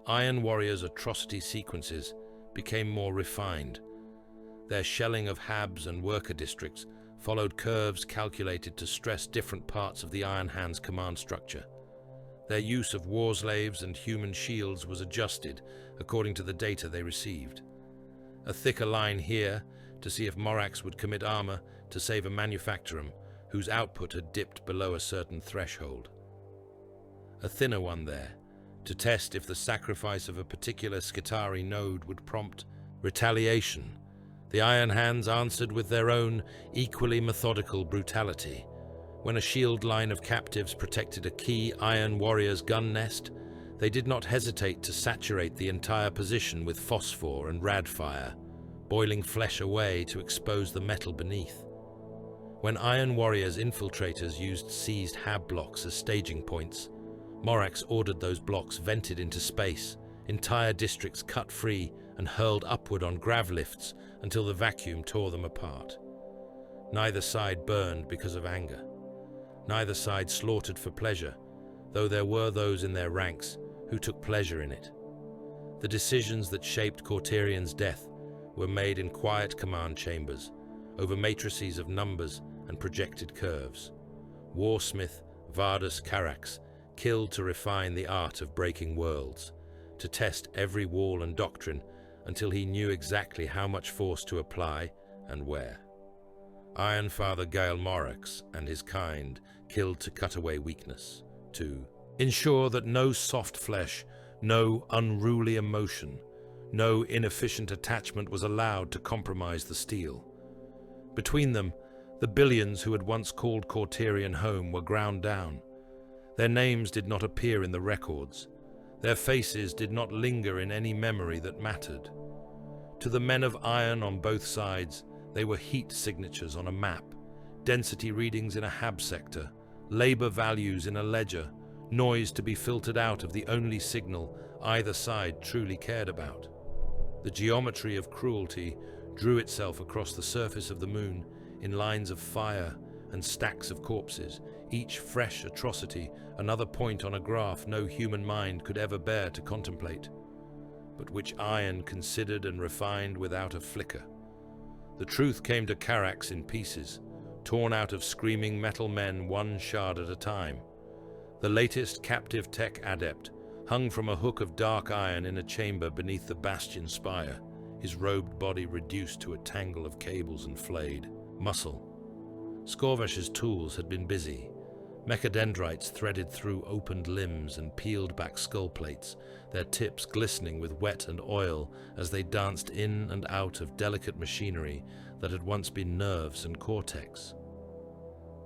Iron Warriors' atrocity sequences became more refined. Their shelling of habs and worker districts followed curves calculated to stress different parts of the Iron Hand's command structure. Their use of war slaves and human shields was adjusted according to the data they received. A thicker line here to see if Morax would commit armor to save a manufactorum whose output had dipped below a certain threshold. A thinner one there to test if the sacrifice of a particular Skitarii node would prompt retaliation. The Iron Hands answered with their own equally methodical brutality. When a shield line of captives protected a key Iron Warrior's gun nest, they did not hesitate to saturate the entire position with phosphor and radfire, boiling flesh away to expose the metal beneath. When Iron Warrior's infiltrators used seized hab blocks as staging points, Morax ordered those blocks vented into space, entire districts cut free and hurled upward on grav lifts until the vacuum tore them apart. Neither side burned because of anger. Neither side slaughtered for pleasure, though there were those in their ranks who took pleasure in it. The decisions that shaped Cauterion's death were made in quiet command chambers, over matrices of numbers and projected curves. Warsmith Vardus Carax killed to refine the art of breaking worlds, to test every wall and doctrine until he knew exactly how much force to apply and where. Iron Father Gael Morax and his kind killed to cut away weakness, to ensure that no soft flesh, no unruly emotion, no inefficient attachment was allowed to compromise the steel. Between them, the billions who had once called Cauterion home were ground down. Their names did not appear in the records. Their faces did not linger in any memory that mattered. To the men of iron on both sides, they were heat signatures on a map, density readings in a hab sector, labor values in a ledger, noise to be filtered out of the only signal either side truly cared about. The geometry of cruelty drew itself across the surface of the moon in lines of fire and stacks of corpses, each fresh atrocity, another point on a graph no human mind could ever bear to contemplate, but which iron considered and refined without a flicker. The truth came to Carax in pieces, torn out of screaming metal men one shard at a time. The latest captive tech adept hung from a hook of dark iron in a chamber beneath the bastion spire, his robed body reduced to a tangle of cables and flayed muscle. Skorvesh's tools had been busy. Mechadendrites threaded through opened limbs and peeled back skull plates, their tips glistening with wet and oil as they danced in and out of delicate machinery that had once been nerves and cortex.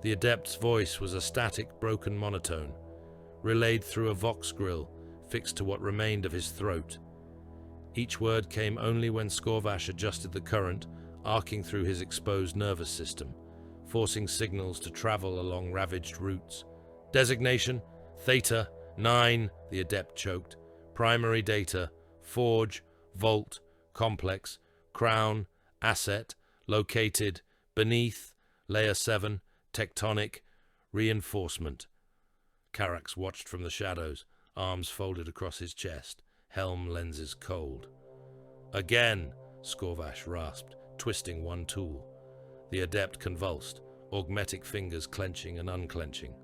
The adept's voice was a static, broken monotone, relayed through a vox grill fixed to what remained of his throat. Each word came only when Skorvash adjusted the current, arcing through his exposed nervous system, forcing signals to travel along ravaged routes. Designation, Theta, 9, the adept choked. Primary data, Forge, Vault, Complex, Crown, Asset, Located, Beneath, Layer 7, Tectonic, Reinforcement. Carax watched from the shadows, arms folded across his chest, helm lenses cold. Again, Skorvash rasped, twisting one tool. The adept convulsed, augmetic fingers clenching and unclenching.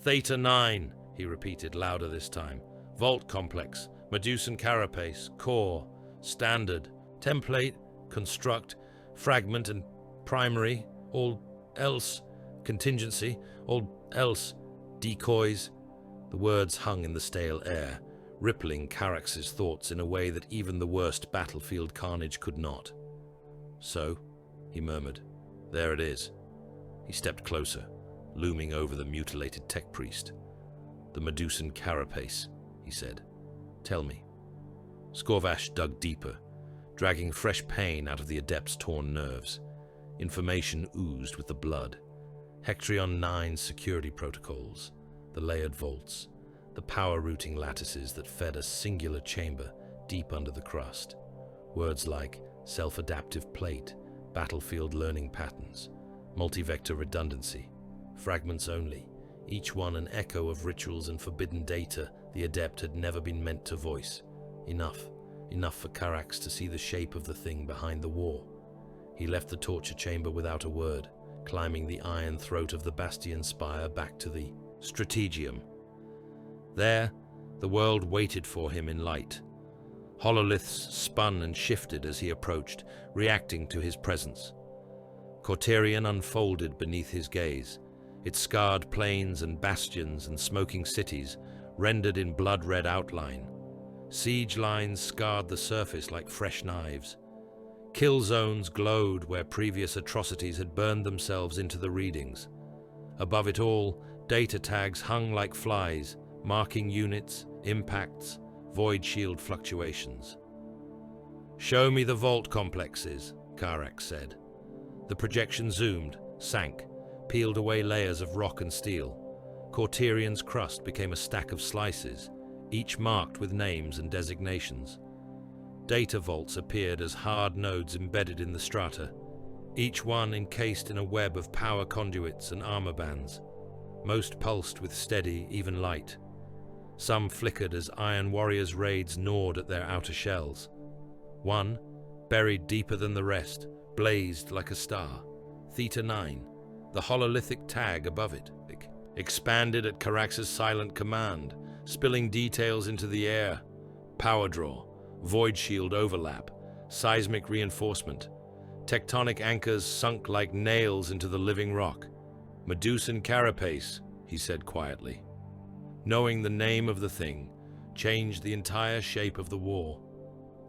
Theta 9, he repeated, louder this time. Vault complex, Medusan carapace, core, standard, template, construct, fragment and primary, all else, contingency, all else, decoys. The words hung in the stale air, rippling Carax's thoughts in a way that even the worst battlefield carnage could not. So, he murmured, there it is. He stepped closer, looming over the mutilated tech priest. The Medusan carapace, he said. Tell me. Skorvash dug deeper, dragging fresh pain out of the adept's torn nerves. Information oozed with the blood. Cauterion 9 security protocols, the layered vaults, the power routing lattices that fed a singular chamber deep under the crust. Words like self-adaptive plate, battlefield learning patterns, multi-vector redundancy, fragments only, each one an echo of rituals and forbidden data the adept had never been meant to voice. Enough for Carax to see the shape of the thing behind the war. He left the torture chamber without a word, climbing the iron throat of the bastion spire back to the strategium. There, the world waited for him in light. Hololiths spun and shifted as he approached, reacting to his presence. Cauterion unfolded beneath his gaze, its scarred plains and bastions and smoking cities rendered in blood-red outline. Siege lines scarred the surface like fresh knives. Kill zones glowed where previous atrocities had burned themselves into the readings. Above it all, data tags hung like flies, marking units, impacts, void shield fluctuations. Show me the vault complexes, Carax said. The projection zoomed, sank, peeled away layers of rock and steel. Cauterion's crust became a stack of slices, each marked with names and designations. Data vaults appeared as hard nodes embedded in the strata, each one encased in a web of power conduits and armor bands. Most pulsed with steady, even light. Some flickered as Iron Warriors' raids gnawed at their outer shells. One, buried deeper than the rest, blazed like a star. Theta 9, the hololithic tag above it, expanded at Carax's silent command, spilling details into the air. Power draw, void shield overlap, seismic reinforcement. Tectonic anchors sunk like nails into the living rock. Medusan carapace, he said quietly. Knowing the name of the thing changed the entire shape of the war.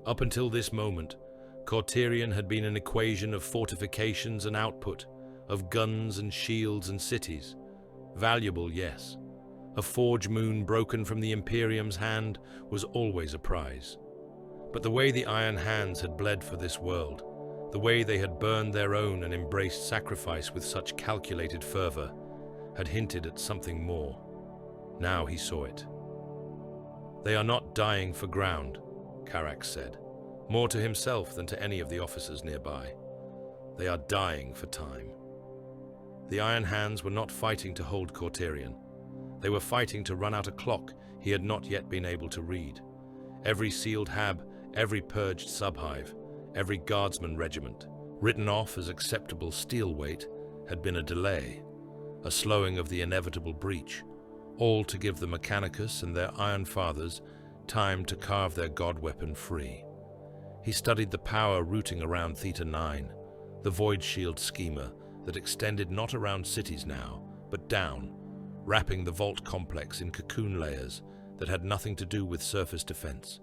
Up until this moment, Cauterion had been an equation of fortifications and output, of guns and shields and cities. Valuable, yes. A forge moon broken from the Imperium's hand was always a prize. But the way the Iron Hands had bled for this world, the way they had burned their own and embraced sacrifice with such calculated fervor, had hinted at something more. Now he saw it. They are not dying for ground, Carax said, more to himself than to any of the officers nearby. They are dying for time. The Iron Hands were not fighting to hold Cauterion. They were fighting to run out a clock he had not yet been able to read. Every sealed hab, every purged subhive, every guardsman regiment, written off as acceptable steel weight, had been a delay, a slowing of the inevitable breach, all to give the Mechanicus and their Iron Fathers time to carve their god weapon free. He studied the power rooting around Theta 9, the void shield schema that extended not around cities now, but down, wrapping the vault complex in cocoon layers that had nothing to do with surface defense.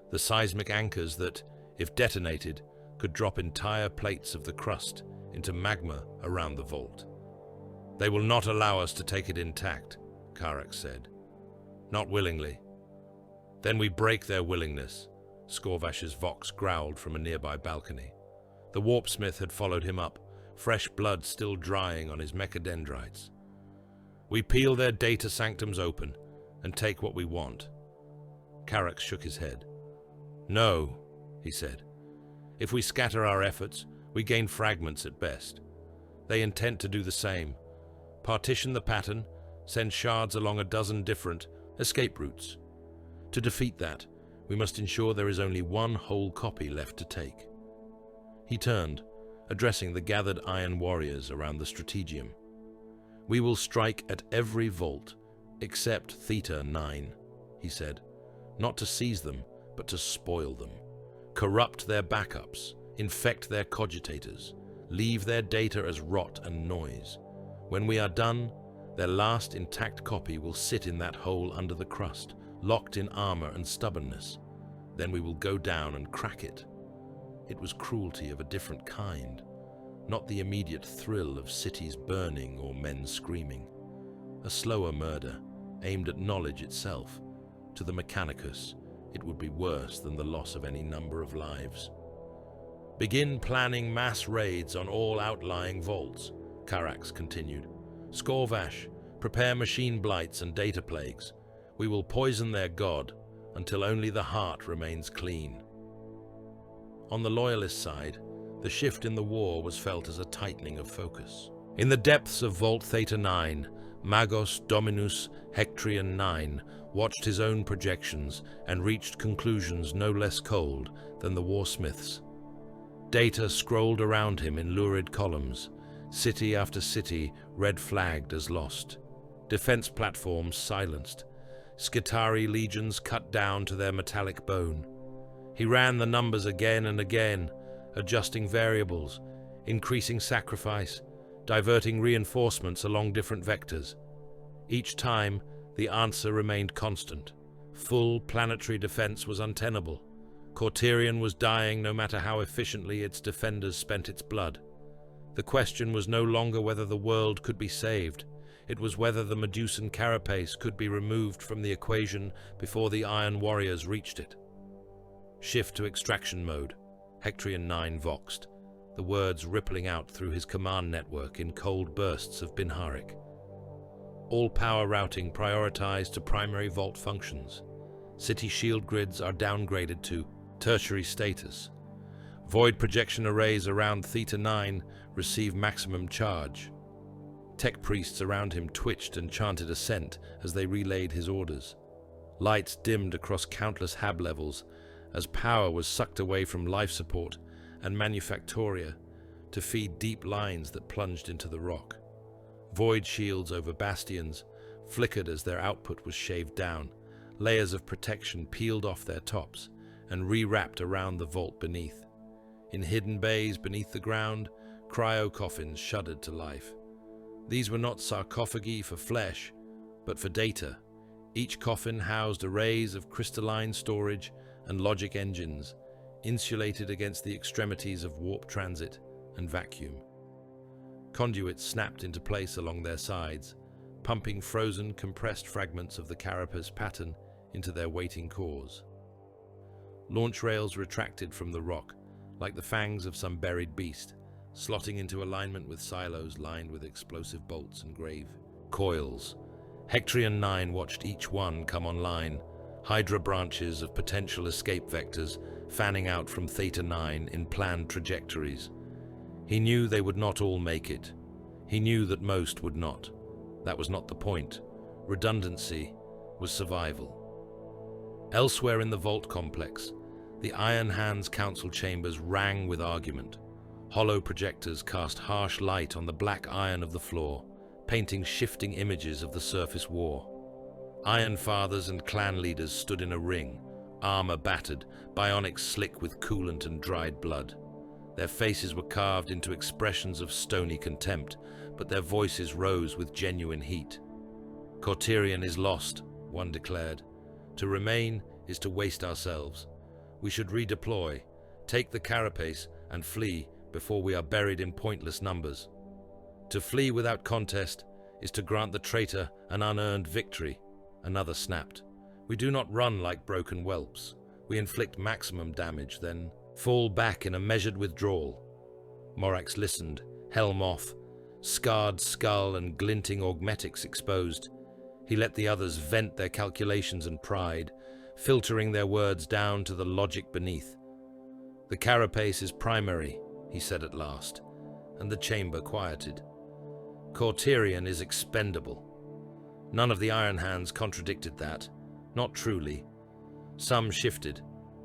The seismic anchors that, if detonated, could drop entire plates of the crust into magma around the vault. They will not allow us to take it intact, Carax said. Not willingly. Then we break their willingness, Skorvash's vox growled from a nearby balcony. The warpsmith had followed him up, fresh blood still drying on his mechadendrites. We peel their data sanctums open and take what we want. Carax shook his head. No, he said. If we scatter our efforts, we gain fragments at best. They intend to do the same. Partition the pattern, send shards along a dozen different escape routes. To defeat that, we must ensure there is only one whole copy left to take. He turned, addressing the gathered iron warriors around the strategium. We will strike at every vault, except Theta 9, he said, not to seize them, but to spoil them. Corrupt their backups, infect their cogitators, leave their data as rot and noise. When we are done, their last intact copy will sit in that hole under the crust, locked in armor and stubbornness. Then we will go down and crack it. It was cruelty of a different kind, not the immediate thrill of cities burning or men screaming. A slower murder, aimed at knowledge itself. To the Mechanicus, it would be worse than the loss of any number of lives. Begin planning mass raids on all outlying vaults, Karax continued. Skorvash, prepare machine blights and data plagues. We will poison their god until only the heart remains clean. On the Loyalist side, the shift in the war was felt as a tightening of focus. In the depths of Vault Theta 9, Magos Dominus Hectrian 9 watched his own projections and reached conclusions no less cold than the warsmiths. Data scrolled around him in lurid columns, city after city red-flagged as lost. Defense platforms silenced, Skitari legions cut down to their metallic bone. He ran the numbers again and again, adjusting variables, increasing sacrifice, diverting reinforcements along different vectors. Each time, the answer remained constant. Full planetary defense was untenable. Cauterion was dying no matter how efficiently its defenders spent its blood. The question was no longer whether the world could be saved. It was whether the Medusan carapace could be removed from the equation before the Iron Warriors reached it. Shift to extraction mode, Hectrian 9 voxed, the words rippling out through his command network in cold bursts of Binharic. All power routing prioritized to primary vault functions. City shield grids are downgraded to tertiary status. Void projection arrays around Theta 9 receive maximum charge. Tech priests around him twitched and chanted assent as they relayed his orders. Lights dimmed across countless hab levels as power was sucked away from life support and manufactoria to feed deep lines that plunged into the rock. Void shields over bastions flickered as their output was shaved down, layers of protection peeled off their tops and rewrapped around the vault beneath. In hidden bays beneath the ground, cryo-coffins shuddered to life. These were not sarcophagi for flesh, but for data. Each coffin housed arrays of crystalline storage and logic engines, insulated against the extremities of warp transit and vacuum. Conduits snapped into place along their sides, pumping frozen, compressed fragments of the carapace pattern into their waiting cores. Launch rails retracted from the rock, like the fangs of some buried beast, slotting into alignment with silos lined with explosive bolts and grave coils. Hectrian 9 watched each one come online, Hydra branches of potential escape vectors fanning out from Theta 9 in planned trajectories. He knew they would not all make it. He knew that most would not. That was not the point. Redundancy was survival. Elsewhere in the vault complex, the Iron Hands council chambers rang with argument. Hollow projectors cast harsh light on the black iron of the floor, painting shifting images of the surface war. Iron Fathers and clan leaders stood in a ring, armor battered, bionics slick with coolant and dried blood. Their faces were carved into expressions of stony contempt, but their voices rose with genuine heat. Cauterion is lost, one declared. To remain is to waste ourselves. We should redeploy, take the carapace, and flee before we are buried in pointless numbers. To flee without contest is to grant the traitor an unearned victory. Another snapped. We do not run like broken whelps. We inflict maximum damage, then fall back in a measured withdrawal. Morax listened, helm off, scarred skull and glinting augmetics exposed. He let the others vent their calculations and pride, filtering their words down to the logic beneath. The carapace is primary, he said at last, and the chamber quieted. Cauterion is expendable. None of the Iron Hands contradicted that, not truly. Some shifted,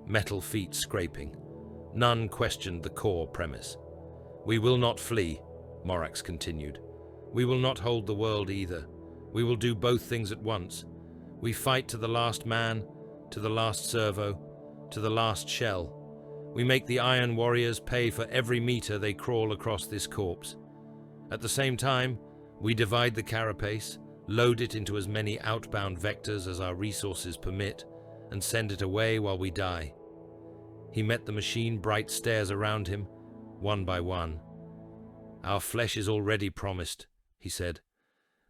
metal feet scraping. None questioned the core premise. "We will not flee," Morax continued. "We will not hold the world either. We will do both things at once. We fight to the last man, to the last servo, to the last shell. We make the Iron Warriors pay for every meter they crawl across this corpse. At the same time, we divide the carapace, load it into as many outbound vectors as our resources permit, and send it away while we die." He met the machine bright stares around him, one by one. "Our flesh is already promised," he said.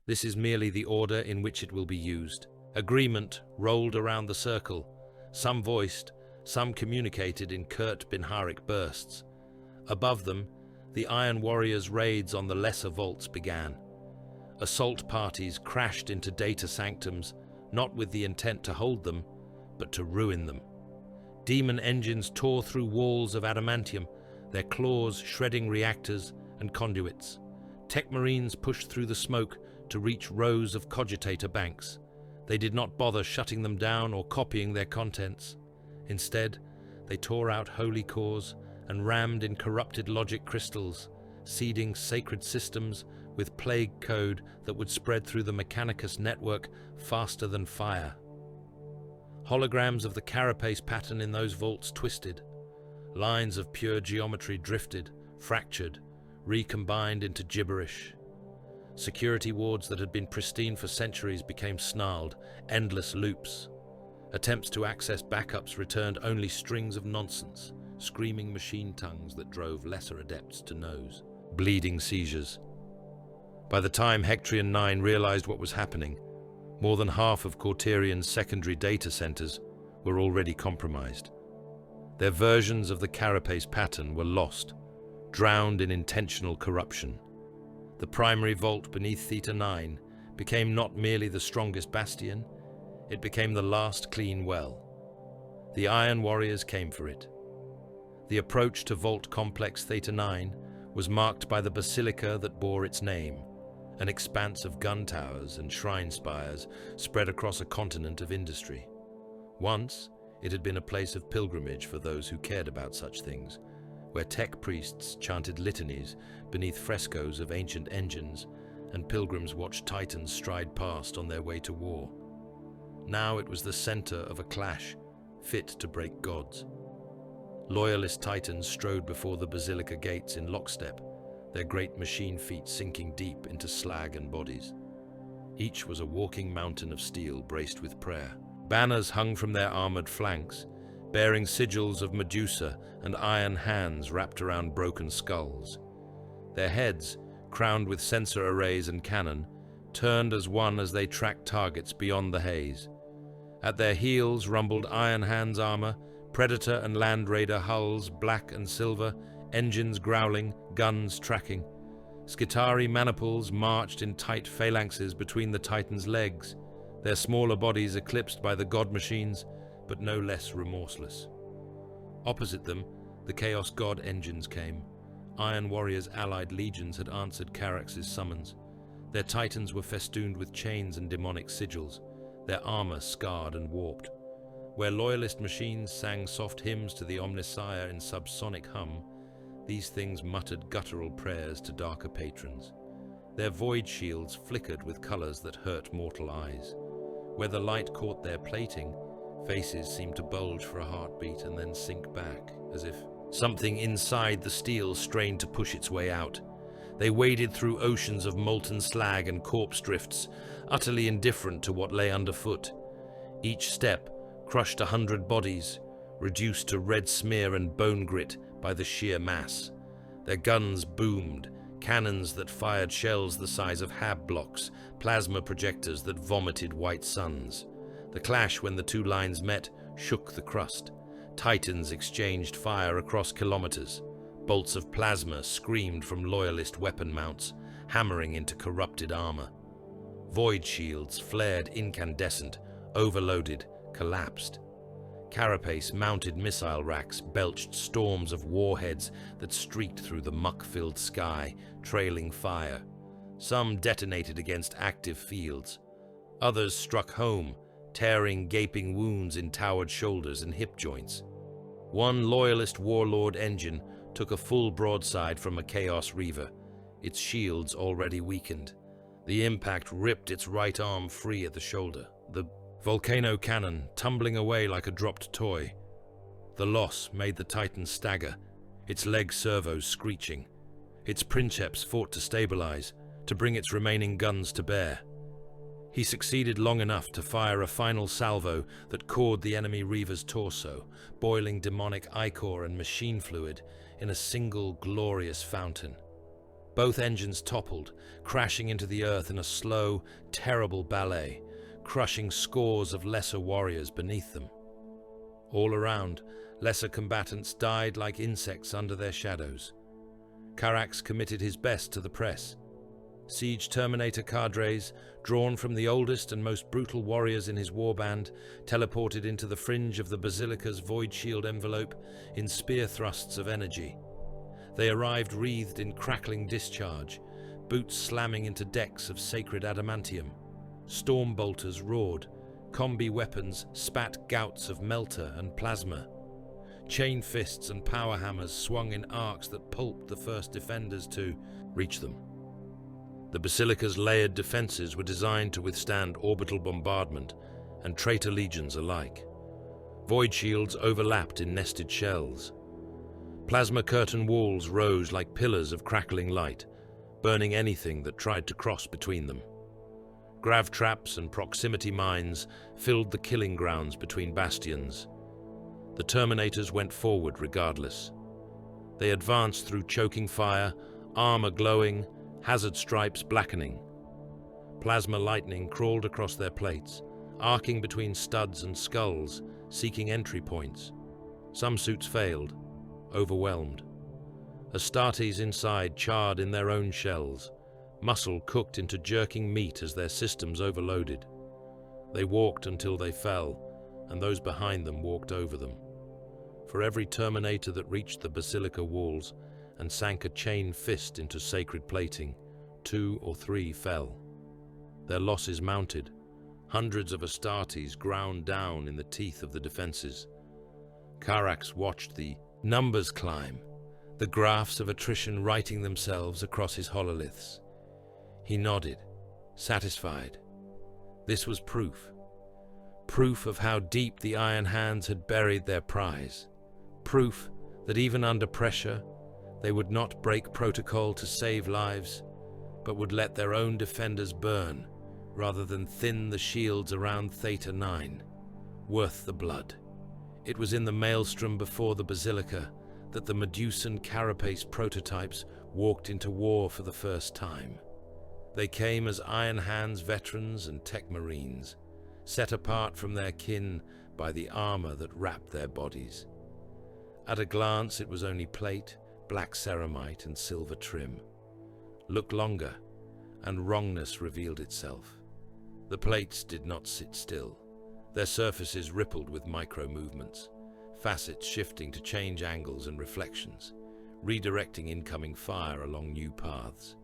"This is merely the order in which it will be used." Agreement rolled around the circle, some voiced, some communicated in curt Binharic bursts. Above them, the Iron Warriors' raids on the lesser vaults began. Assault parties crashed into data sanctums, not with the intent to hold them, but to ruin them. Demon engines tore through walls of adamantium, their claws shredding reactors and conduits. Tech marines pushed through the smoke to reach rows of cogitator banks. They did not bother shutting them down or copying their contents. Instead, they tore out holy cores and rammed in corrupted logic crystals, seeding sacred systems with plague code that would spread through the Mechanicus network faster than fire. Holograms of the carapace pattern in those vaults twisted. Lines of pure geometry drifted, fractured, recombined into gibberish. Security wards that had been pristine for centuries became snarled, endless loops. Attempts to access backups returned only strings of nonsense, screaming machine tongues that drove lesser adepts to nose. Bleeding seizures. By the time Hectrian 9 realized what was happening, more than half of Cauterion's secondary data centers were already compromised. Their versions of the carapace pattern were lost, drowned in intentional corruption. The primary vault beneath Theta 9 became not merely the strongest bastion, it became the last clean well. The Iron Warriors came for it. The approach to Vault Complex Theta 9 was marked by the basilica that bore its name, an expanse of gun towers and shrine spires spread across a continent of industry. Once, it had been a place of pilgrimage for those who cared about such things, where tech priests chanted litanies beneath frescoes of ancient engines, and pilgrims watched titans stride past on their way to war. Now it was the center of a clash, fit to break gods. Loyalist titans strode before the basilica gates in lockstep, their great machine feet sinking deep into slag and bodies. Each was a walking mountain of steel braced with prayer. Banners hung from their armored flanks, bearing sigils of Medusa and iron hands wrapped around broken skulls. Their heads, crowned with sensor arrays and cannon, turned as one as they tracked targets beyond the haze. At their heels rumbled Iron Hands armor, Predator and Land Raider hulls, black and silver, engines growling, guns tracking. Skitari maniples marched in tight phalanxes between the Titans' legs, their smaller bodies eclipsed by the god machines, but no less remorseless. Opposite them, the Chaos God engines came. Iron Warriors' allied legions had answered Carax's summons. Their Titans were festooned with chains and demonic sigils, their armor scarred and warped. Where Loyalist machines sang soft hymns to the Omnissiah in subsonic hum, these things muttered guttural prayers to darker patrons. Their void shields flickered with colors that hurt mortal eyes. Where the light caught their plating, faces seemed to bulge for a heartbeat and then sink back, as if something inside the steel strained to push its way out. They waded through oceans of molten slag and corpse drifts, utterly indifferent to what lay underfoot. Each step crushed 100 bodies, reduced to red smear and bone grit by the sheer mass. Their guns boomed, cannons that fired shells the size of hab blocks, plasma projectors that vomited white suns. The clash when the two lines met shook the crust. Titans exchanged fire across kilometers. Bolts of plasma screamed from Loyalist weapon mounts, hammering into corrupted armor. Void shields flared incandescent, overloaded, collapsed. Carapace mounted missile racks belched storms of warheads that streaked through the muck-filled sky, trailing fire. Some detonated against active fields. Others struck home, tearing gaping wounds in towered shoulders and hip joints. One loyalist warlord engine took a full broadside from a Chaos Reaver, its shields already weakened. The impact ripped its right arm free at the shoulder, the volcano cannon tumbling away like a dropped toy. The loss made the Titan stagger, its leg servos screeching. Its princeps fought to stabilize, to bring its remaining guns to bear. He succeeded long enough to fire a final salvo that cored the enemy Reaver's torso, boiling demonic ichor and machine fluid in a single glorious fountain. Both engines toppled, crashing into the earth in a slow, terrible ballet, crushing scores of lesser warriors beneath them. All around, lesser combatants died like insects under their shadows. Carax committed his best to the press. Siege Terminator cadres, drawn from the oldest and most brutal warriors in his warband, teleported into the fringe of the Basilica's void shield envelope in spear thrusts of energy. They arrived wreathed in crackling discharge, boots slamming into decks of sacred adamantium. Storm bolters roared, combi weapons spat gouts of melter and plasma. Chain fists and power hammers swung in arcs that pulped the first defenders to reach them. The Basilica's layered defenses were designed to withstand orbital bombardment and traitor legions alike. Void shields overlapped in nested shells. Plasma curtain walls rose like pillars of crackling light, burning anything that tried to cross between them. Grav traps and proximity mines filled the killing grounds between bastions. The Terminators went forward regardless. They advanced through choking fire, armor glowing, hazard stripes blackening. Plasma lightning crawled across their plates, arcing between studs and skulls, seeking entry points. Some suits failed, overwhelmed. Astartes inside charred in their own shells, muscle cooked into jerking meat as their systems overloaded. They walked until they fell, and those behind them walked over them. For every Terminator that reached the Basilica walls and sank a chain fist into sacred plating, 2 or 3 fell. Their losses mounted. Hundreds of Astartes ground down in the teeth of the defenses. Carax watched the numbers climb, the graphs of attrition writing themselves across his hololiths. He nodded, satisfied. This was proof. Proof of how deep the Iron Hands had buried their prize. Proof that even under pressure, they would not break protocol to save lives, but would let their own defenders burn, rather than thin the shields around Theta 9. Worth the blood. It was in the maelstrom before the Basilica that the Medusan carapace prototypes walked into war for the first time. They came as Iron Hands veterans and tech marines, set apart from their kin by the armor that wrapped their bodies. At a glance, it was only plate, black ceramite, and silver trim. Look longer, and wrongness revealed itself. The plates did not sit still. Their surfaces rippled with micro-movements, facets shifting to change angles and reflections, redirecting incoming fire along new paths.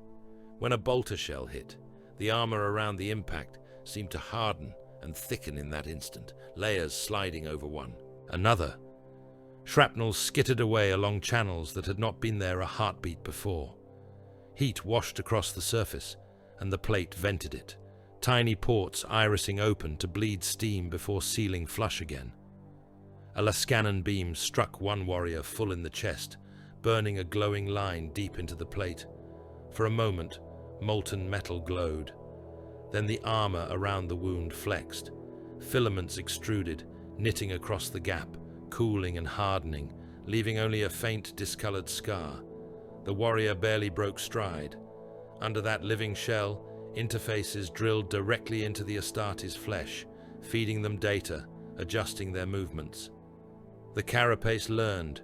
When a bolter shell hit, the armor around the impact seemed to harden and thicken in that instant, layers sliding over one another. Shrapnel skittered away along channels that had not been there a heartbeat before. Heat washed across the surface, and the plate vented it, tiny ports irising open to bleed steam before sealing flush again. A Lascanon beam struck one warrior full in the chest, burning a glowing line deep into the plate. For a moment, molten metal glowed. Then the armor around the wound flexed. Filaments extruded, knitting across the gap, cooling and hardening, leaving only a faint discolored scar. The warrior barely broke stride. Under that living shell, interfaces drilled directly into the Astartes' flesh, feeding them data, adjusting their movements. The carapace learned.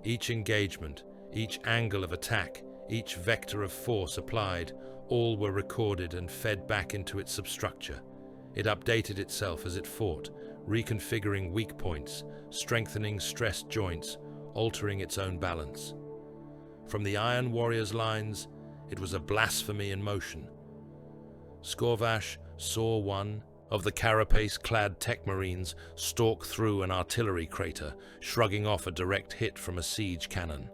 Each engagement, each angle of attack, each vector of force applied, all were recorded and fed back into its substructure. It updated itself as it fought, reconfiguring weak points, strengthening stressed joints, altering its own balance. From the Iron Warrior's lines, it was a blasphemy in motion, Scorvash saw one of the carapace-clad tech marines stalk through an artillery crater, shrugging off a direct hit from a siege cannon.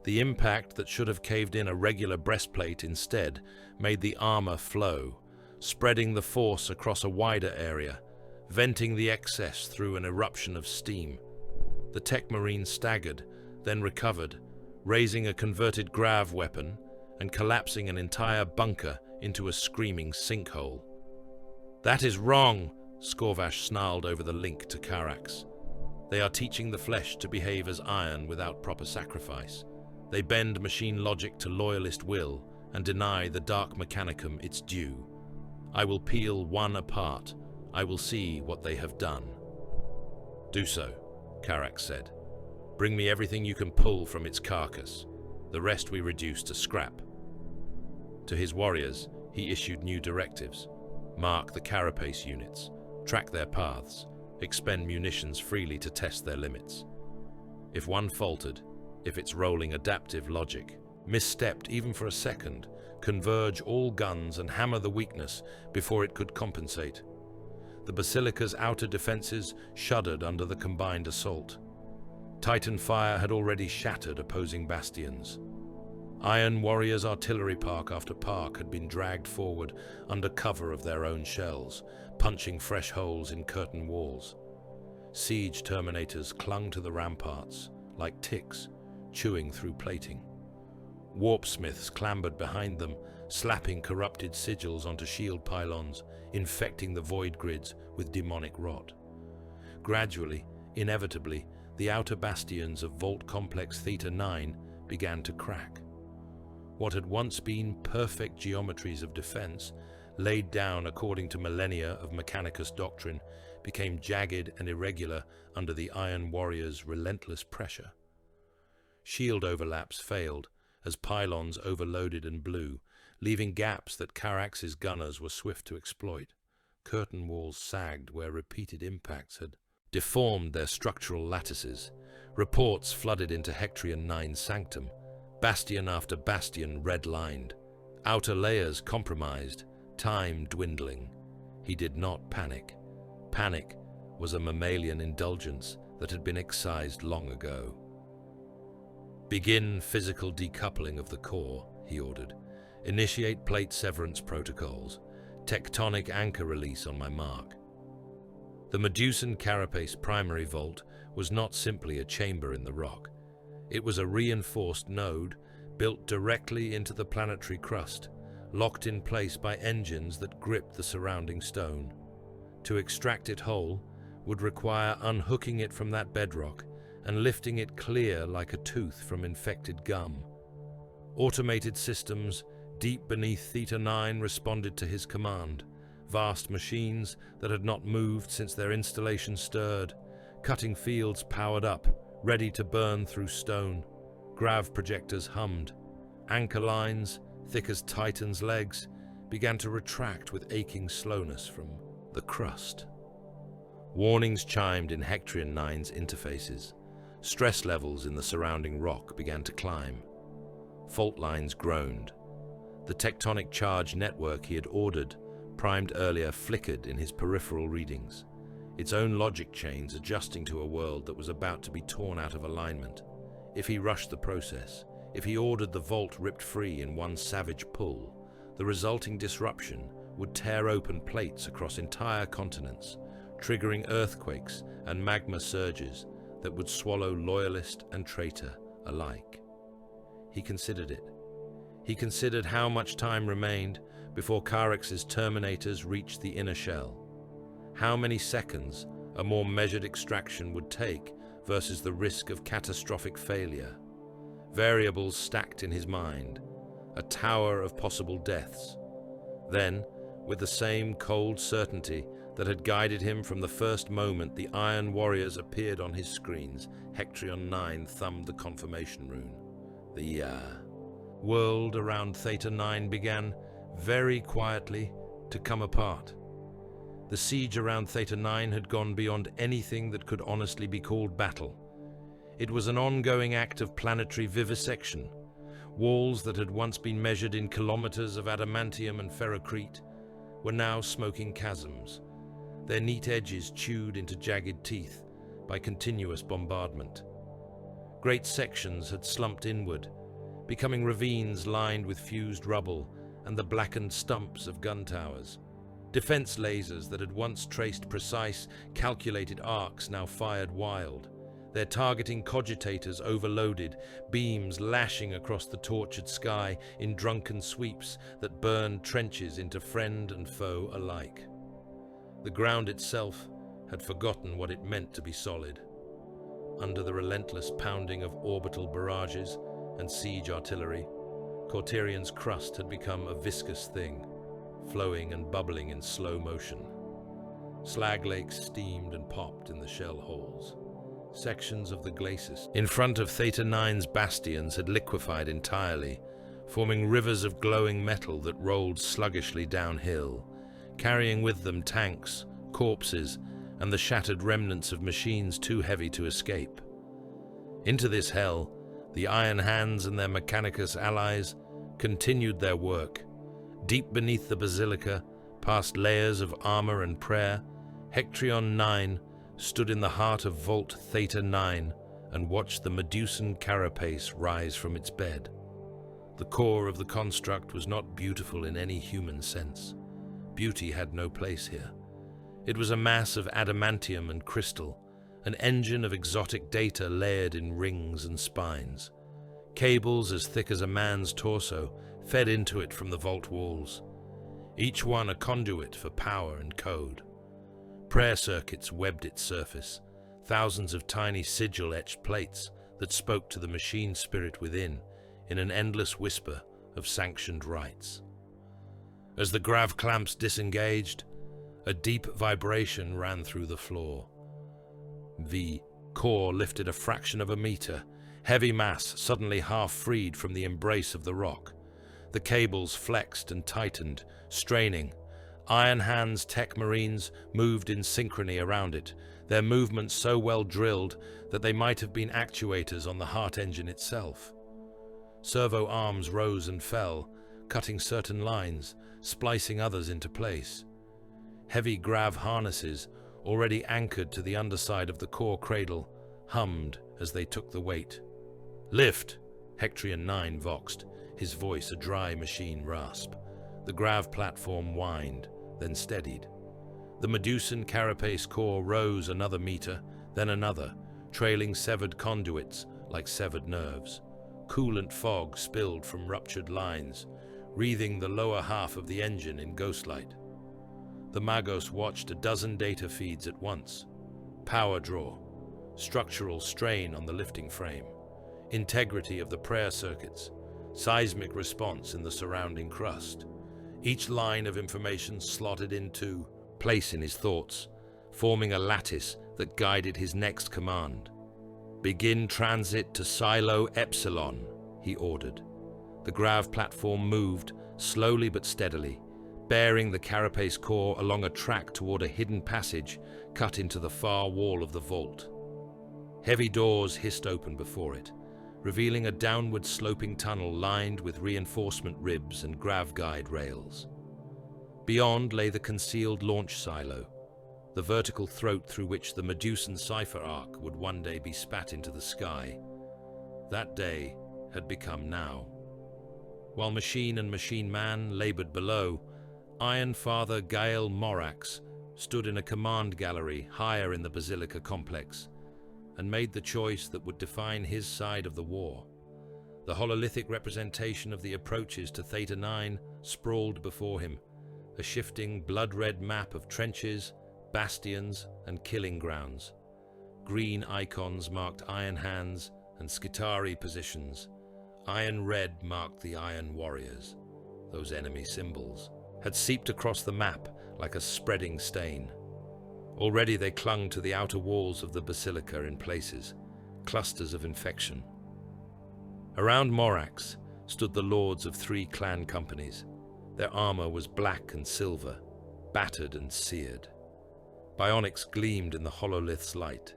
The impact that should have caved in a regular breastplate instead made the armor flow, spreading the force across a wider area, venting the excess through an eruption of steam. The tech marine staggered, then recovered, raising a converted grav weapon and collapsing an entire bunker into a screaming sinkhole. "That is wrong," Scorvash snarled over the link to Carax. "They are teaching the flesh to behave as iron without proper sacrifice. They bend machine logic to loyalist will and deny the dark mechanicum its due. I will peel one apart. I will see what they have done." "Do so," Carax said. "Bring me everything you can pull from its carcass. The rest we reduce to scrap." To his warriors, he issued new directives. Mark the carapace units, track their paths, expend munitions freely to test their limits. If one faltered, if its rolling adaptive logic misstepped even for a second, converge all guns and hammer the weakness before it could compensate. The Basilica's outer defenses shuddered under the combined assault. Titan fire had already shattered opposing bastions. Iron Warriors' artillery park after park had been dragged forward under cover of their own shells, punching fresh holes in curtain walls. Siege Terminators clung to the ramparts, like ticks, chewing through plating. Warpsmiths clambered behind them, slapping corrupted sigils onto shield pylons, infecting the void grids with demonic rot. Gradually, inevitably, the outer bastions of Vault Complex Theta 9 began to crack. What had once been perfect geometries of defense, laid down according to millennia of Mechanicus doctrine, became jagged and irregular under the Iron Warriors' relentless pressure. Shield overlaps failed as pylons overloaded and blew, leaving gaps that Carax's gunners were swift to exploit. Curtain walls sagged where repeated impacts had deformed their structural lattices. Reports flooded into Hectorion 9's sanctum, bastion after bastion red-lined, outer layers compromised, time dwindling. He did not panic. Panic was a mammalian indulgence that had been excised long ago. "Begin physical decoupling of the core," he ordered. "Initiate plate severance protocols. Tectonic anchor release on my mark." The Medusan carapace primary vault was not simply a chamber in the rock. It was a reinforced node built directly into the planetary crust, locked in place by engines that gripped the surrounding stone. To extract it whole would require unhooking it from that bedrock and lifting it clear like a tooth from infected gum. Automated systems deep beneath Theta 9 responded to his command. Vast machines that had not moved since their installation stirred. Cutting fields powered up, ready to burn through stone. Grav projectors hummed. Anchor lines, thick as Titan's legs, began to retract with aching slowness from the crust. Warnings chimed in Hectorion 9's interfaces. Stress levels in the surrounding rock began to climb. Fault lines groaned. The tectonic charge network he had ordered, primed earlier, flickered in his peripheral readings, its own logic chains adjusting to a world that was about to be torn out of alignment. If he rushed the process, if he ordered the vault ripped free in one savage pull, the resulting disruption would tear open plates across entire continents, triggering earthquakes and magma surges that would swallow loyalist and traitor alike. He considered it. He considered how much time remained before Carax's Terminators reached the inner shell. How many seconds a more measured extraction would take versus the risk of catastrophic failure. Variables stacked in his mind, a tower of possible deaths. Then, with the same cold certainty that had guided him from the first moment the Iron Warriors appeared on his screens, Hectorion 9 thumbed the confirmation rune. The world around Theta 9 began, very quietly, to come apart. The siege around Theta 9 had gone beyond anything that could honestly be called battle. It was an ongoing act of planetary vivisection. Walls that had once been measured in kilometers of adamantium and ferrocrete were now smoking chasms, their neat edges chewed into jagged teeth by continuous bombardment. Great sections had slumped inward, becoming ravines lined with fused rubble and the blackened stumps of gun towers. Defense lasers that had once traced precise, calculated arcs now fired wild, their targeting cogitators overloaded, beams lashing across the tortured sky in drunken sweeps that burned trenches into friend and foe alike. The ground itself had forgotten what it meant to be solid. Under the relentless pounding of orbital barrages and siege artillery, Cauterion's crust had become a viscous thing, flowing and bubbling in slow motion. Slag lakes steamed and popped in the shell holes. Sections of the glacis in front of Theta 9's bastions had liquefied entirely, forming rivers of glowing metal that rolled sluggishly downhill, carrying with them tanks, corpses, and the shattered remnants of machines too heavy to escape. Into this hell, the Iron Hands and their Mechanicus allies continued their work. Deep beneath the basilica, past layers of armor and prayer, Cauterion 9 stood in the heart of Vault Theta 9 and watched the Medusan carapace rise from its bed. The core of the construct was not beautiful in any human sense. Beauty had no place here. It was a mass of adamantium and crystal, an engine of exotic data layered in rings and spines. Cables as thick as a man's torso fed into it from the vault walls, each one a conduit for power and code. Prayer circuits webbed its surface, thousands of tiny sigil-etched plates that spoke to the machine spirit within in an endless whisper of sanctioned rites. As the grav clamps disengaged, a deep vibration ran through the floor. The core lifted a fraction of a meter, heavy mass suddenly half freed from the embrace of the rock. The cables flexed and tightened, straining. Iron Hands tech marines moved in synchrony around it, their movements so well drilled that they might have been actuators on the heart engine itself. Servo arms rose and fell, cutting certain lines, splicing others into place. Heavy grav harnesses, already anchored to the underside of the core cradle, hummed as they took the weight. "Lift!" Cauterion 9 voxed, his voice a dry machine rasp. The grav platform whined, then steadied. The Medusan carapace core rose another meter, then another, trailing severed conduits like severed nerves. Coolant fog spilled from ruptured lines, wreathing the lower half of the engine in ghostlight. The Magos watched a dozen data feeds at once. Power draw, structural strain on the lifting frame, integrity of the prayer circuits, seismic response in the surrounding crust. Each line of information slotted into place in his thoughts, forming a lattice that guided his next command. "Begin transit to Silo Epsilon," he ordered. The grav platform moved, slowly but steadily, bearing the carapace core along a track toward a hidden passage cut into the far wall of the vault. Heavy doors hissed open before it, revealing a downward-sloping tunnel lined with reinforcement ribs and grav guide rails. Beyond lay the concealed launch silo, the vertical throat through which the Medusan cipher arc would one day be spat into the sky. That day had become now. While machine and machine man labored below, Iron Father Gael Morax stood in a command gallery higher in the Basilica complex and made the choice that would define his side of the war. The hololithic representation of the approaches to Theta 9 sprawled before him, a shifting blood-red map of trenches, bastions, and killing grounds. Green icons marked Iron Hands and Skitari positions. Iron red marked the Iron Warriors. Those enemy symbols had seeped across the map like a spreading stain. Already they clung to the outer walls of the basilica in places, clusters of infection. Around Morax stood the lords of 3 clan companies. Their armor was black and silver, battered and seared. Bionics gleamed in the hololith's light.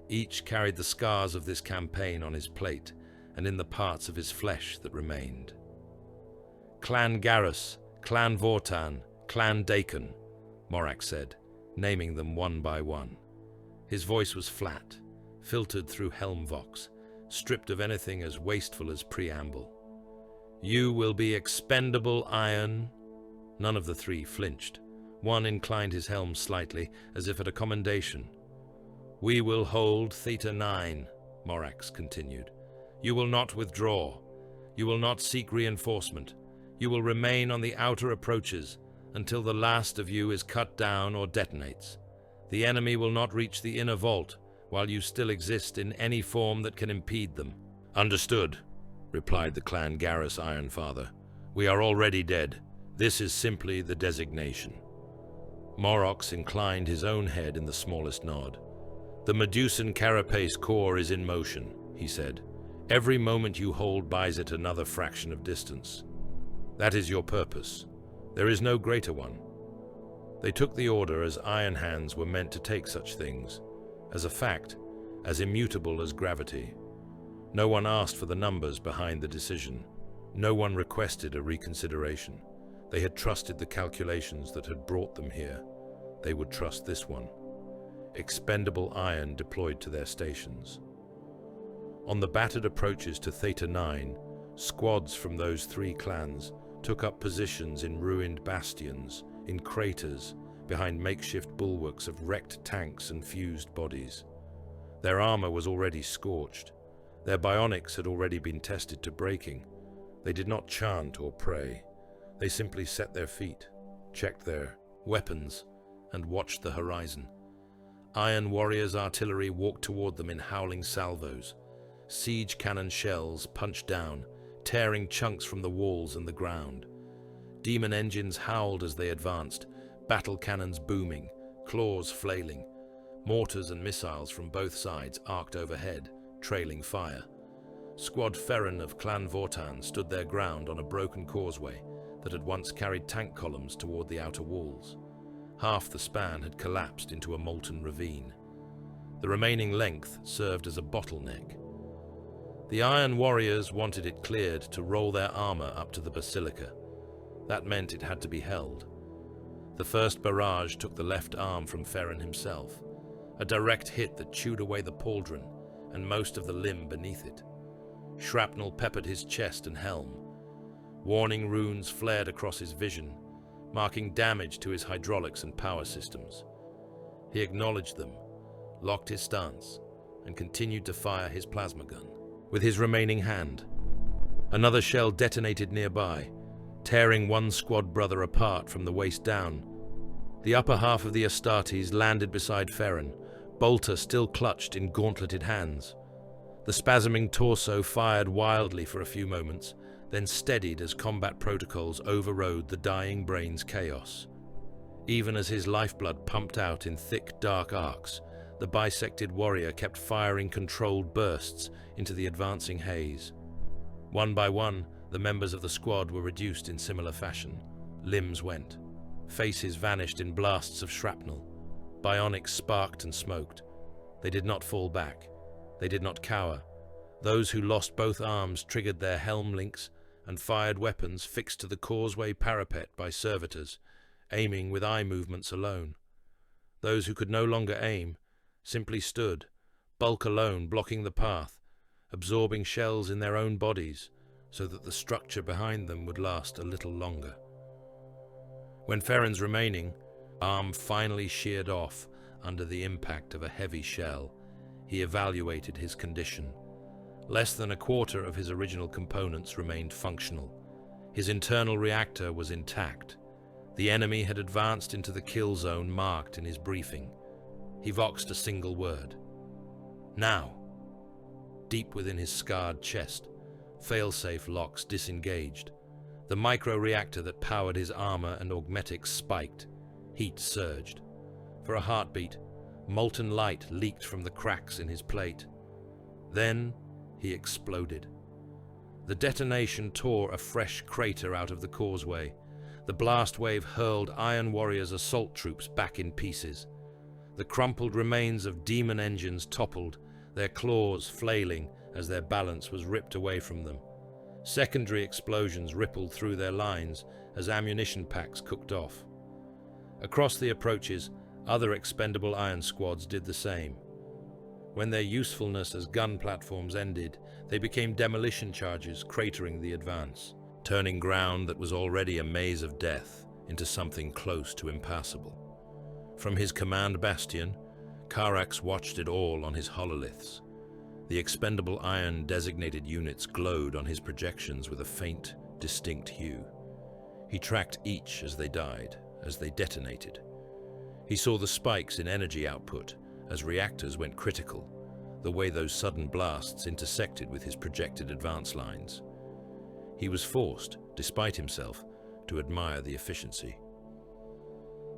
Each carried the scars of this campaign on his plate and in the parts of his flesh that remained. Clan Garrus, Clan Vortan, Clan Dakin, Morak said, naming them one by one. His voice was flat, filtered through helm vox, stripped of anything as wasteful as preamble. You will be expendable iron. None of the three flinched. One inclined his helm slightly, as if at a commendation. We will hold Theta 9, Morax continued. You will not withdraw. You will not seek reinforcement. You will remain on the outer approaches until the last of you is cut down or detonates. The enemy will not reach the inner vault while you still exist in any form that can impede them. Understood, replied the clan Garrus Ironfather. We are already dead. This is simply the designation. Morox inclined his own head in the smallest nod. The Medusan carapace core is in motion, he said. Every moment you hold buys it another fraction of distance. That is your purpose. There is no greater one. They took the order as iron hands were meant to take such things, as a fact, as immutable as gravity. No one asked for the numbers behind the decision. No one requested a reconsideration. They had trusted the calculations that had brought them here. They would trust this one. Expendable iron deployed to their stations. On the battered approaches to Theta 9, squads from those three clans took up positions in ruined bastions, in craters, behind makeshift bulwarks of wrecked tanks and fused bodies. Their armor was already scorched. Their bionics had already been tested to breaking. They did not chant or pray. They simply set their feet, checked their weapons, and watched the horizon. Iron Warriors' artillery walked toward them in howling salvos. Siege cannon shells punched down, tearing chunks from the walls and the ground. Demon engines howled as they advanced, battle cannons booming, claws flailing. Mortars and missiles from both sides arced overhead, trailing fire. Squad Ferren of Clan Vortan stood their ground on a broken causeway that had once carried tank columns toward the outer walls. Half the span had collapsed into a molten ravine. The remaining length served as a bottleneck. The Iron Warriors wanted it cleared to roll their armor up to the basilica. That meant it had to be held. The first barrage took the left arm from Ferren himself, a direct hit that chewed away the pauldron and most of the limb beneath it. Shrapnel peppered his chest and helm. Warning runes flared across his vision, marking damage to his hydraulics and power systems. He acknowledged them, locked his stance, and continued to fire his plasma gun with his remaining hand. Another shell detonated nearby, tearing one squad brother apart from the waist down. The upper half of the Astartes landed beside Ferren, bolter still clutched in gauntleted hands. The spasming torso fired wildly for a few moments, then steadied as combat protocols overrode the dying brain's chaos. Even as his lifeblood pumped out in thick, dark arcs, the bisected warrior kept firing controlled bursts into the advancing haze. One by one, the members of the squad were reduced in similar fashion. Limbs went. Faces vanished in blasts of shrapnel. Bionics sparked and smoked. They did not fall back. They did not cower. Those who lost both arms triggered their helm links and fired weapons fixed to the causeway parapet by servitors, aiming with eye movements alone. Those who could no longer aim simply stood, bulk alone blocking the path, absorbing shells in their own bodies so that the structure behind them would last a little longer. When Ferren's remaining arm finally sheared off under the impact of a heavy shell, he evaluated his condition. Less than a quarter of his original components remained functional. His internal reactor was intact. The enemy had advanced into the kill zone marked in his briefing. He voxed a single word. Now. Deep within his scarred chest, failsafe locks disengaged. The micro-reactor that powered his armor and augmetics spiked. Heat surged. For a heartbeat, molten light leaked from the cracks in his plate. Then he exploded. The detonation tore a fresh crater out of the causeway. The blast wave hurled Iron Warriors' assault troops back in pieces. The crumpled remains of demon engines toppled, their claws flailing as their balance was ripped away from them. Secondary explosions rippled through their lines as ammunition packs cooked off. Across the approaches, other expendable iron squads did the same. When their usefulness as gun platforms ended, they became demolition charges cratering the advance, turning ground that was already a maze of death into something close to impassable. From his command bastion, Karax watched it all on his hololiths. The expendable iron designated units glowed on his projections with a faint, distinct hue. He tracked each as they died, as they detonated. He saw the spikes in energy output as reactors went critical, the way those sudden blasts intersected with his projected advance lines. He was forced, despite himself, to admire the efficiency.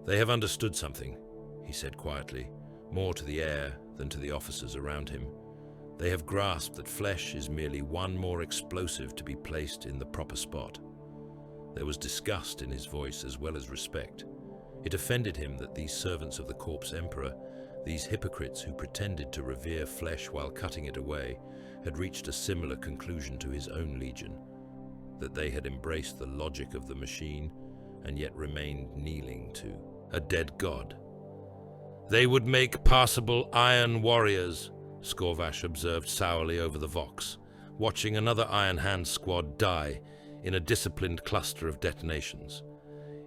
"They have understood something," he said quietly, more to the air than to the officers around him. "They have grasped that flesh is merely one more explosive to be placed in the proper spot." There was disgust in his voice as well as respect. It offended him that these servants of the Corpse Emperor, these hypocrites who pretended to revere flesh while cutting it away, had reached a similar conclusion to his own legion, that they had embraced the logic of the machine and yet remained kneeling to a dead god. "They would make passable iron warriors," Skorvash observed sourly over the Vox, watching another Iron Hand squad die in a disciplined cluster of detonations.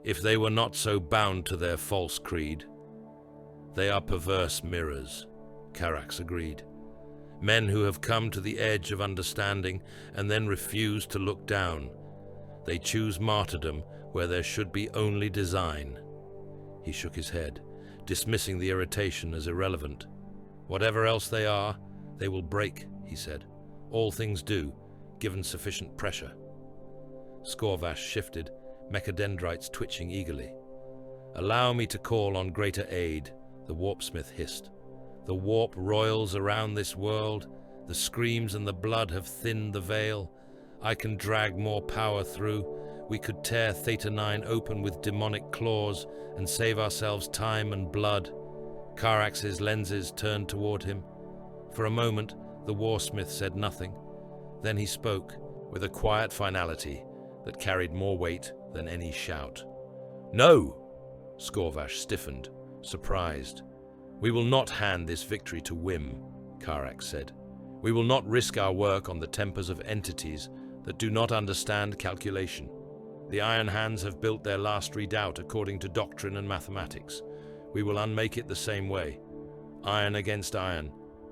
"If they were not so bound to their false creed." "They are perverse mirrors," Karax agreed. "Men who have come to the edge of understanding and then refuse to look down. They choose martyrdom where there should be only design." He shook his head, dismissing the irritation as irrelevant. "Whatever else they are, they will break," he said. "All things do, given sufficient pressure." Skorvash shifted, mechadendrites twitching eagerly. "Allow me to call on greater aid," the warpsmith hissed. "The warp roils around this world. The screams and the blood have thinned the veil. I can drag more power through. We could tear Theta 9 open with demonic claws and save ourselves time and blood." Karax's lenses turned toward him. For a moment, the warsmith said nothing. Then he spoke, with a quiet finality that carried more weight than any shout. "No!" Skorvash stiffened, surprised. "We will not hand this victory to whim," Karax said. "We will not risk our work on the tempers of entities that do not understand calculation. The Iron Hands have built their last redoubt according to doctrine and mathematics. We will unmake it the same way. Iron against iron,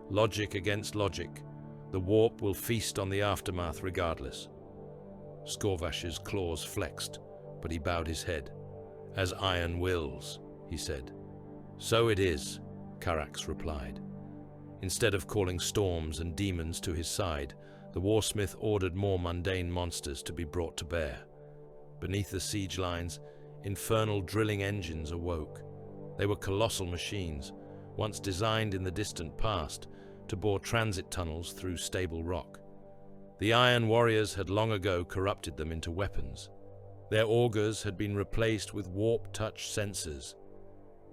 logic against logic. The warp will feast on the aftermath regardless." Skorvash's claws flexed, but he bowed his head. "As iron wills," he said. "So it is," Karax replied. Instead of calling storms and demons to his side, the warsmith ordered more mundane monsters to be brought to bear. Beneath the siege lines, infernal drilling engines awoke. They were colossal machines, once designed in the distant past to bore transit tunnels through stable rock. The Iron Warriors had long ago corrupted them into weapons. Their augers had been replaced with warp-touch sensors.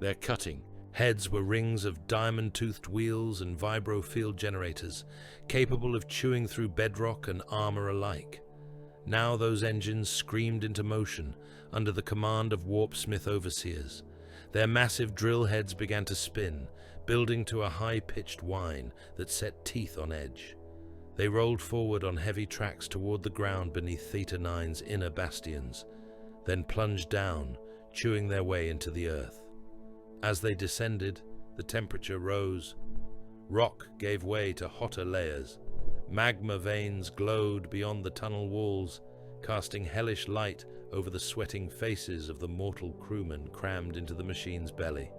Their cutting heads were rings of diamond-toothed wheels and vibrofield generators, capable of chewing through bedrock and armor alike. Now those engines screamed into motion under the command of warpsmith overseers. Their massive drill heads began to spin, building to a high-pitched whine that set teeth on edge. They rolled forward on heavy tracks toward the ground beneath Theta 9's inner bastions, then plunged down, chewing their way into the earth. As they descended, the temperature rose. Rock gave way to hotter layers. Magma veins glowed beyond the tunnel walls, casting hellish light over the sweating faces of the mortal crewmen crammed into the machine's belly.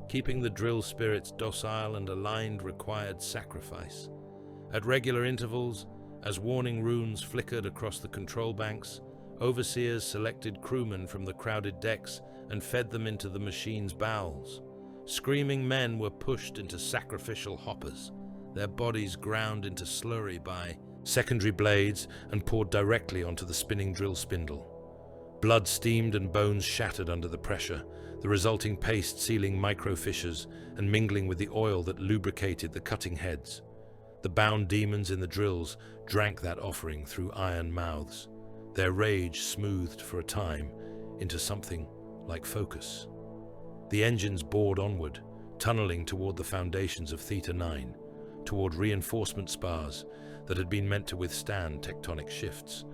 Keeping the drill spirits docile and aligned required sacrifice. At regular intervals, as warning runes flickered across the control banks, overseers selected crewmen from the crowded decks and fed them into the machine's bowels. Screaming men were pushed into sacrificial hoppers, their bodies ground into slurry by secondary blades and poured directly onto the spinning drill spindle. Blood steamed and bones shattered under the pressure, the resulting paste sealing micro-fissures and mingling with the oil that lubricated the cutting heads. The bound demons in the drills drank that offering through iron mouths, their rage smoothed for a time into something like focus. The engines bored onward, tunneling toward the foundations of Theta 9, toward reinforcement spars that had been meant to withstand tectonic shifts,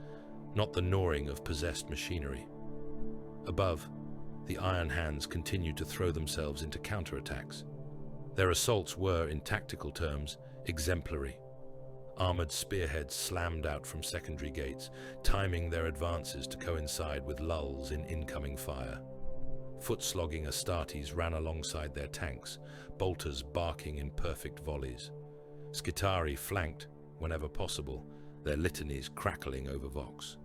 not the gnawing of possessed machinery. Above, the Iron Hands continued to throw themselves into counterattacks. Their assaults were, in tactical terms, exemplary. Armored spearheads slammed out from secondary gates, timing their advances to coincide with lulls in incoming fire. Foot-slogging Astartes ran alongside their tanks, bolters barking in perfect volleys. Scitari flanked, whenever possible, their litanies crackling over Vox.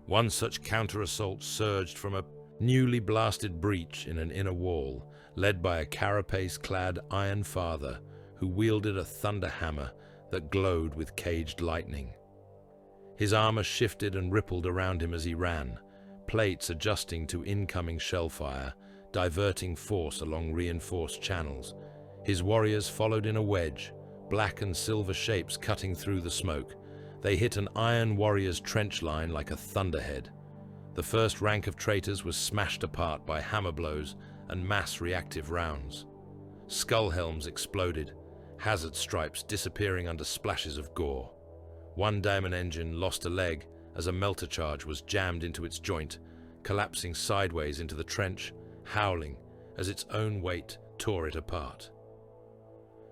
One such counter-assault surged from a newly blasted breach in an inner wall, led by a carapace-clad Iron Father who wielded a thunder hammer that glowed with caged lightning. His armor shifted and rippled around him as he ran, plates adjusting to incoming shellfire, diverting force along reinforced channels. His warriors followed in a wedge, black and silver shapes cutting through the smoke. They hit an Iron Warrior's trench line like a thunderhead. The first rank of traitors was smashed apart by hammer blows and mass reactive rounds. Skull helms exploded, hazard stripes disappearing under splashes of gore. One diamond engine lost a leg as a melter charge was jammed into its joint, collapsing sideways into the trench, howling as its own weight tore it apart.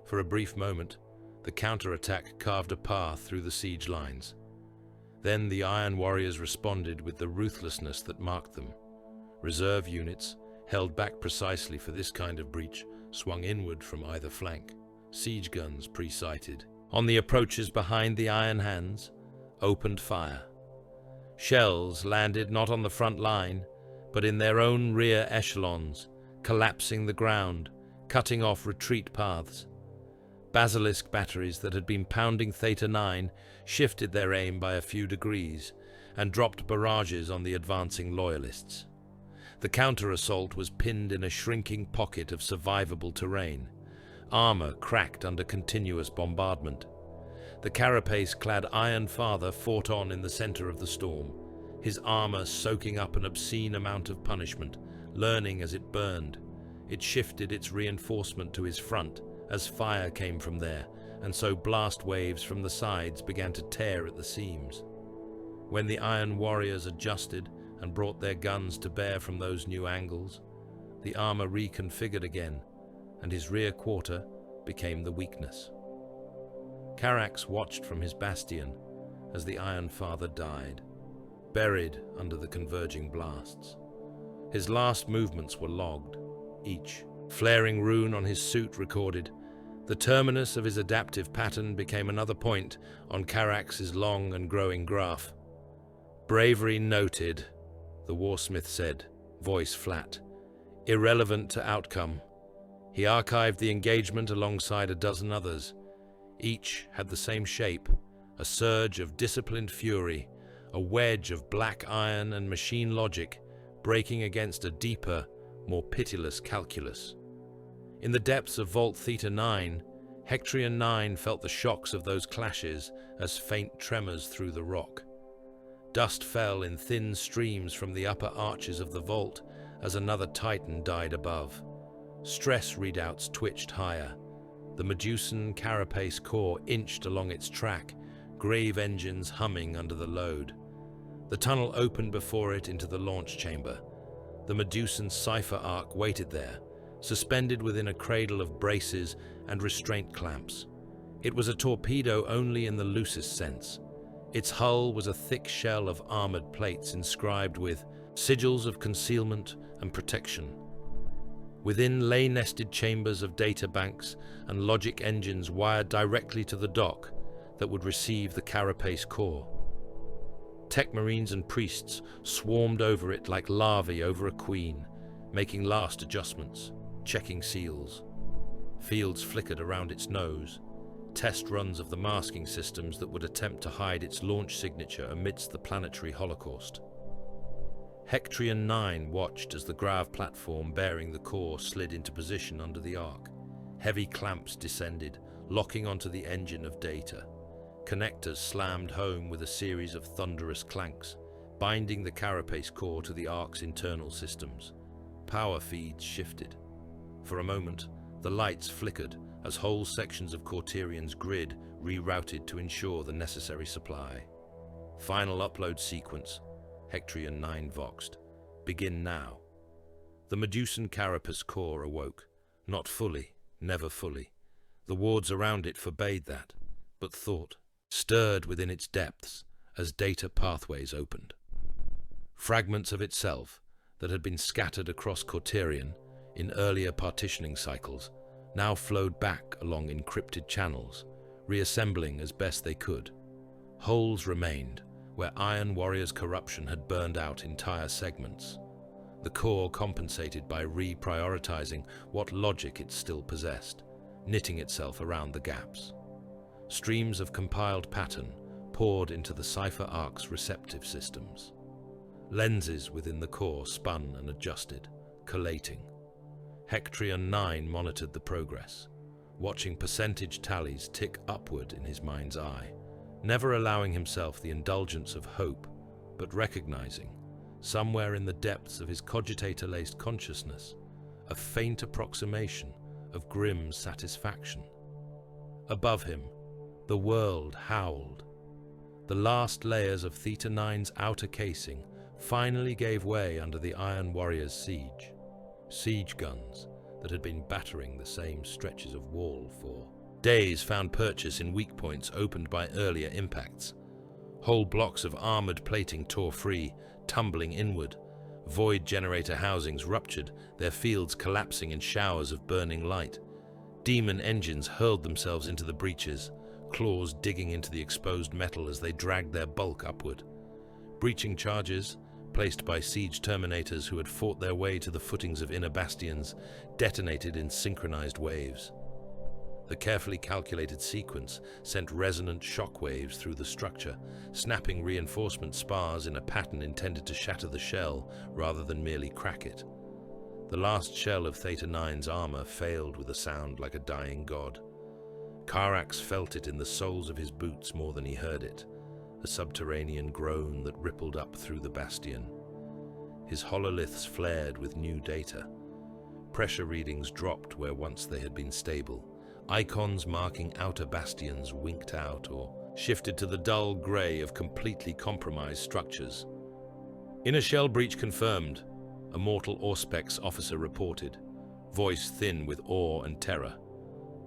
For a brief moment, the counterattack carved a path through the siege lines. Then the Iron Warriors responded with the ruthlessness that marked them. Reserve units, held back precisely for this kind of breach, swung inward from either flank, siege guns pre-sighted. On the approaches behind the Iron Hands, opened fire. Shells landed not on the front line, but in their own rear echelons, collapsing the ground, cutting off retreat paths. Basilisk batteries that had been pounding Theta 9 shifted their aim by a few degrees and dropped barrages on the advancing loyalists. The counter-assault was pinned in a shrinking pocket of survivable terrain. Armor cracked under continuous bombardment. The carapace-clad Iron Father fought on in the center of the storm, his armor soaking up an obscene amount of punishment, learning as it burned. It shifted its reinforcement to his front as fire came from there, and so blast waves from the sides began to tear at the seams. When the Iron Warriors adjusted and brought their guns to bear from those new angles, the armor reconfigured again, and his rear quarter became the weakness. Carax watched from his bastion as the Iron Father died, buried under the converging blasts. His last movements were logged, each flaring rune on his suit recorded. The terminus of his adaptive pattern became another point on Carax's long and growing graph. Bravery noted, the warsmith said, voice flat. Irrelevant to outcome. He archived the engagement alongside a dozen others. Each had the same shape, a surge of disciplined fury, a wedge of black iron and machine logic breaking against a deeper, more pitiless calculus. In the depths of Vault Theta 9, Cauterion 9 felt the shocks of those clashes as faint tremors through the rock. Dust fell in thin streams from the upper arches of the vault as another Titan died above. Stress readouts twitched higher. The Medusan carapace core inched along its track, grave engines humming under the load. The tunnel opened before it into the launch chamber. The Medusan cipher arc waited there, suspended within a cradle of braces and restraint clamps. It was a torpedo only in the loosest sense. Its hull was a thick shell of armored plates inscribed with sigils of concealment and protection. Within lay nested chambers of data banks and logic engines wired directly to the dock that would receive the carapace core. Tech marines and priests swarmed over it like larvae over a queen, making last adjustments, checking seals. Fields flickered around its nose, test runs of the masking systems that would attempt to hide its launch signature amidst the planetary holocaust. Cauterion 9 watched as the grav platform bearing the core slid into position under the arc. Heavy clamps descended, locking onto the engine of data. Connectors slammed home with a series of thunderous clanks, binding the carapace core to the arc's internal systems. Power feeds shifted. For a moment, the lights flickered as whole sections of Cauterion's grid rerouted to ensure the necessary supply. Final upload sequence, Hectorion 9 voxed. Begin now. The Medusan carapace core awoke. Not fully, never fully. The wards around it forbade that, but thought stirred within its depths as data pathways opened. Fragments of itself that had been scattered across Cauterion in earlier partitioning cycles now flowed back along encrypted channels, reassembling as best they could. Holes remained where Iron Warrior's corruption had burned out entire segments. The core compensated by reprioritizing what logic it still possessed, knitting itself around the gaps. Streams of compiled pattern poured into the Cypher Ark's receptive systems. Lenses within the core spun and adjusted, collating. Hectorion 9 monitored the progress, watching percentage tallies tick upward in his mind's eye, never allowing himself the indulgence of hope, but recognizing, somewhere in the depths of his cogitator-laced consciousness, a faint approximation of grim satisfaction. Above him, the world howled. The last layers of Theta 9's outer casing finally gave way under the Iron Warrior's siege. Siege guns that had been battering the same stretches of wall for days found purchase in weak points opened by earlier impacts. Whole blocks of armored plating tore free, tumbling inward. Void generator housings ruptured, their fields collapsing in showers of burning light. Demon engines hurled themselves into the breaches, claws digging into the exposed metal as they dragged their bulk upward. Breaching charges, placed by siege terminators who had fought their way to the footings of inner bastions, detonated in synchronized waves. The carefully calculated sequence sent resonant shock waves through the structure, snapping reinforcement spars in a pattern intended to shatter the shell rather than merely crack it. The last shell of Theta 9's armor failed with a sound like a dying god. Karax felt it in the soles of his boots more than he heard it, a subterranean groan that rippled up through the bastion. His hololiths flared with new data. Pressure readings dropped where once they had been stable. Icons marking outer bastions winked out or shifted to the dull grey of completely compromised structures. Inner shell breach confirmed, a mortal Auspex officer reported, voice thin with awe and terror.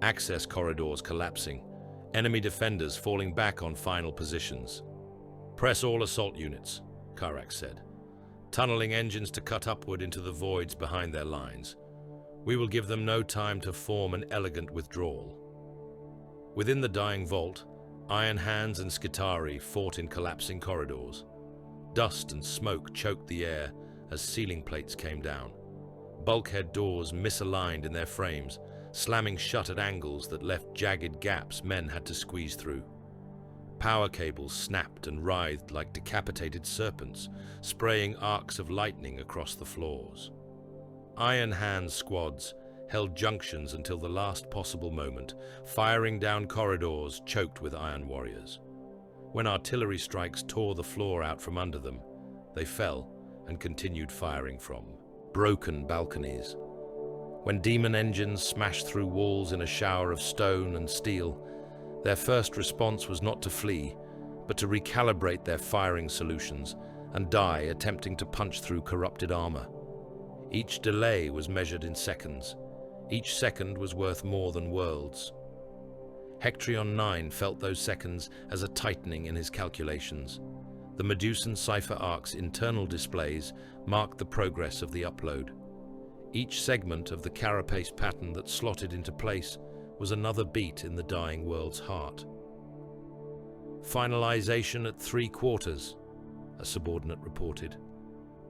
Access corridors collapsing, enemy defenders falling back on final positions. Press all assault units, Karax said, tunneling engines to cut upward into the voids behind their lines. We will give them no time to form an elegant withdrawal. Within the dying vault, Iron Hands and Skitari fought in collapsing corridors. Dust and smoke choked the air as ceiling plates came down. Bulkhead doors misaligned in their frames, slamming shut at angles that left jagged gaps men had to squeeze through. Power cables snapped and writhed like decapitated serpents, spraying arcs of lightning across the floors. Iron Hands squads held junctions until the last possible moment, firing down corridors choked with Iron Warriors. When artillery strikes tore the floor out from under them, they fell and continued firing from broken balconies. When demon engines smashed through walls in a shower of stone and steel, their first response was not to flee, but to recalibrate their firing solutions and die attempting to punch through corrupted armor. Each delay was measured in seconds. Each second was worth more than worlds. Hectorion 9 felt those seconds as a tightening in his calculations. The Medusan Cypher Ark's internal displays marked the progress of the upload. Each segment of the carapace pattern that slotted into place was another beat in the dying world's heart. Finalization at 3/4, a subordinate reported.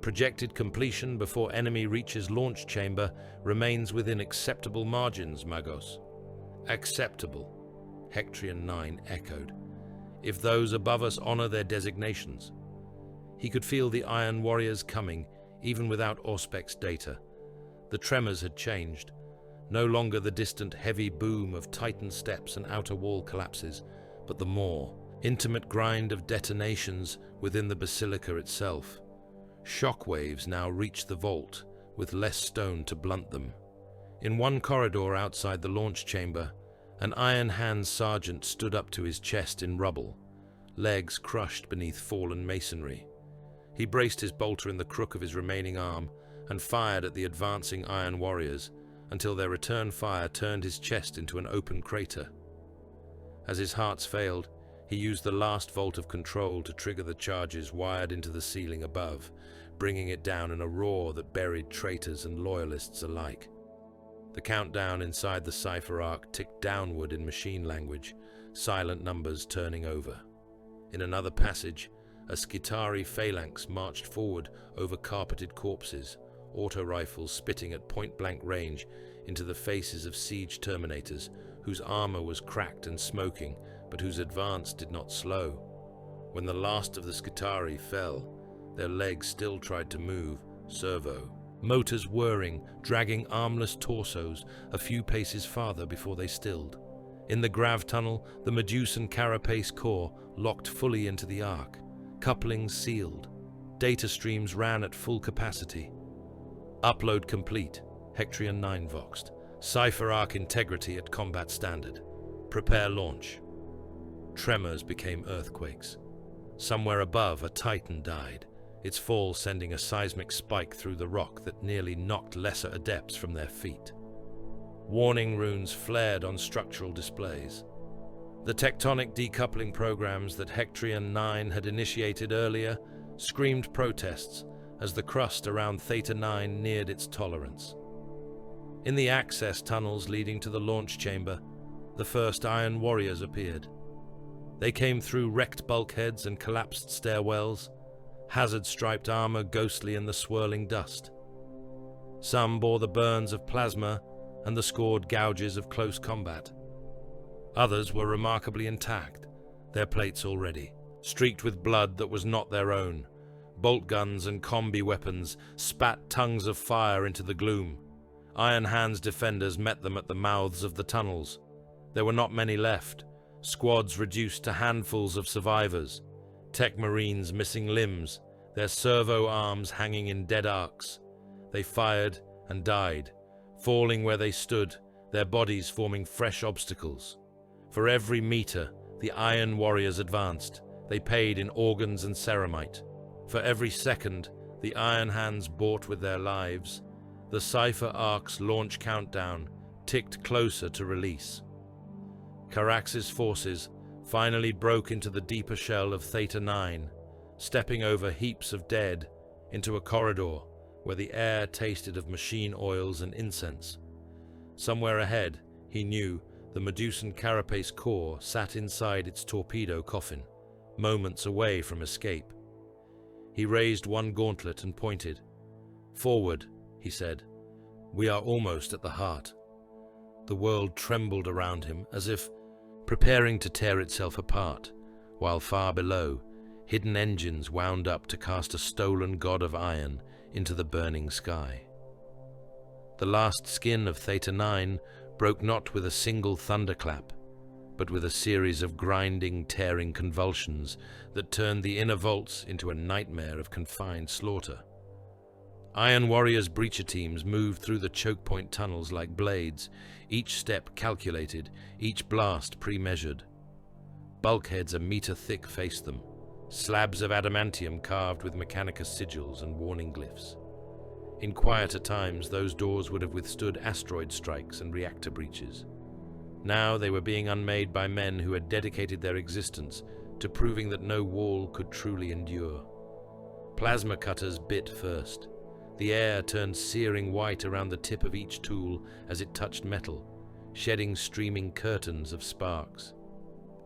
Projected completion before enemy reaches launch chamber remains within acceptable margins, Magos. Acceptable, Hectorion 9 echoed. If those above us honor their designations. He could feel the Iron Warriors coming, even without Auspex data. The tremors had changed. No longer the distant heavy boom of Titan steps and outer wall collapses, but the more intimate grind of detonations within the basilica itself. Shock waves now reached the vault, with less stone to blunt them. In one corridor outside the launch chamber, an Iron Hand sergeant stood up to his chest in rubble, legs crushed beneath fallen masonry. He braced his bolter in the crook of his remaining arm and fired at the advancing Iron Warriors until their return fire turned his chest into an open crater. As his hearts failed, he used the last volt of control to trigger the charges wired into the ceiling above, bringing it down in a roar that buried traitors and loyalists alike. The countdown inside the cipher arc ticked downward in machine language, silent numbers turning over. In another passage, a Skitari phalanx marched forward over carpeted corpses, auto-rifles spitting at point-blank range into the faces of siege terminators whose armor was cracked and smoking, but whose advance did not slow. When the last of the Skitari fell, their legs still tried to move, servo. Motors whirring, dragging armless torsos a few paces farther before they stilled. In the grav tunnel, the Medusan carapace core locked fully into the arc. Couplings sealed. Data streams ran at full capacity. Upload complete. Hectrion 9 voxed. Cipher arc integrity at combat standard. Prepare launch. Tremors became earthquakes. Somewhere above, a Titan died, its fall sending a seismic spike through the rock that nearly knocked lesser adepts from their feet. Warning runes flared on structural displays. The tectonic decoupling programs that Hectrion 9 had initiated earlier screamed protests as the crust around Theta 9 neared its tolerance. In the access tunnels leading to the launch chamber, the first Iron Warriors appeared. They came through wrecked bulkheads and collapsed stairwells, hazard-striped armor ghostly in the swirling dust. Some bore the burns of plasma and the scored gouges of close combat. Others were remarkably intact, their plates already, streaked with blood that was not their own. Bolt guns and combi weapons spat tongues of fire into the gloom. Iron Hand's defenders met them at the mouths of the tunnels. There were not many left, squads reduced to handfuls of survivors, tech marines missing limbs, their servo arms hanging in dead arcs. They fired and died, falling where they stood, their bodies forming fresh obstacles. For every meter, the Iron Warriors advanced. They paid in organs and ceramite. For every second, the Iron Hands bought with their lives. The Cipher Arc's launch countdown ticked closer to release. Carax's forces finally broke into the deeper shell of Theta 9, stepping over heaps of dead into a corridor where the air tasted of machine oils and incense. Somewhere ahead, he knew, the Medusan carapace core sat inside its torpedo coffin, moments away from escape. He raised one gauntlet and pointed. "Forward," he said. "We are almost at the heart." The world trembled around him as if preparing to tear itself apart, while far below, hidden engines wound up to cast a stolen god of iron into the burning sky. The last skin of Theta 9 broke not with a single thunderclap, but with a series of grinding, tearing convulsions that turned the inner vaults into a nightmare of confined slaughter. Iron Warriors' breacher teams moved through the choke point tunnels like blades, each step calculated, each blast pre-measured. Bulkheads a meter thick faced them, slabs of adamantium carved with Mechanicus sigils and warning glyphs. In quieter times, those doors would have withstood asteroid strikes and reactor breaches. Now they were being unmade by men who had dedicated their existence to proving that no wall could truly endure. Plasma cutters bit first. The air turned searing white around the tip of each tool as it touched metal, shedding streaming curtains of sparks.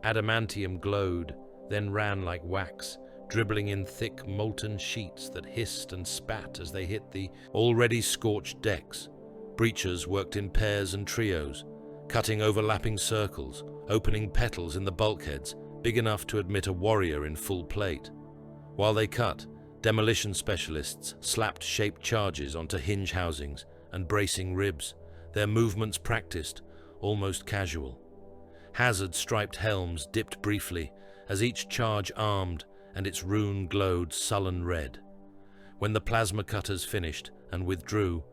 Adamantium glowed, then ran like wax, dribbling in thick molten sheets that hissed and spat as they hit the already scorched decks. Breachers worked in pairs and trios, cutting overlapping circles, opening petals in the bulkheads, big enough to admit a warrior in full plate. While they cut, demolition specialists slapped shaped charges onto hinge housings and bracing ribs, their movements practiced, almost casual. Hazard-striped helms dipped briefly as each charge armed and its rune glowed sullen red. When the plasma cutters finished and withdrew,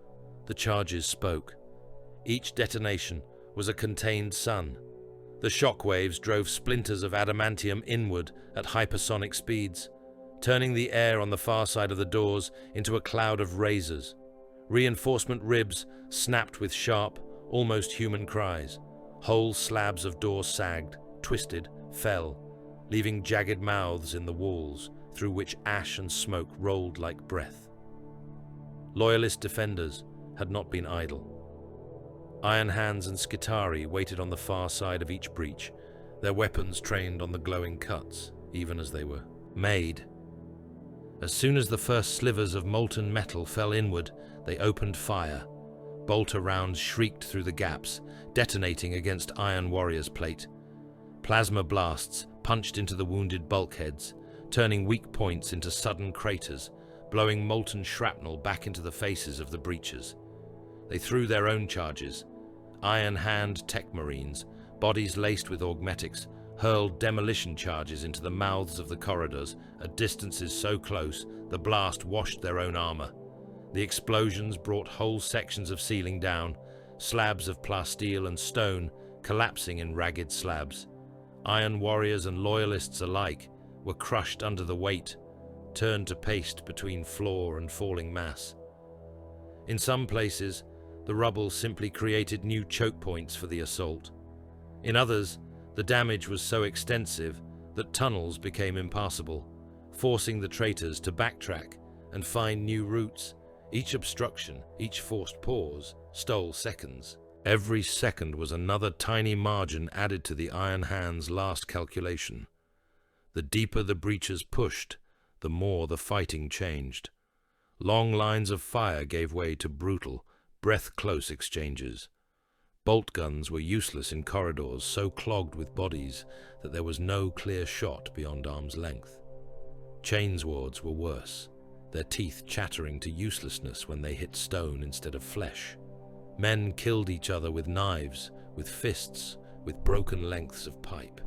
the charges spoke. Each detonation was a contained sun. The shock waves drove splinters of adamantium inward at hypersonic speeds, turning the air on the far side of the doors into a cloud of razors. Reinforcement ribs snapped with sharp, almost human cries. Whole slabs of doors sagged, twisted, fell, leaving jagged mouths in the walls through which ash and smoke rolled like breath. Loyalist defenders had not been idle. Iron Hands and Skitarii waited on the far side of each breach, their weapons trained on the glowing cuts, even as they were made. As soon as the first slivers of molten metal fell inward, they opened fire. Bolter rounds shrieked through the gaps, detonating against Iron Warrior's plate. Plasma blasts punched into the wounded bulkheads, turning weak points into sudden craters, blowing molten shrapnel back into the faces of the breachers. They threw their own charges. Iron Hand tech marines, bodies laced with augmetics, hurled demolition charges into the mouths of the corridors at distances so close the blast washed their own armor. The explosions brought whole sections of ceiling down, slabs of plasteel and stone collapsing in ragged slabs. Iron Warriors and Loyalists alike were crushed under the weight, turned to paste between floor and falling mass. In some places, the rubble simply created new choke points for the assault. In others, the damage was so extensive that tunnels became impassable, forcing the traitors to backtrack and find new routes. Each obstruction, each forced pause, stole seconds. Every second was another tiny margin added to the Iron Hand's last calculation. The deeper the breaches pushed, the more the fighting changed. Long lines of fire gave way to brutal, breath-close exchanges. Bolt guns were useless in corridors so clogged with bodies that there was no clear shot beyond arm's length. Chainswords were worse, their teeth chattering to uselessness when they hit stone instead of flesh. Men killed each other with knives, with fists, with broken lengths of pipe.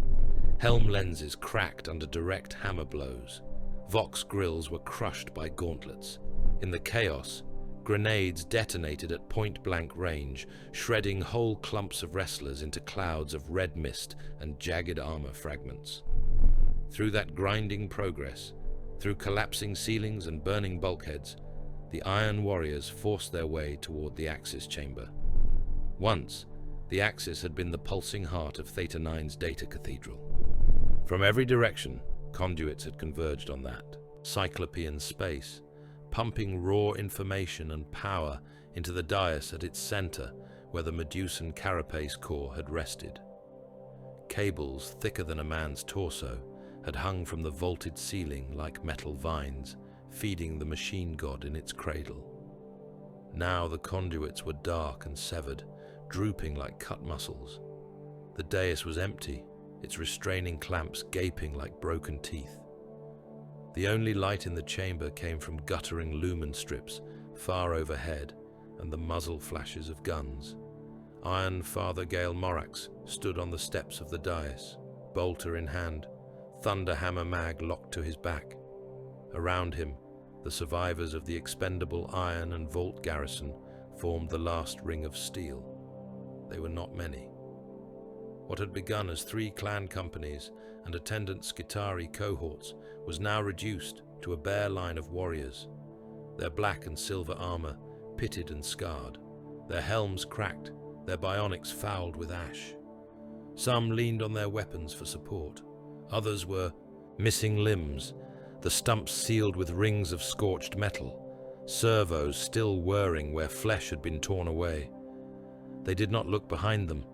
Helm lenses cracked under direct hammer blows. Vox grills were crushed by gauntlets. In the chaos, grenades detonated at point-blank range, shredding whole clumps of wrestlers into clouds of red mist and jagged armor fragments. Through that grinding progress, through collapsing ceilings and burning bulkheads, the Iron Warriors forced their way toward the Axis chamber. Once, the Axis had been the pulsing heart of Theta 9's data cathedral. From every direction, conduits had converged on that cyclopean space, pumping raw information and power into the dais at its center where the Medusan carapace core had rested. Cables thicker than a man's torso had hung from the vaulted ceiling like metal vines, feeding the machine god in its cradle. Now the conduits were dark and severed, drooping like cut muscles. The dais was empty, its restraining clamps gaping like broken teeth. The only light in the chamber came from guttering lumen strips far overhead and the muzzle flashes of guns. Iron Father Gale Morax stood on the steps of the dais, bolter in hand, thunderhammer mag locked to his back. Around him, the survivors of the expendable iron and vault garrison formed the last ring of steel. They were not many. What had begun as 3 clan companies and attendant Skitarii cohorts was now reduced to a bare line of warriors, their black and silver armor pitted and scarred, their helms cracked, their bionics fouled with ash. Some leaned on their weapons for support. Others were missing limbs, the stumps sealed with rings of scorched metal, servos still whirring where flesh had been torn away. They did not look behind them.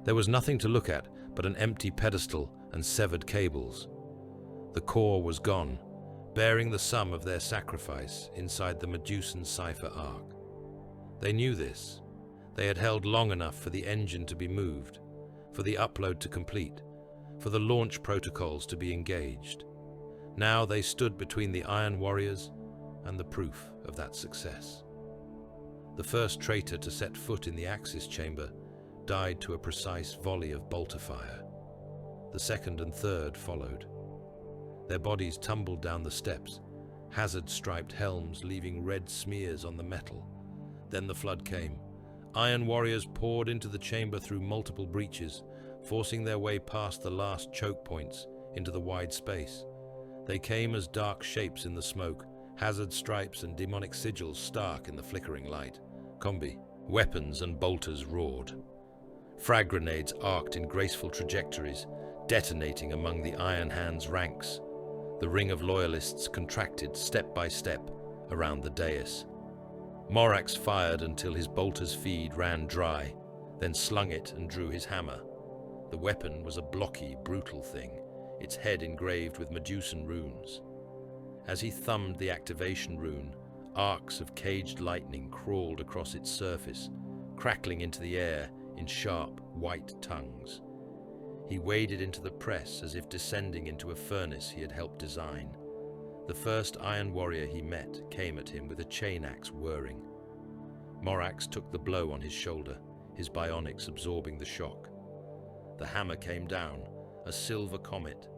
There was nothing to look at but an empty pedestal and severed cables. The core was gone, bearing the sum of their sacrifice inside the Medusan cipher arc. They knew this. They had held long enough for the engine to be moved, for the upload to complete, for the launch protocols to be engaged. Now they stood between the Iron Warriors and the proof of that success. The first traitor to set foot in the Axis chamber died to a precise volley of bolter fire. The second and third followed. Their bodies tumbled down the steps, hazard-striped helms leaving red smears on the metal. Then the flood came, Iron warriors poured into the chamber through multiple breaches, forcing their way past the last choke points into the wide space. They came as dark shapes in the smoke, hazard stripes and demonic sigils stark in the flickering light. Combi, weapons and bolters roared. Frag grenades arced in graceful trajectories, detonating among the Iron Hands' ranks. The ring of loyalists contracted step by step around the dais. Morax fired until his bolter's feed ran dry, then slung it and drew his hammer. The weapon was a blocky, brutal thing, its head engraved with Medusan runes. As he thumbed the activation rune, arcs of caged lightning crawled across its surface, crackling into the air in sharp, white tongues. He waded into the press as if descending into a furnace he had helped design. The first iron warrior he met came at him with a chain axe whirring. Morax took the blow on his shoulder, his bionics absorbing the shock. The hammer came down, a silver comet.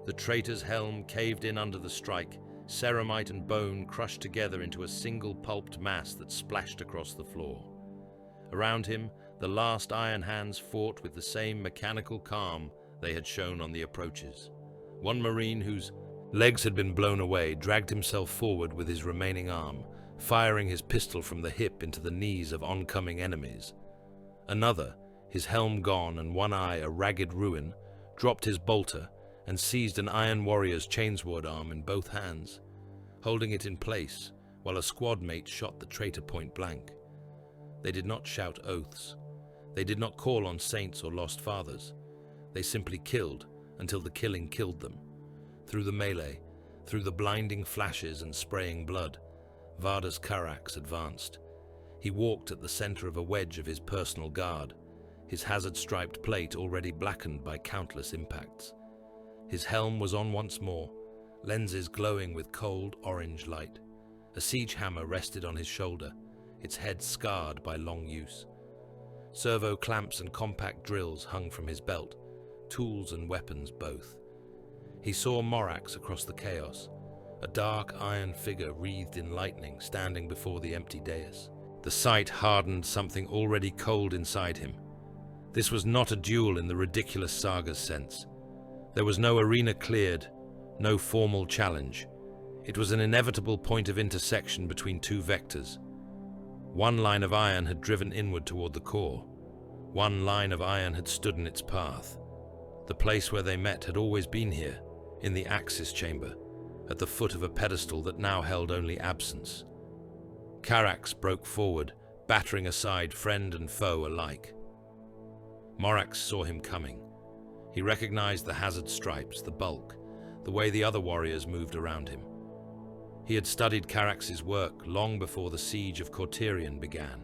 The traitor's helm caved in under the strike, ceramite and bone crushed together into a single pulped mass that splashed across the floor. Around him, the last Iron Hands fought with the same mechanical calm they had shown on the approaches. One Marine whose legs had been blown away dragged himself forward with his remaining arm, firing his pistol from the hip into the knees of oncoming enemies. Another, his helm gone and one eye a ragged ruin, dropped his bolter and seized an Iron Warrior's chainsword arm in both hands, holding it in place while a squad mate shot the traitor point blank. They did not shout oaths. They did not call on saints or lost fathers. They simply killed until the killing killed them. Through the melee, through the blinding flashes and spraying blood, Varda's Carax advanced. He walked at the center of a wedge of his personal guard, his hazard-striped plate already blackened by countless impacts. His helm was on once more, lenses glowing with cold orange light. A siege hammer rested on his shoulder, its head scarred by long use. Servo clamps and compact drills hung from his belt, tools and weapons both. He saw Morax across the chaos, a dark iron figure wreathed in lightning standing before the empty dais. The sight hardened something already cold inside him. This was not a duel in the ridiculous saga's sense. There was no arena cleared, no formal challenge. It was an inevitable point of intersection between two vectors. One line of iron had driven inward toward the core. One line of iron had stood in its path. The place where they met had always been here, in the Axis chamber, at the foot of a pedestal that now held only absence. Carax broke forward, battering aside friend and foe alike. Morax saw him coming. He recognized the hazard stripes, the bulk, the way the other warriors moved around him. He had studied Carax's work long before the siege of Cauterion began.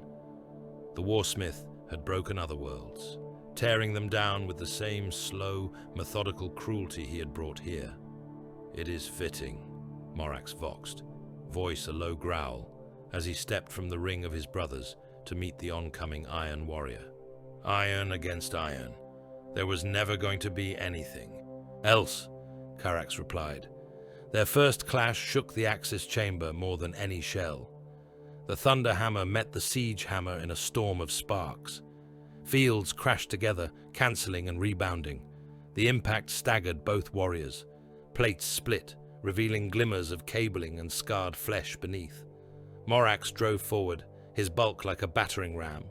The warsmith had broken other worlds, tearing them down with the same slow, methodical cruelty he had brought here. "It is fitting," Morax voxed, voice a low growl, as he stepped from the ring of his brothers to meet the oncoming Iron Warrior. Iron against iron. There was never going to be anything else, Carax replied. Their first clash shook the Axis chamber more than any shell. The thunder hammer met the siege hammer in a storm of sparks. Fields crashed together, cancelling and rebounding. The impact staggered both warriors. Plates split, revealing glimmers of cabling and scarred flesh beneath. Morax drove forward, his bulk like a battering ram.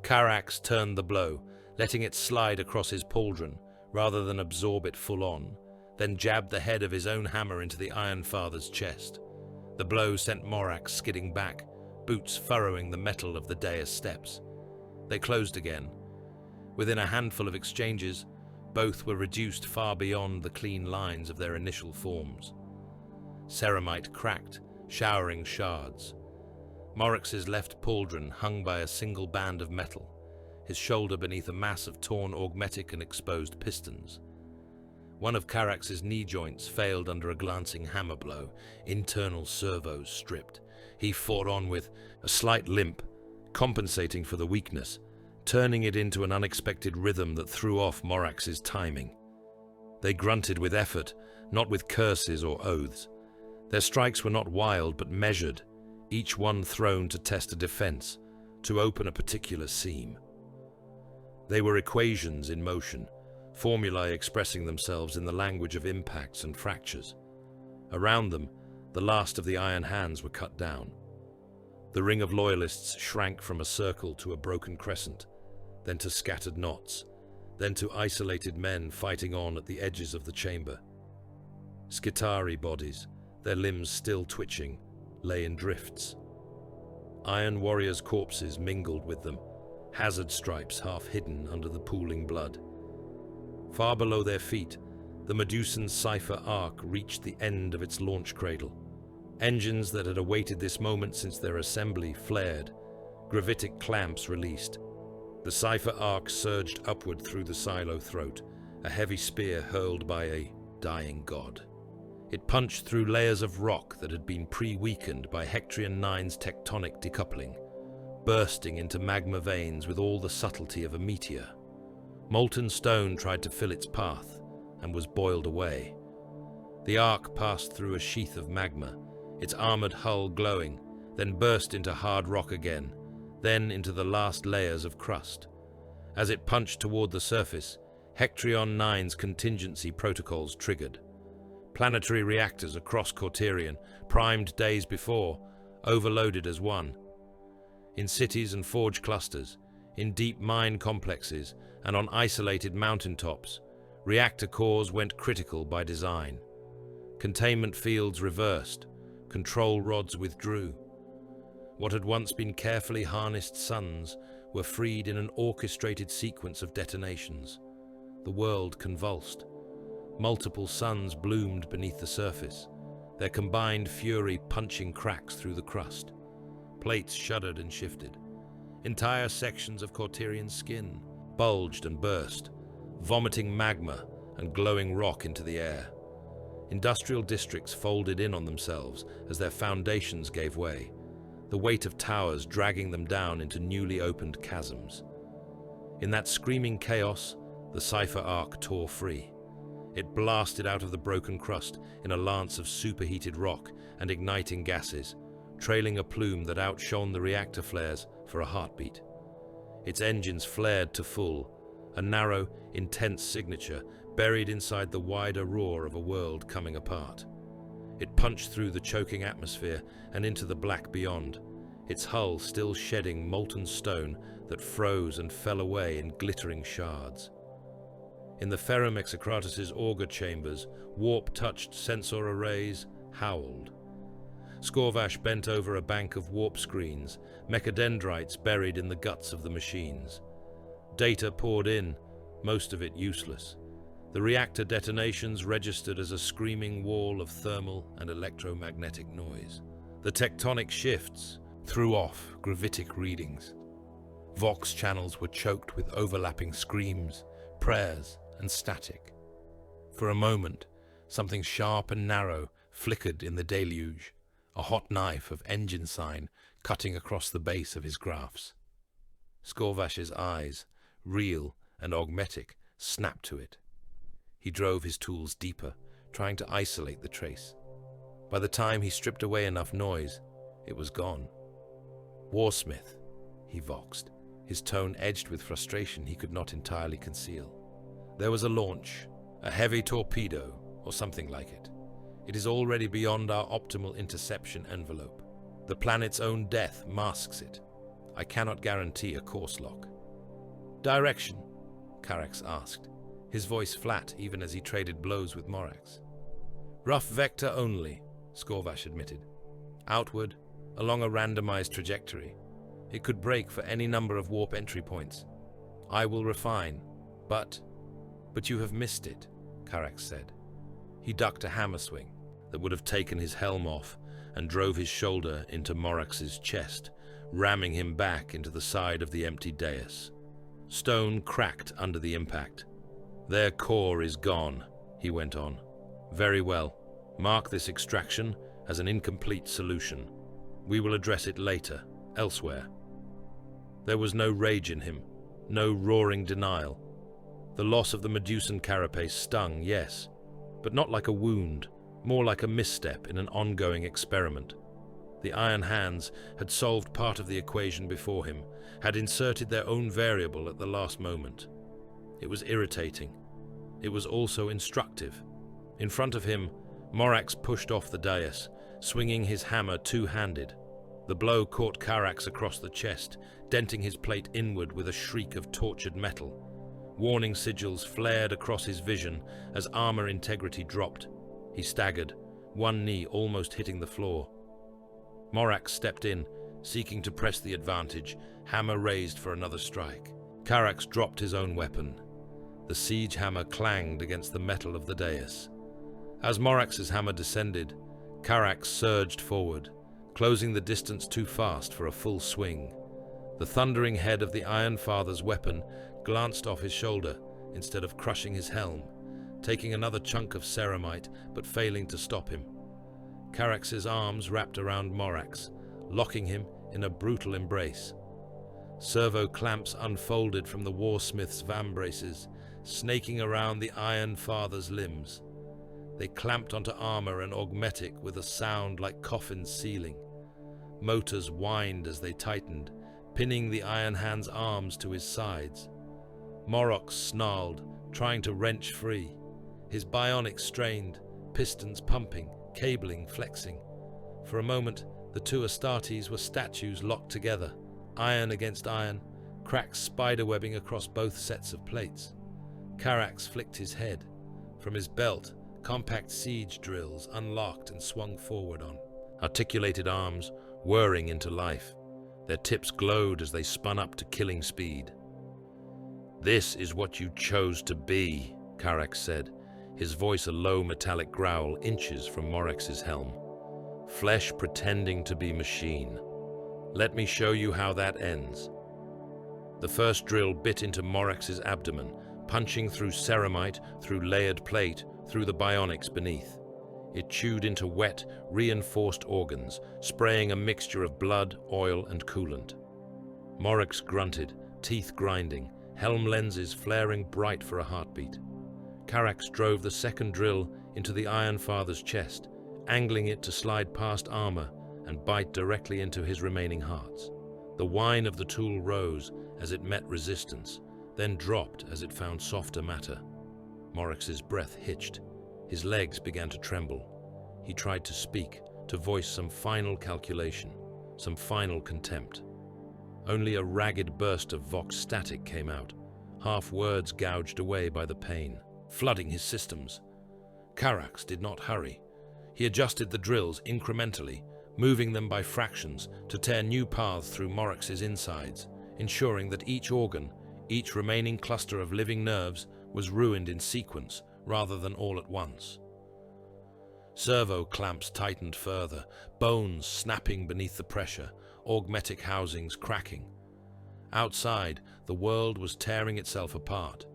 Carax turned the blow, letting it slide across his pauldron rather than absorb it full on, then jabbed the head of his own hammer into the Iron Father's chest. The blow sent Morax skidding back, boots furrowing the metal of the dais steps. They closed again. Within a handful of exchanges, both were reduced far beyond the clean lines of their initial forms. Ceramite cracked, showering shards. Morax's left pauldron hung by a single band of metal, his shoulder beneath a mass of torn augmetic and exposed pistons. One of Carax's knee joints failed under a glancing hammer blow, internal servos stripped. He fought on with a slight limp, compensating for the weakness, turning it into an unexpected rhythm that threw off Morax's timing. They grunted with effort, not with curses or oaths. Their strikes were not wild but measured, each one thrown to test a defense, to open a particular seam. They were equations in motion, formulae expressing themselves in the language of impacts and fractures. Around them, the last of the iron hands were cut down. The ring of loyalists shrank from a circle to a broken crescent, then to scattered knots, then to isolated men fighting on at the edges of the chamber. Skitari bodies, their limbs still twitching, lay in drifts. Iron warriors' corpses mingled with them, hazard stripes half hidden under the pooling blood. Far below their feet, the Medusan Cypher Ark reached the end of its launch cradle. Engines that had awaited this moment since their assembly flared, gravitic clamps released. The Cypher Ark surged upward through the silo throat, a heavy spear hurled by a dying god. It punched through layers of rock that had been pre-weakened by Hectorian 9's tectonic decoupling, bursting into magma veins with all the subtlety of a meteor. Molten stone tried to fill its path and was boiled away. The Ark passed through a sheath of magma, its armored hull glowing, then burst into hard rock again, then into the last layers of crust. As it punched toward the surface, Hectorion 9's contingency protocols triggered. Planetary reactors across Cauterion, primed days before, overloaded as one. In cities and forge clusters, in deep mine complexes, and on isolated mountaintops, reactor cores went critical by design. Containment fields reversed, control rods withdrew. What had once been carefully harnessed suns were freed in an orchestrated sequence of detonations. The world convulsed. Multiple suns bloomed beneath the surface, their combined fury punching cracks through the crust. Plates shuddered and shifted. Entire sections of Cauterion skin bulged and burst, vomiting magma and glowing rock into the air. Industrial districts folded in on themselves as their foundations gave way, the weight of towers dragging them down into newly opened chasms. In that screaming chaos, the Cypher Ark tore free. It blasted out of the broken crust in a lance of superheated rock and igniting gases, trailing a plume that outshone the reactor flares for a heartbeat. Its engines flared to full, a narrow, intense signature buried inside the wider roar of a world coming apart. It punched through the choking atmosphere and into the black beyond, its hull still shedding molten stone that froze and fell away in glittering shards. In the Ferrum Execratus's auger chambers, warp-touched sensor arrays howled. Scorvash bent over a bank of warp screens, mechadendrites buried in the guts of the machines. Data poured in, most of it useless. The reactor detonations registered as a screaming wall of thermal and electromagnetic noise. The tectonic shifts threw off gravitic readings. Vox channels were choked with overlapping screams, prayers, and static. For a moment, something sharp and narrow flickered in the deluge, a hot knife of engine sign cutting across the base of his graphs. Scorvash's eyes, real and augmetic, snapped to it. He drove his tools deeper, trying to isolate the trace. By the time he stripped away enough noise, it was gone. Warsmith, he voxed, his tone edged with frustration he could not entirely conceal. There was a launch, a heavy torpedo, or something like it. It is already beyond our optimal interception envelope. The planet's own death masks it. I cannot guarantee a course lock. Direction? Carax asked, his voice flat even as he traded blows with Morax. Rough vector only, Scorvash admitted. Outward, along a randomized trajectory. It could break for any number of warp entry points. I will refine, but you have missed it, Carax said. He ducked a hammer swing that would have taken his helm off and drove his shoulder into Morax's chest, ramming him back into the side of the empty dais. Stone cracked under the impact. Their core is gone, he went on. Very well. Mark this extraction as an incomplete solution. We will address it later, elsewhere. There was no rage in him, no roaring denial. The loss of the Medusan carapace stung, yes, but not like a wound, more like a misstep in an ongoing experiment. The Iron Hands had solved part of the equation before him, had inserted their own variable at the last moment. It was irritating. It was also instructive. In front of him, Morax pushed off the dais, swinging his hammer two-handed. The blow caught Carax across the chest, denting his plate inward with a shriek of tortured metal. Warning sigils flared across his vision as armor integrity dropped. He staggered, one knee almost hitting the floor. Morax stepped in, seeking to press the advantage, hammer raised for another strike. Carax dropped his own weapon. The siege hammer clanged against the metal of the dais. As Morax's hammer descended, Carax surged forward, closing the distance too fast for a full swing. The thundering head of the Iron Father's weapon glanced off his shoulder instead of crushing his helm, taking another chunk of ceramite but failing to stop him. Carax's arms wrapped around Morax, locking him in a brutal embrace. Servo clamps unfolded from the warsmith's vambraces, snaking around the Iron Father's limbs. They clamped onto armor and augmetic with a sound like coffins sealing. Motors whined as they tightened, pinning the Iron Hand's arms to his sides. Morax snarled, trying to wrench free. His bionics strained, pistons pumping, cabling flexing. For a moment, the two Astartes were statues locked together, iron against iron, cracks spiderwebbing across both sets of plates. Carax flicked his head. From his belt, compact siege drills unlocked and swung forward on, articulated arms whirring into life. Their tips glowed as they spun up to killing speed. "This is what you chose to be," Carax said, his voice a low metallic growl inches from Morax's helm. "Flesh pretending to be machine. Let me show you how that ends." The first drill bit into Morax's abdomen, punching through ceramite, through layered plate, through the bionics beneath. It chewed into wet, reinforced organs, spraying a mixture of blood, oil, and coolant. Morax grunted, teeth grinding, helm lenses flaring bright for a heartbeat. Carax drove the second drill into the Iron Father's chest, angling it to slide past armor and bite directly into his remaining hearts. The whine of the tool rose as it met resistance, then dropped as it found softer matter. Morax's breath hitched. His legs began to tremble. He tried to speak, to voice some final calculation, some final contempt. Only a ragged burst of vox static came out, half words gouged away by the pain, flooding his systems. Carax did not hurry. He adjusted the drills incrementally, moving them by fractions to tear new paths through Morax's insides, ensuring that each organ, each remaining cluster of living nerves, was ruined in sequence rather than all at once. Servo clamps tightened further, bones snapping beneath the pressure, augmetic housings cracking. Outside, the world was tearing itself apart.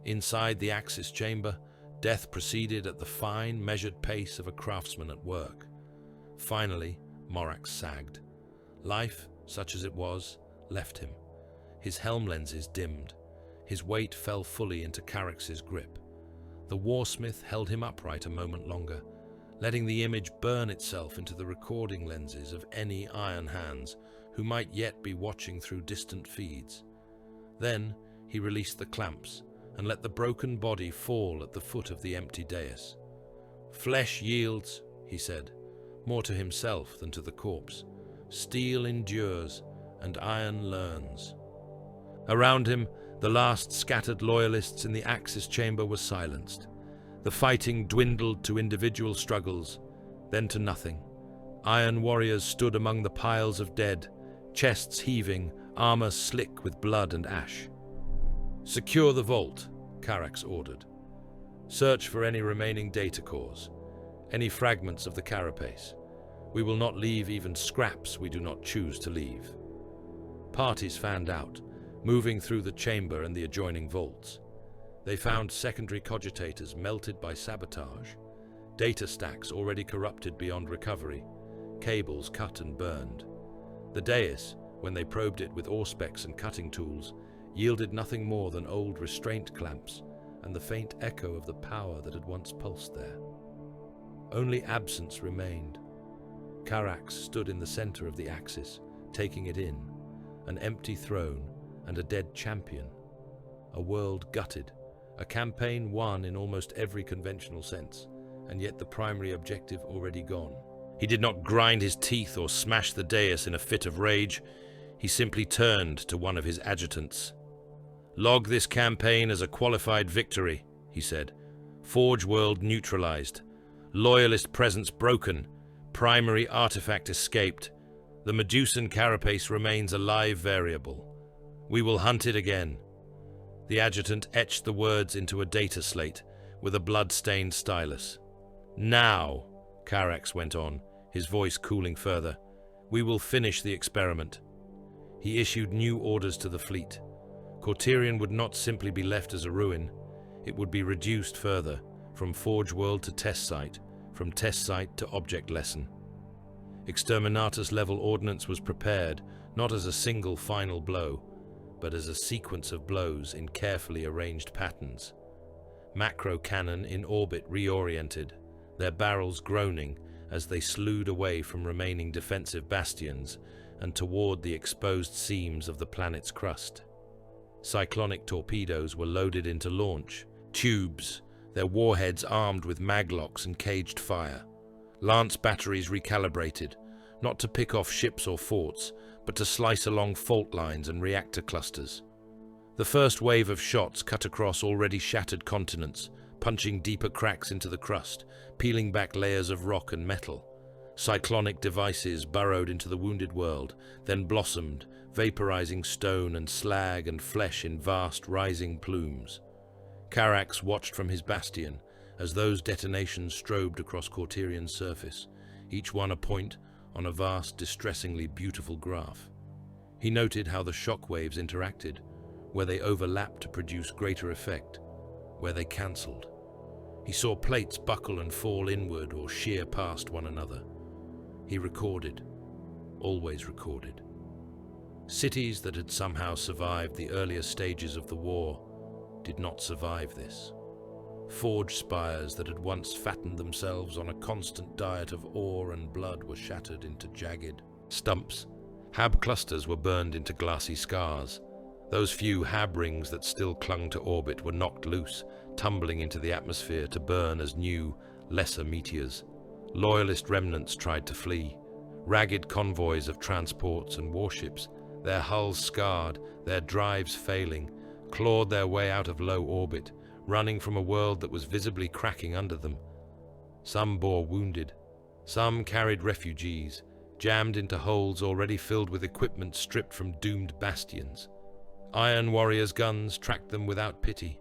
Inside the Axis chamber, death proceeded at the fine, measured pace of a craftsman at work. Finally, Morax sagged. Life, such as it was, left him. His helm lenses dimmed. His weight fell fully into Carax's grip. The warsmith held him upright a moment longer, letting the image burn itself into the recording lenses of any Iron Hands who might yet be watching through distant feeds. Then he released the clamps and let the broken body fall at the foot of the empty dais. "Flesh yields," he said, more to himself than to the corpse. "Steel endures, and iron learns." Around him, the last scattered loyalists in the Axis chamber were silenced. The fighting dwindled to individual struggles, then to nothing. Iron warriors stood among the piles of dead, chests heaving, armor slick with blood and ash. "Secure the vault," Carax ordered. "Search for any remaining data cores, any fragments of the carapace. We will not leave even scraps we do not choose to leave." Parties fanned out, moving through the chamber and the adjoining vaults. They found secondary cogitators melted by sabotage, data stacks already corrupted beyond recovery, cables cut and burned. The dais, when they probed it with auspex and cutting tools, yielded nothing more than old restraint clamps and the faint echo of the power that had once pulsed there. Only absence remained. Carax stood in the center of the axis, taking it in, an empty throne and a dead champion. A world gutted, a campaign won in almost every conventional sense, and yet the primary objective already gone. He did not grind his teeth or smash the dais in a fit of rage. He simply turned to one of his adjutants. "Log this campaign as a qualified victory," he said. "Forge world neutralized. Loyalist presence broken. Primary artifact escaped. The Medusan carapace remains a live variable. We will hunt it again." The adjutant etched the words into a data slate with a blood-stained stylus. "Now," Carax went on, his voice cooling further, "we will finish the experiment." He issued new orders to the fleet. Cauterion would not simply be left as a ruin. It would be reduced further, from Forge World to test site, from test site to object lesson. Exterminatus-level ordnance was prepared, not as a single final blow, but as a sequence of blows in carefully arranged patterns. Macro cannon in orbit reoriented, their barrels groaning as they slewed away from remaining defensive bastions and toward the exposed seams of the planet's crust. Cyclonic torpedoes were loaded into launch, tubes, their warheads armed with maglocks and caged fire. Lance batteries recalibrated, not to pick off ships or forts, but to slice along fault lines and reactor clusters. The first wave of shots cut across already shattered continents, punching deeper cracks into the crust, peeling back layers of rock and metal. Cyclonic devices burrowed into the wounded world, then blossomed, vaporizing stone and slag and flesh in vast rising plumes. Carax watched from his bastion as those detonations strobed across Cauterion's surface, each one a point on a vast, distressingly beautiful graph. He noted how the shock waves interacted, where they overlapped to produce greater effect, where they cancelled. He saw plates buckle and fall inward or shear past one another. He recorded, always recorded. Cities that had somehow survived the earlier stages of the war did not survive this. Forge spires that had once fattened themselves on a constant diet of ore and blood were shattered into jagged stumps. Hab clusters were burned into glassy scars. Those few Hab rings that still clung to orbit were knocked loose, tumbling into the atmosphere to burn as new, lesser meteors. Loyalist remnants tried to flee. Ragged convoys of transports and warships, their hulls scarred, their drives failing, clawed their way out of low orbit, running from a world that was visibly cracking under them. Some bore wounded. Some carried refugees, jammed into holes already filled with equipment stripped from doomed bastions. Iron Warriors' guns tracked them without pity.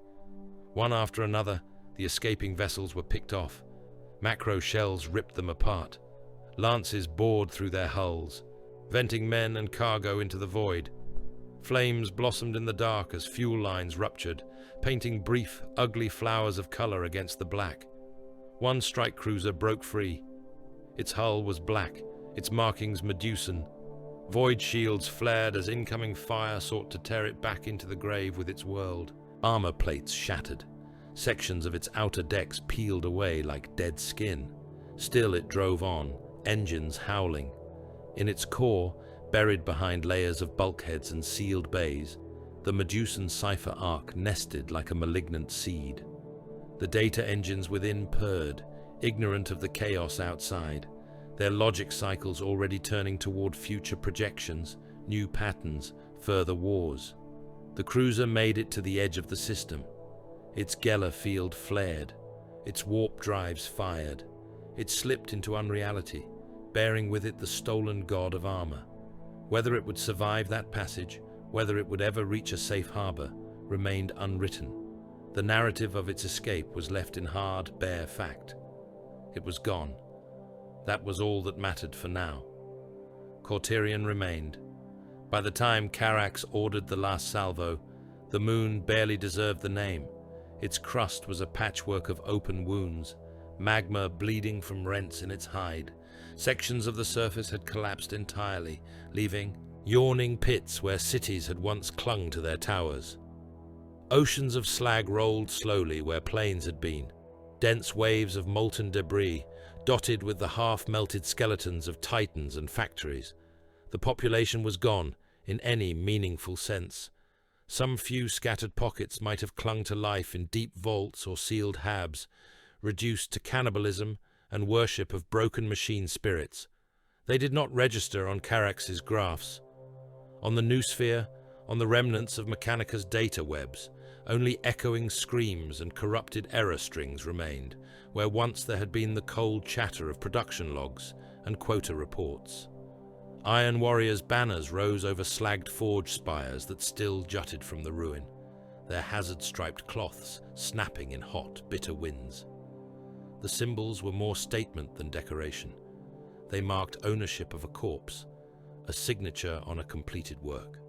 One after another, the escaping vessels were picked off. Macro shells ripped them apart. Lances bored through their hulls, venting men and cargo into the void. Flames blossomed in the dark as fuel lines ruptured, painting brief, ugly flowers of color against the black. One strike cruiser broke free. Its hull was black, its markings Medusan. Void shields flared as incoming fire sought to tear it back into the grave with its world. Armor plates shattered. Sections of its outer decks peeled away like dead skin. Still it drove on, engines howling. In its core, buried behind layers of bulkheads and sealed bays, the Medusan cipher arc nested like a malignant seed. The data engines within purred, ignorant of the chaos outside, their logic cycles already turning toward future projections, new patterns, further wars. The cruiser made it to the edge of the system. Its Geller field flared, its warp drives fired. It slipped into unreality, bearing with it the stolen god of armor. Whether it would survive that passage, whether it would ever reach a safe harbor, remained unwritten. The narrative of its escape was left in hard, bare fact. It was gone. That was all that mattered for now. Cauterion remained. By the time Carax ordered the last salvo, the moon barely deserved the name. Its crust was a patchwork of open wounds, magma bleeding from rents in its hide. Sections of the surface had collapsed entirely, leaving yawning pits where cities had once clung to their towers. Oceans of slag rolled slowly where plains had been. dense waves of molten debris, dotted with the half-melted skeletons of titans and factories. The population was gone, in any meaningful sense. Some few scattered pockets might have clung to life in deep vaults or sealed habs, reduced to cannibalism and worship of broken machine spirits. They did not register on Carax's graphs. On the noosphere, on the remnants of Mechanicus data webs, only echoing screams and corrupted error strings remained, where once there had been the cold chatter of production logs and quota reports. Iron Warriors' banners rose over slagged forge spires that still jutted from the ruin, their hazard-striped cloths snapping in hot, bitter winds. The symbols were more statement than decoration. They marked ownership of a corpse, a signature on a completed work.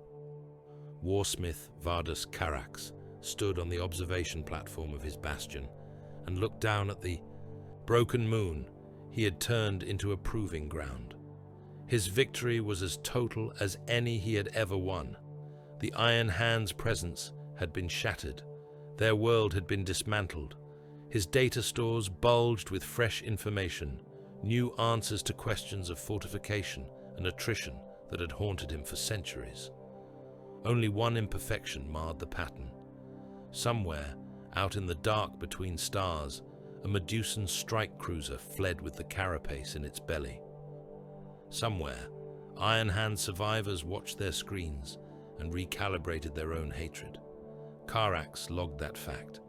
Warsmith Vardus Carax stood on the observation platform of his bastion and looked down at the broken moon he had turned into a proving ground. His victory was as total as any he had ever won. The Iron Hand's presence had been shattered. Their world had been dismantled. His data stores bulged with fresh information, new answers to questions of fortification and attrition that had haunted him for centuries. Only one imperfection marred the pattern. Somewhere, out in the dark between stars, a Medusan strike cruiser fled with the carapace in its belly. Somewhere, Iron Hand survivors watched their screens and recalibrated their own hatred. Carax logged that fact.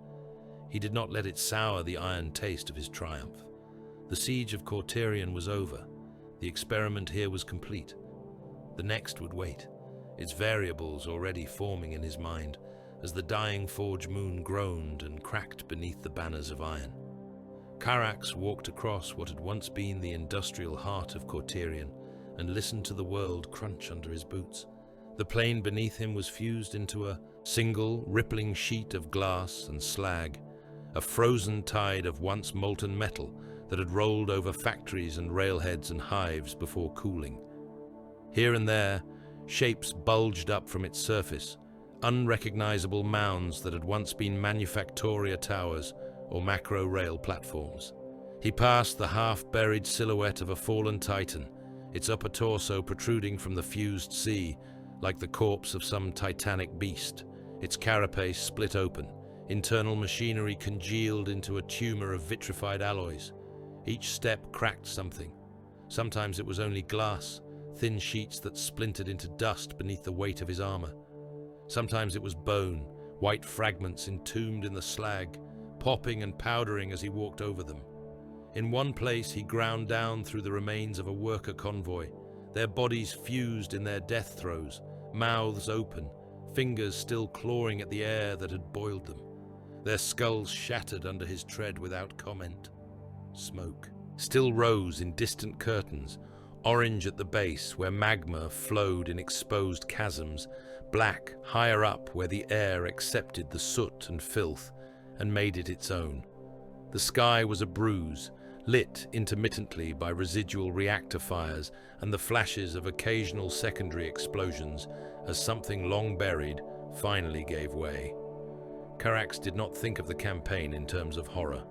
He did not let it sour the iron taste of his triumph. The siege of Cauterion was over. The experiment here was complete. The next would wait, its variables already forming in his mind as the dying forge moon groaned and cracked beneath the banners of iron. Carax walked across what had once been the industrial heart of Cauterion and listened to the world crunch under his boots. The plain beneath him was fused into a single, rippling sheet of glass and slag, a frozen tide of once molten metal that had rolled over factories and railheads and hives before cooling. Here and there, shapes bulged up from its surface, unrecognizable mounds that had once been Manufactoria towers or macro rail platforms. He passed the half-buried silhouette of a fallen titan, its upper torso protruding from the fused sea like the corpse of some titanic beast, its carapace split open, internal machinery congealed into a tumor of vitrified alloys. Each step cracked something. Sometimes it was only glass, thin sheets that splintered into dust beneath the weight of his armor. Sometimes it was bone, white fragments entombed in the slag, popping and powdering as he walked over them. In one place he ground down through the remains of a worker convoy, their bodies fused in their death throes, mouths open, fingers still clawing at the air that had boiled them, their skulls shattered under his tread without comment. Smoke still rose in distant curtains, orange at the base where magma flowed in exposed chasms, black higher up where the air accepted the soot and filth and made it its own. The sky was a bruise, lit intermittently by residual reactor fires and the flashes of occasional secondary explosions as something long buried finally gave way. Carax did not think of the campaign in terms of horror.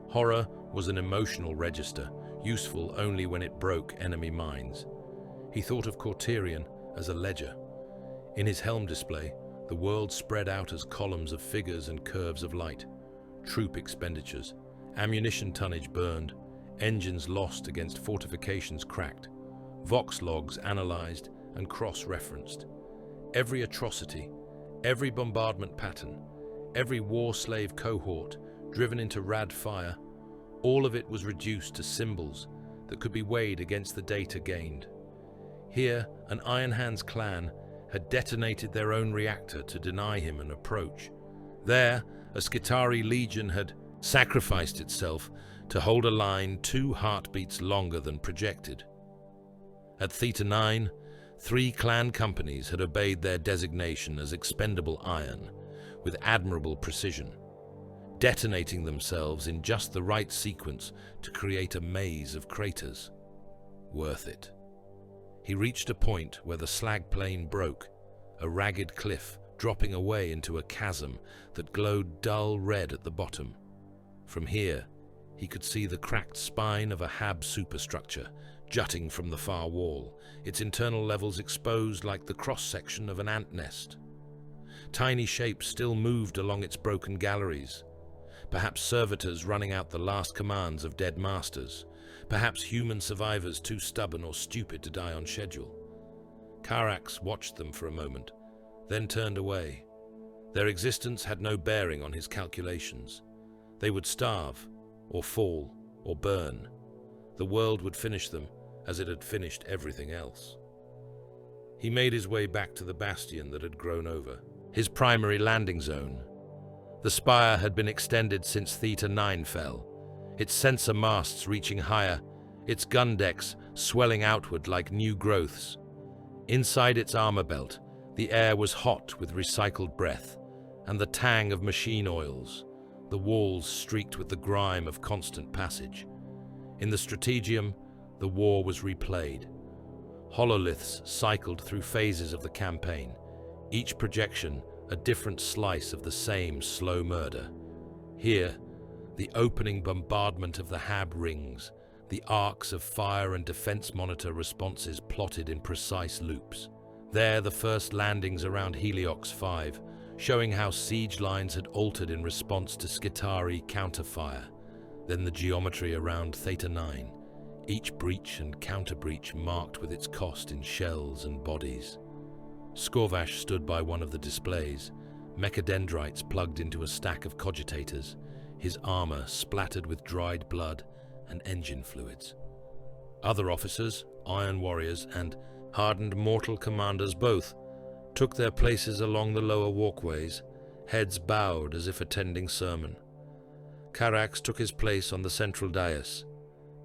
Horror was an emotional register, useful only when it broke enemy minds. He thought of Cauterion as a ledger. In his helm display, the world spread out as columns of figures and curves of light. Troop expenditures, ammunition tonnage burned, engines lost against fortifications cracked, Vox logs analyzed and cross-referenced. Every atrocity, every bombardment pattern, every war slave cohort driven into rad fire, all of it was reduced to symbols that could be weighed against the data gained. Here, an Iron Hands clan had detonated their own reactor to deny him an approach. There, a Skitari legion had sacrificed itself to hold a line 2 heartbeats longer than projected. At Theta 9, 3 clan companies had obeyed their designation as expendable iron with admirable precision, detonating themselves in just the right sequence to create a maze of craters. Worth it. He reached a point where the slag plain broke, a ragged cliff dropping away into a chasm that glowed dull red at the bottom. From here, he could see the cracked spine of a Hab superstructure jutting from the far wall, its internal levels exposed like the cross-section of an ant nest. Tiny shapes still moved along its broken galleries, perhaps servitors running out the last commands of dead masters, perhaps human survivors too stubborn or stupid to die on schedule. Karax watched them for a moment, then turned away. Their existence had no bearing on his calculations. They would starve, or fall, or burn. The world would finish them, as it had finished everything else. He made his way back to the bastion that had grown over, his primary landing zone. The spire had been extended since Theta 9 fell, its sensor masts reaching higher, its gun decks swelling outward like new growths. Inside its armor belt, the air was hot with recycled breath and the tang of machine oils, the walls streaked with the grime of constant passage. In the strategium, the war was replayed. Hololiths cycled through phases of the campaign, each projection a different slice of the same slow murder. Here, the opening bombardment of the Hab rings, the arcs of fire and defense monitor responses plotted in precise loops. There, the first landings around Heliox 5, showing how siege lines had altered in response to Skitarii counterfire. Then the geometry around Theta 9, each breach and counter-breach marked with its cost in shells and bodies. Skorvash stood by one of the displays, mechadendrites plugged into a stack of cogitators, his armor splattered with dried blood and engine fluids. Other officers, iron warriors, and hardened mortal commanders both, took their places along the lower walkways, heads bowed as if attending sermon. Karax took his place on the central dais.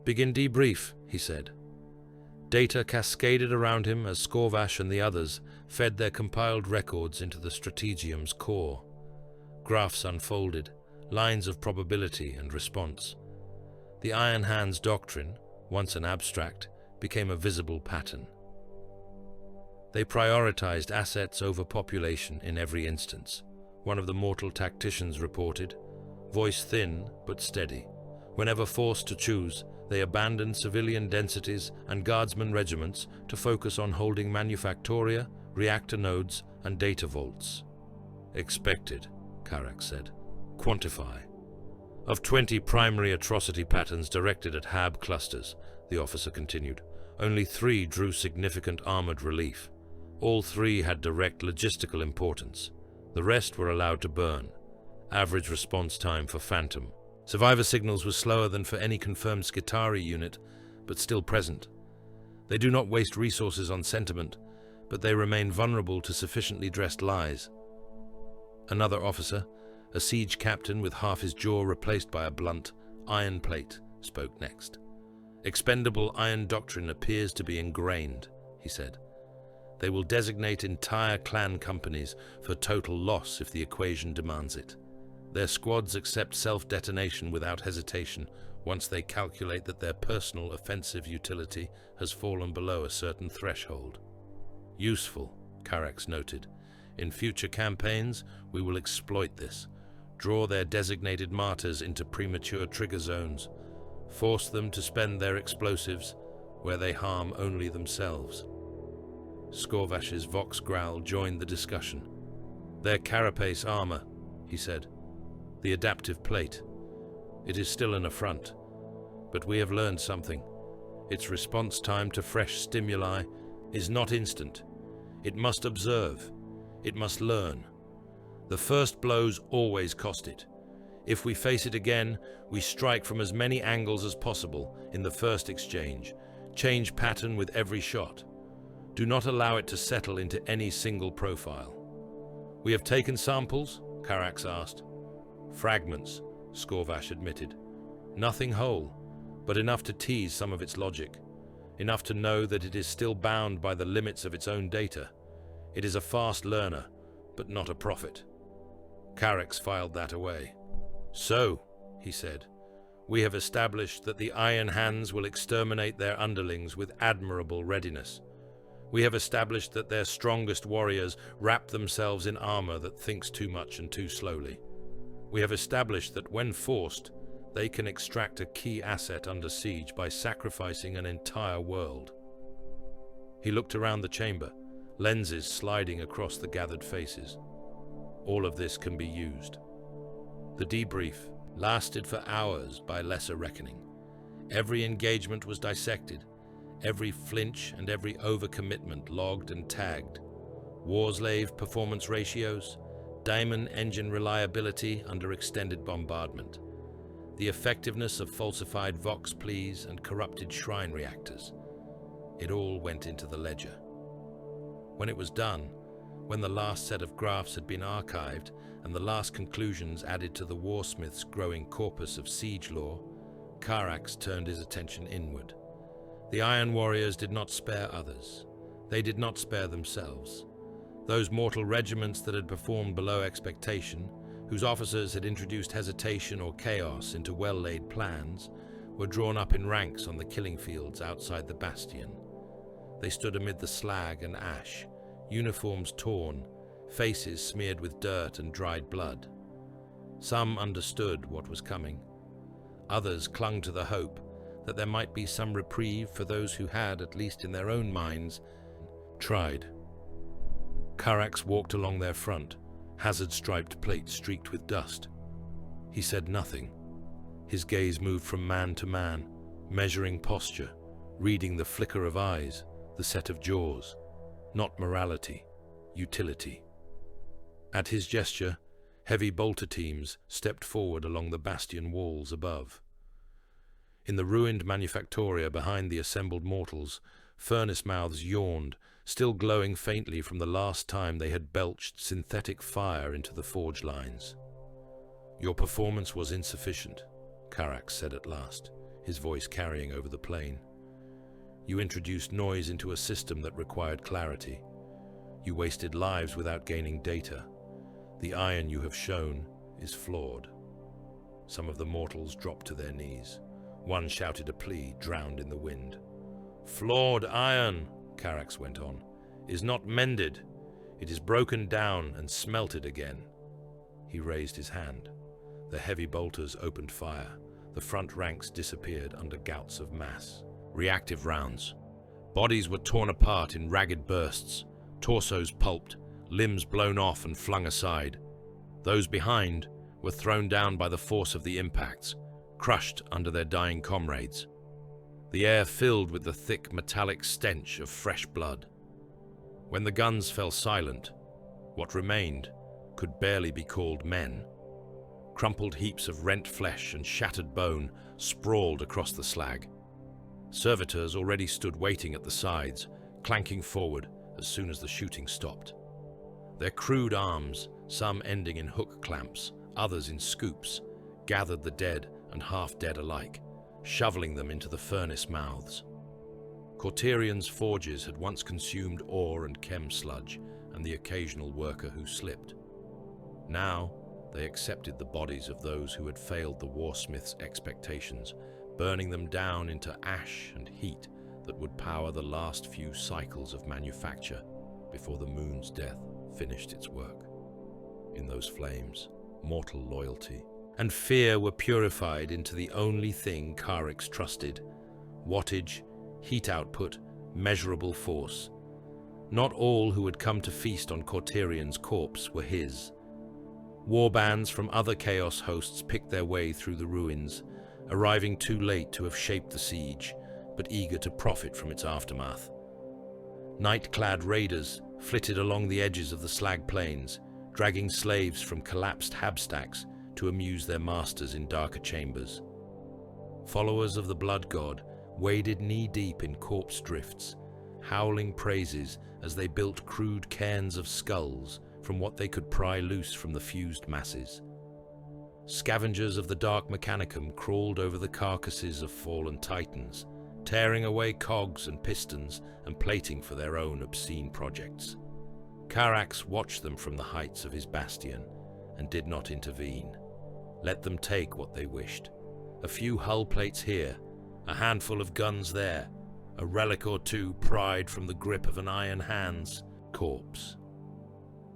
"Begin debrief," he said. Data cascaded around him as Skorvash and the others fed their compiled records into the strategium's core. Graphs unfolded, lines of probability and response. The Iron Hands doctrine, once an abstract, became a visible pattern. They prioritized assets over population in every instance, one of the mortal tacticians reported, voice thin but steady. Whenever forced to choose, they abandoned civilian densities and guardsman regiments to focus on holding manufactoria, reactor nodes, and data vaults. "Expected," Karax said. "Quantify." "Of 20 primary atrocity patterns directed at Hab clusters," the officer continued, "only 3 drew significant armored relief. All 3 had direct logistical importance. The rest were allowed to burn. Average response time for Phantom. Survivor signals was slower than for any confirmed Skitarii unit, but still present. They do not waste resources on sentiment, but they remain vulnerable to sufficiently dressed lies." Another officer, a siege captain with half his jaw replaced by a blunt iron plate, spoke next. "Expendable iron doctrine appears to be ingrained," he said. "They will designate entire clan companies for total loss if the equation demands it. Their squads accept self-detonation without hesitation once they calculate that their personal offensive utility has fallen below a certain threshold." "Useful," Karax noted. "In future campaigns, we will exploit this, draw their designated martyrs into premature trigger zones, force them to spend their explosives where they harm only themselves." Skorvash's vox growl joined the discussion. "Their carapace armor," he said. "The adaptive plate. It is still an affront, but we have learned something. Its response time to fresh stimuli is not instant. It must observe. It must learn. The first blows always cost it. If we face it again, we strike from as many angles as possible in the first exchange. Change pattern with every shot. Do not allow it to settle into any single profile." "We have taken samples?" Karax asked. "Fragments," Skorvash admitted. "Nothing whole, but enough to tease some of its logic. Enough to know that it is still bound by the limits of its own data. It is a fast learner, but not a prophet." Karax filed that away. "So," he said, "we have established that the Iron Hands will exterminate their underlings with admirable readiness. We have established that their strongest warriors wrap themselves in armor that thinks too much and too slowly. We have established that when forced, They can extract a key asset under siege by sacrificing an entire world. He looked around the chamber, lenses sliding across the gathered faces. All of this can be used. The debrief lasted for hours by lesser reckoning. Every engagement was dissected, every flinch and every overcommitment logged and tagged. Warslave performance ratios, diamond engine reliability under extended bombardment, the effectiveness of falsified Vox pleas and corrupted shrine reactors. It all went into the ledger. When it was done, when the last set of graphs had been archived and the last conclusions added to the Warsmith's growing corpus of siege lore, Karax turned his attention inward. The Iron Warriors did not spare others. They did not spare themselves. Those mortal regiments that had performed below expectation, whose officers had introduced hesitation or chaos into well-laid plans, were drawn up in ranks on the killing fields outside the bastion. They stood amid the slag and ash, uniforms torn, faces smeared with dirt and dried blood. Some understood what was coming. Others clung to the hope that there might be some reprieve for those who had, at least in their own minds, tried. Karax walked along their front, hazard-striped plate streaked with dust. He said nothing. His gaze moved from man to man, measuring posture, reading the flicker of eyes, the set of jaws. Not morality, utility. At his gesture, heavy bolter teams stepped forward along the bastion walls above. In the ruined manufactoria behind the assembled mortals, furnace mouths yawned, still glowing faintly from the last time they had belched synthetic fire into the forge lines. "Your performance was insufficient," Karax said at last, his voice carrying over the plain. "You introduced noise into a system that required clarity. You wasted lives without gaining data. The iron you have shown is flawed." Some of the mortals dropped to their knees. One shouted a plea, drowned in the wind. "Flawed iron," Karax went on, "is not mended. It is broken down and smelted again." He raised his hand. The heavy bolters opened fire. The front ranks disappeared under gouts of mass. Reactive rounds. Bodies were torn apart in ragged bursts, torsos pulped, limbs blown off and flung aside. Those behind were thrown down by the force of the impacts, crushed under their dying comrades. The air filled with the thick metallic stench of fresh blood. When the guns fell silent, what remained could barely be called men. Crumpled heaps of rent flesh and shattered bone sprawled across the slag. Servitors already stood waiting at the sides, clanking forward as soon as the shooting stopped. Their crude arms, some ending in hook clamps, others in scoops, gathered the dead and half-dead alike, shoveling them into the furnace mouths. Cauterion's forges had once consumed ore and chem sludge and the occasional worker who slipped. Now they accepted the bodies of those who had failed the Warsmith's expectations, burning them down into ash and heat that would power the last few cycles of manufacture before the moon's death finished its work. In those flames, mortal loyalty and fear were purified into the only thing Karax trusted: wattage, heat output, measurable force. Not all who had come to feast on Cauterion's corpse were his. Warbands from other Chaos hosts picked their way through the ruins, arriving too late to have shaped the siege, but eager to profit from its aftermath. Night-clad raiders flitted along the edges of the slag plains, dragging slaves from collapsed habstacks to amuse their masters in darker chambers. Followers of the blood god waded knee-deep in corpse drifts, howling praises as they built crude cairns of skulls from what they could pry loose from the fused masses. Scavengers of the Dark Mechanicum crawled over the carcasses of fallen titans, tearing away cogs and pistons and plating for their own obscene projects. Karax watched them from the heights of his bastion and did not intervene. Let them take what they wished. A few hull plates here, a handful of guns there, a relic or two pried from the grip of an iron hand's corpse.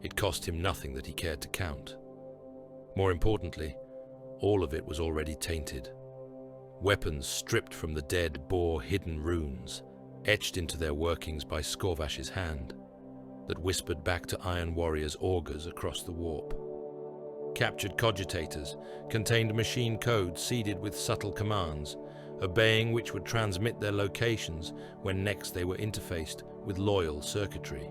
It cost him nothing that he cared to count. More importantly, All of it was already tainted. Weapons stripped from the dead bore hidden runes, etched into their workings by Skorvash's hand, that whispered back to Iron Warrior's augurs across the warp. Captured cogitators contained machine code seeded with subtle commands, obeying which would transmit their locations when next they were interfaced with loyal circuitry.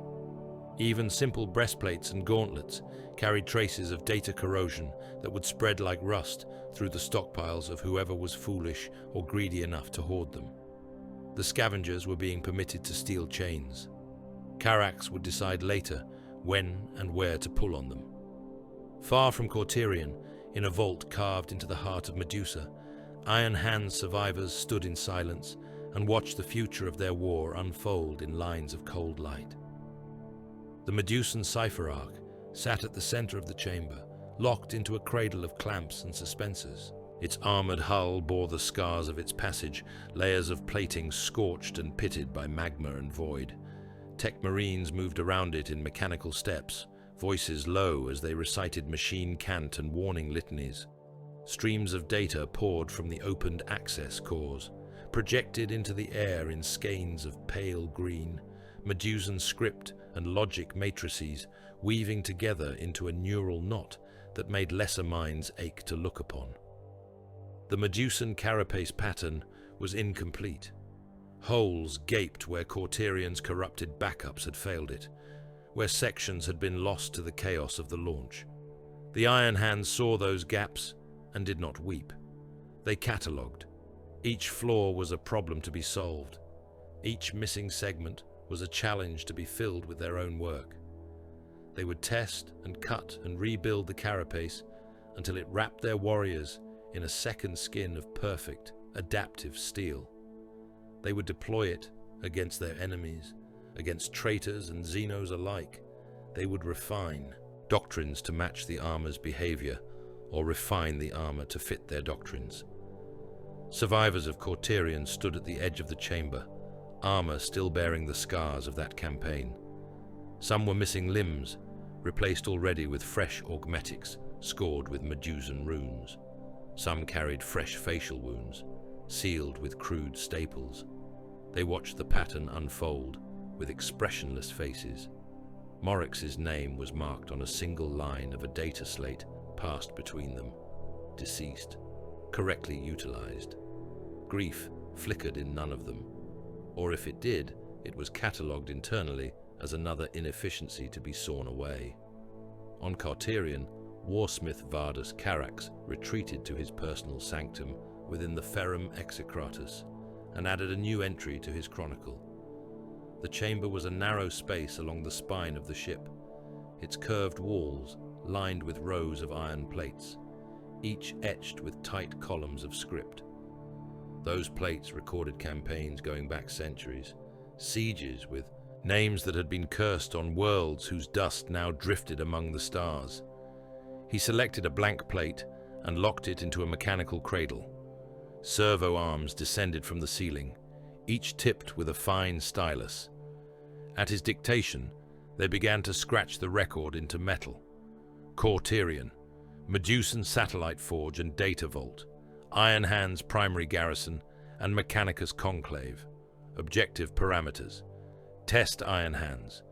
Even simple breastplates and gauntlets carried traces of data corrosion that would spread like rust through the stockpiles of whoever was foolish or greedy enough to hoard them. The scavengers were being permitted to steal chains. Carax would decide later when and where to pull on them. Far from Cauterion, in a vault carved into the heart of Medusa, Iron Hands survivors stood in silence and watched the future of their war unfold in lines of cold light. The Medusan cipher arc sat at the center of the chamber, locked into a cradle of clamps and suspensors. Its armored hull bore the scars of its passage, layers of plating scorched and pitted by magma and void. Tech Marines moved around it in mechanical steps, voices low as they recited machine cant and warning litanies. Streams of data poured from the opened access cores, projected into the air in skeins of pale green, Medusan script and logic matrices weaving together into a neural knot that made lesser minds ache to look upon. The Medusan carapace pattern was incomplete. Holes gaped where Cauterion's corrupted backups had failed it, where sections had been lost to the chaos of the launch. The Iron Hands saw those gaps and did not weep. They catalogued. Each flaw was a problem to be solved. Each missing segment was a challenge to be filled with their own work. They would test and cut and rebuild the carapace until it wrapped their warriors in a second skin of perfect, adaptive steel. They would deploy it against their enemies, against traitors and Xenos alike. They would refine doctrines to match the armor's behavior, or refine the armor to fit their doctrines. Survivors of Cauterion stood at the edge of the chamber, armor still bearing the scars of that campaign. Some were missing limbs, replaced already with fresh augmetics scored with Medusan runes. Some carried fresh facial wounds, sealed with crude staples. They watched the pattern unfold with expressionless faces. Morix's name was marked on a single line of a data slate passed between them. Deceased, correctly utilized. Grief flickered in none of them, or if it did, it was catalogued internally as another inefficiency to be sawn away. On Cauterion, warsmith Vardus Carax retreated to his personal sanctum within the Ferrum Execratus and added a new entry to his chronicle. The chamber was a narrow space along the spine of the ship, its curved walls lined with rows of iron plates, each etched with tight columns of script. Those plates recorded campaigns going back centuries, sieges with names that had been cursed on worlds whose dust now drifted among the stars. He selected a blank plate and locked it into a mechanical cradle. Servo arms descended from the ceiling, each tipped with a fine stylus. At his dictation, they began to scratch the record into metal. Cauterion, Medusan Satellite Forge and Data Vault, Iron Hands Primary Garrison, and Mechanicus Conclave. Objective parameters: test Iron Hands.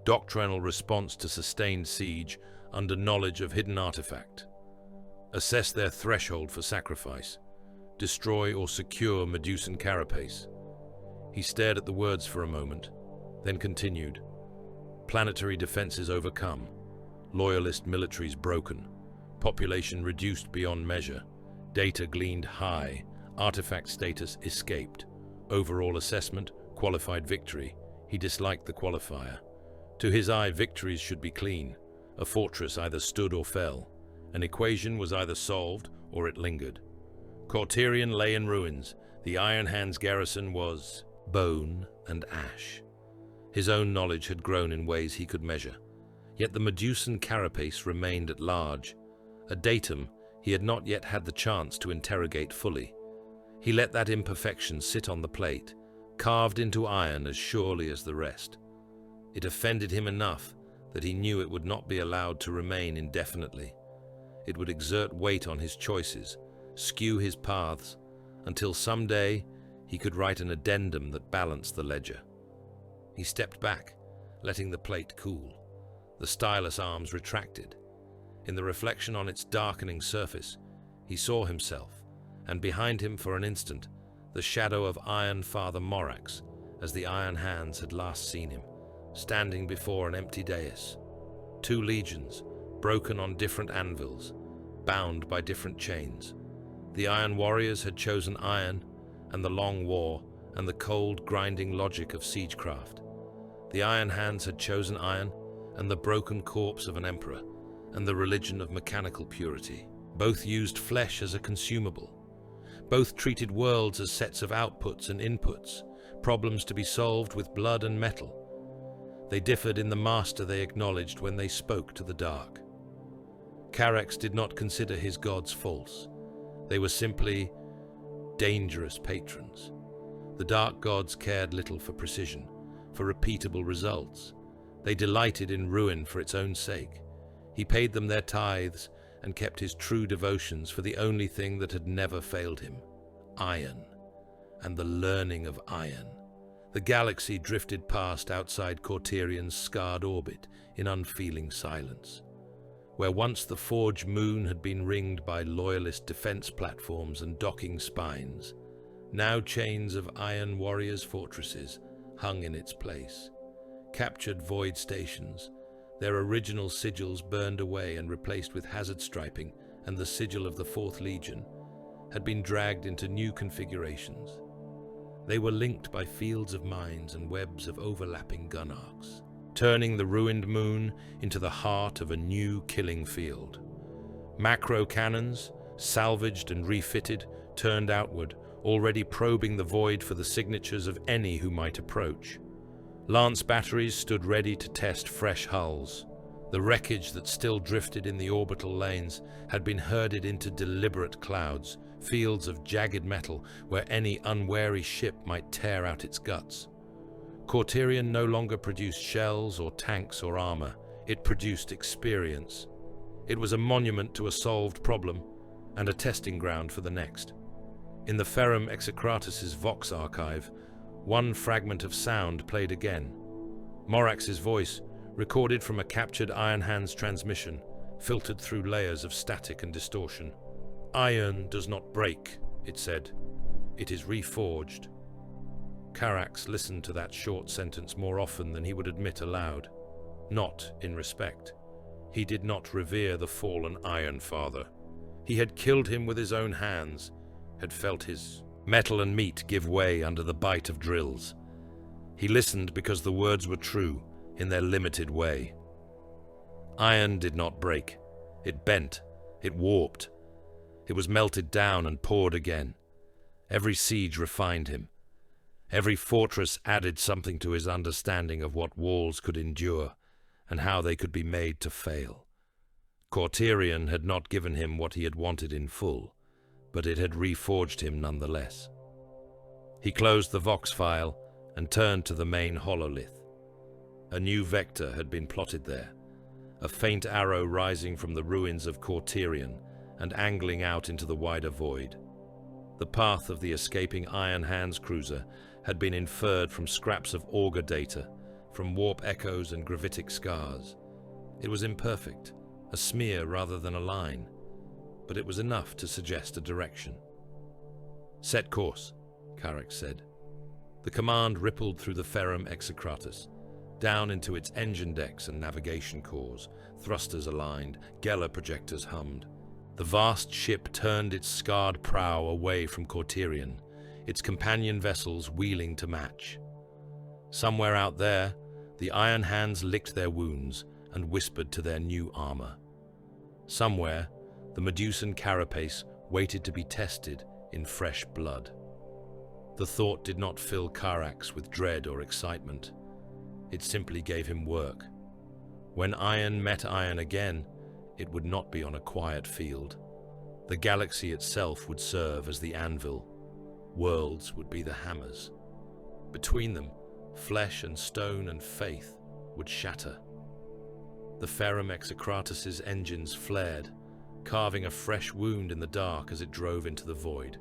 Doctrinal response to sustained siege under knowledge of hidden artifact. Assess their threshold for sacrifice. Destroy or secure Medusan carapace. He stared at the words for a moment, then continued. Planetary defenses overcome. Loyalist militaries broken. Population reduced beyond measure. Data gleaned high. Artifact status escaped. Overall assessment, qualified victory. He disliked the qualifier. To his eye, victories should be clean. A fortress either stood or fell. An equation was either solved or it lingered. Cauterion lay in ruins. The Iron Hands garrison was bone and ash. His own knowledge had grown in ways he could measure. Yet the Medusan carapace remained at large, a datum he had not yet had the chance to interrogate fully. He let that imperfection sit on the plate, carved into iron as surely as the rest. It offended him enough that he knew it would not be allowed to remain indefinitely. It would exert weight on his choices, skew his paths, until someday he could write an addendum that balanced the ledger. He stepped back, letting the plate cool. The stylus arms retracted. In the reflection on its darkening surface, he saw himself, and behind him for an instant, the shadow of Iron Father Morax, as the Iron Hands had last seen him, standing before an empty dais. 2 legions, broken on different anvils, bound by different chains. The Iron Warriors had chosen iron and the long war and the cold, grinding logic of siegecraft. The Iron Hands had chosen iron and the broken corpse of an emperor and the religion of mechanical purity. Both used flesh as a consumable. Both treated worlds as sets of outputs and inputs, problems to be solved with blood and metal. They differed in the master they acknowledged when they spoke to the dark. Carax did not consider his gods false. They were simply dangerous patrons. The dark gods cared little for precision, for repeatable results. They delighted in ruin for its own sake. He paid them their tithes and kept his true devotions for the only thing that had never failed him: iron, and the learning of iron. The galaxy drifted past outside Cauterion's scarred orbit in unfeeling silence. Where once the forge moon had been ringed by loyalist defense platforms and docking spines, now chains of iron warriors' fortresses hung in its place. Captured void stations, their original sigils burned away and replaced with hazard striping and the sigil of the 4th Legion, had been dragged into new configurations. They were linked by fields of mines and webs of overlapping gun arcs, turning the ruined moon into the heart of a new killing field. Macro cannons, salvaged and refitted, turned outward, already probing the void for the signatures of any who might approach. Lance batteries stood ready to test fresh hulls. The wreckage that still drifted in the orbital lanes had been herded into deliberate clouds, fields of jagged metal where any unwary ship might tear out its guts. Cauterion no longer produced shells or tanks or armor. It produced experience. It was a monument to a solved problem and a testing ground for the next. In the Ferrum Execratus's Vox archive, one fragment of sound played again. Morax's voice, recorded from a captured Iron Hands transmission, filtered through layers of static and distortion. "Iron does not break," it said. "It is reforged." Carax listened to that short sentence more often than he would admit aloud. Not in respect. He did not revere the fallen Iron Father. He had killed him with his own hands, had felt his metal and meat give way under the bite of drills. He listened because the words were true, in their limited way. Iron did not break. It bent. It warped. It was melted down and poured again. Every siege refined him. Every fortress added something to his understanding of what walls could endure and how they could be made to fail. Cauterion had not given him what he had wanted in full, but it had reforged him nonetheless. He closed the Vox file and turned to the main hololith. A new vector had been plotted there, a faint arrow rising from the ruins of Cauterion and angling out into the wider void. The path of the escaping Iron Hands cruiser had been inferred from scraps of auger data, from warp echoes and gravitic scars. It was imperfect, a smear rather than a line, but it was enough to suggest a direction. "Set course," Carax said. The command rippled through the Ferrum Execratus, down into its engine decks and navigation cores, thrusters aligned, Geller projectors hummed. The vast ship turned its scarred prow away from Cauterion, its companion vessels wheeling to match. Somewhere out there, the Iron Hands licked their wounds and whispered to their new armor. Somewhere, the Medusan carapace waited to be tested in fresh blood. The thought did not fill Carax with dread or excitement. It simply gave him work. When iron met iron again, it would not be on a quiet field. The galaxy itself would serve as the anvil. Worlds would be the hammers. Between them, flesh and stone and faith would shatter. The Ferrum Execratus's engines flared, carving a fresh wound in the dark as it drove into the void,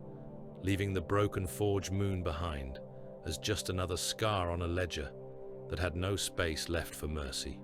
leaving the broken forge moon behind as just another scar on a ledger that had no space left for mercy.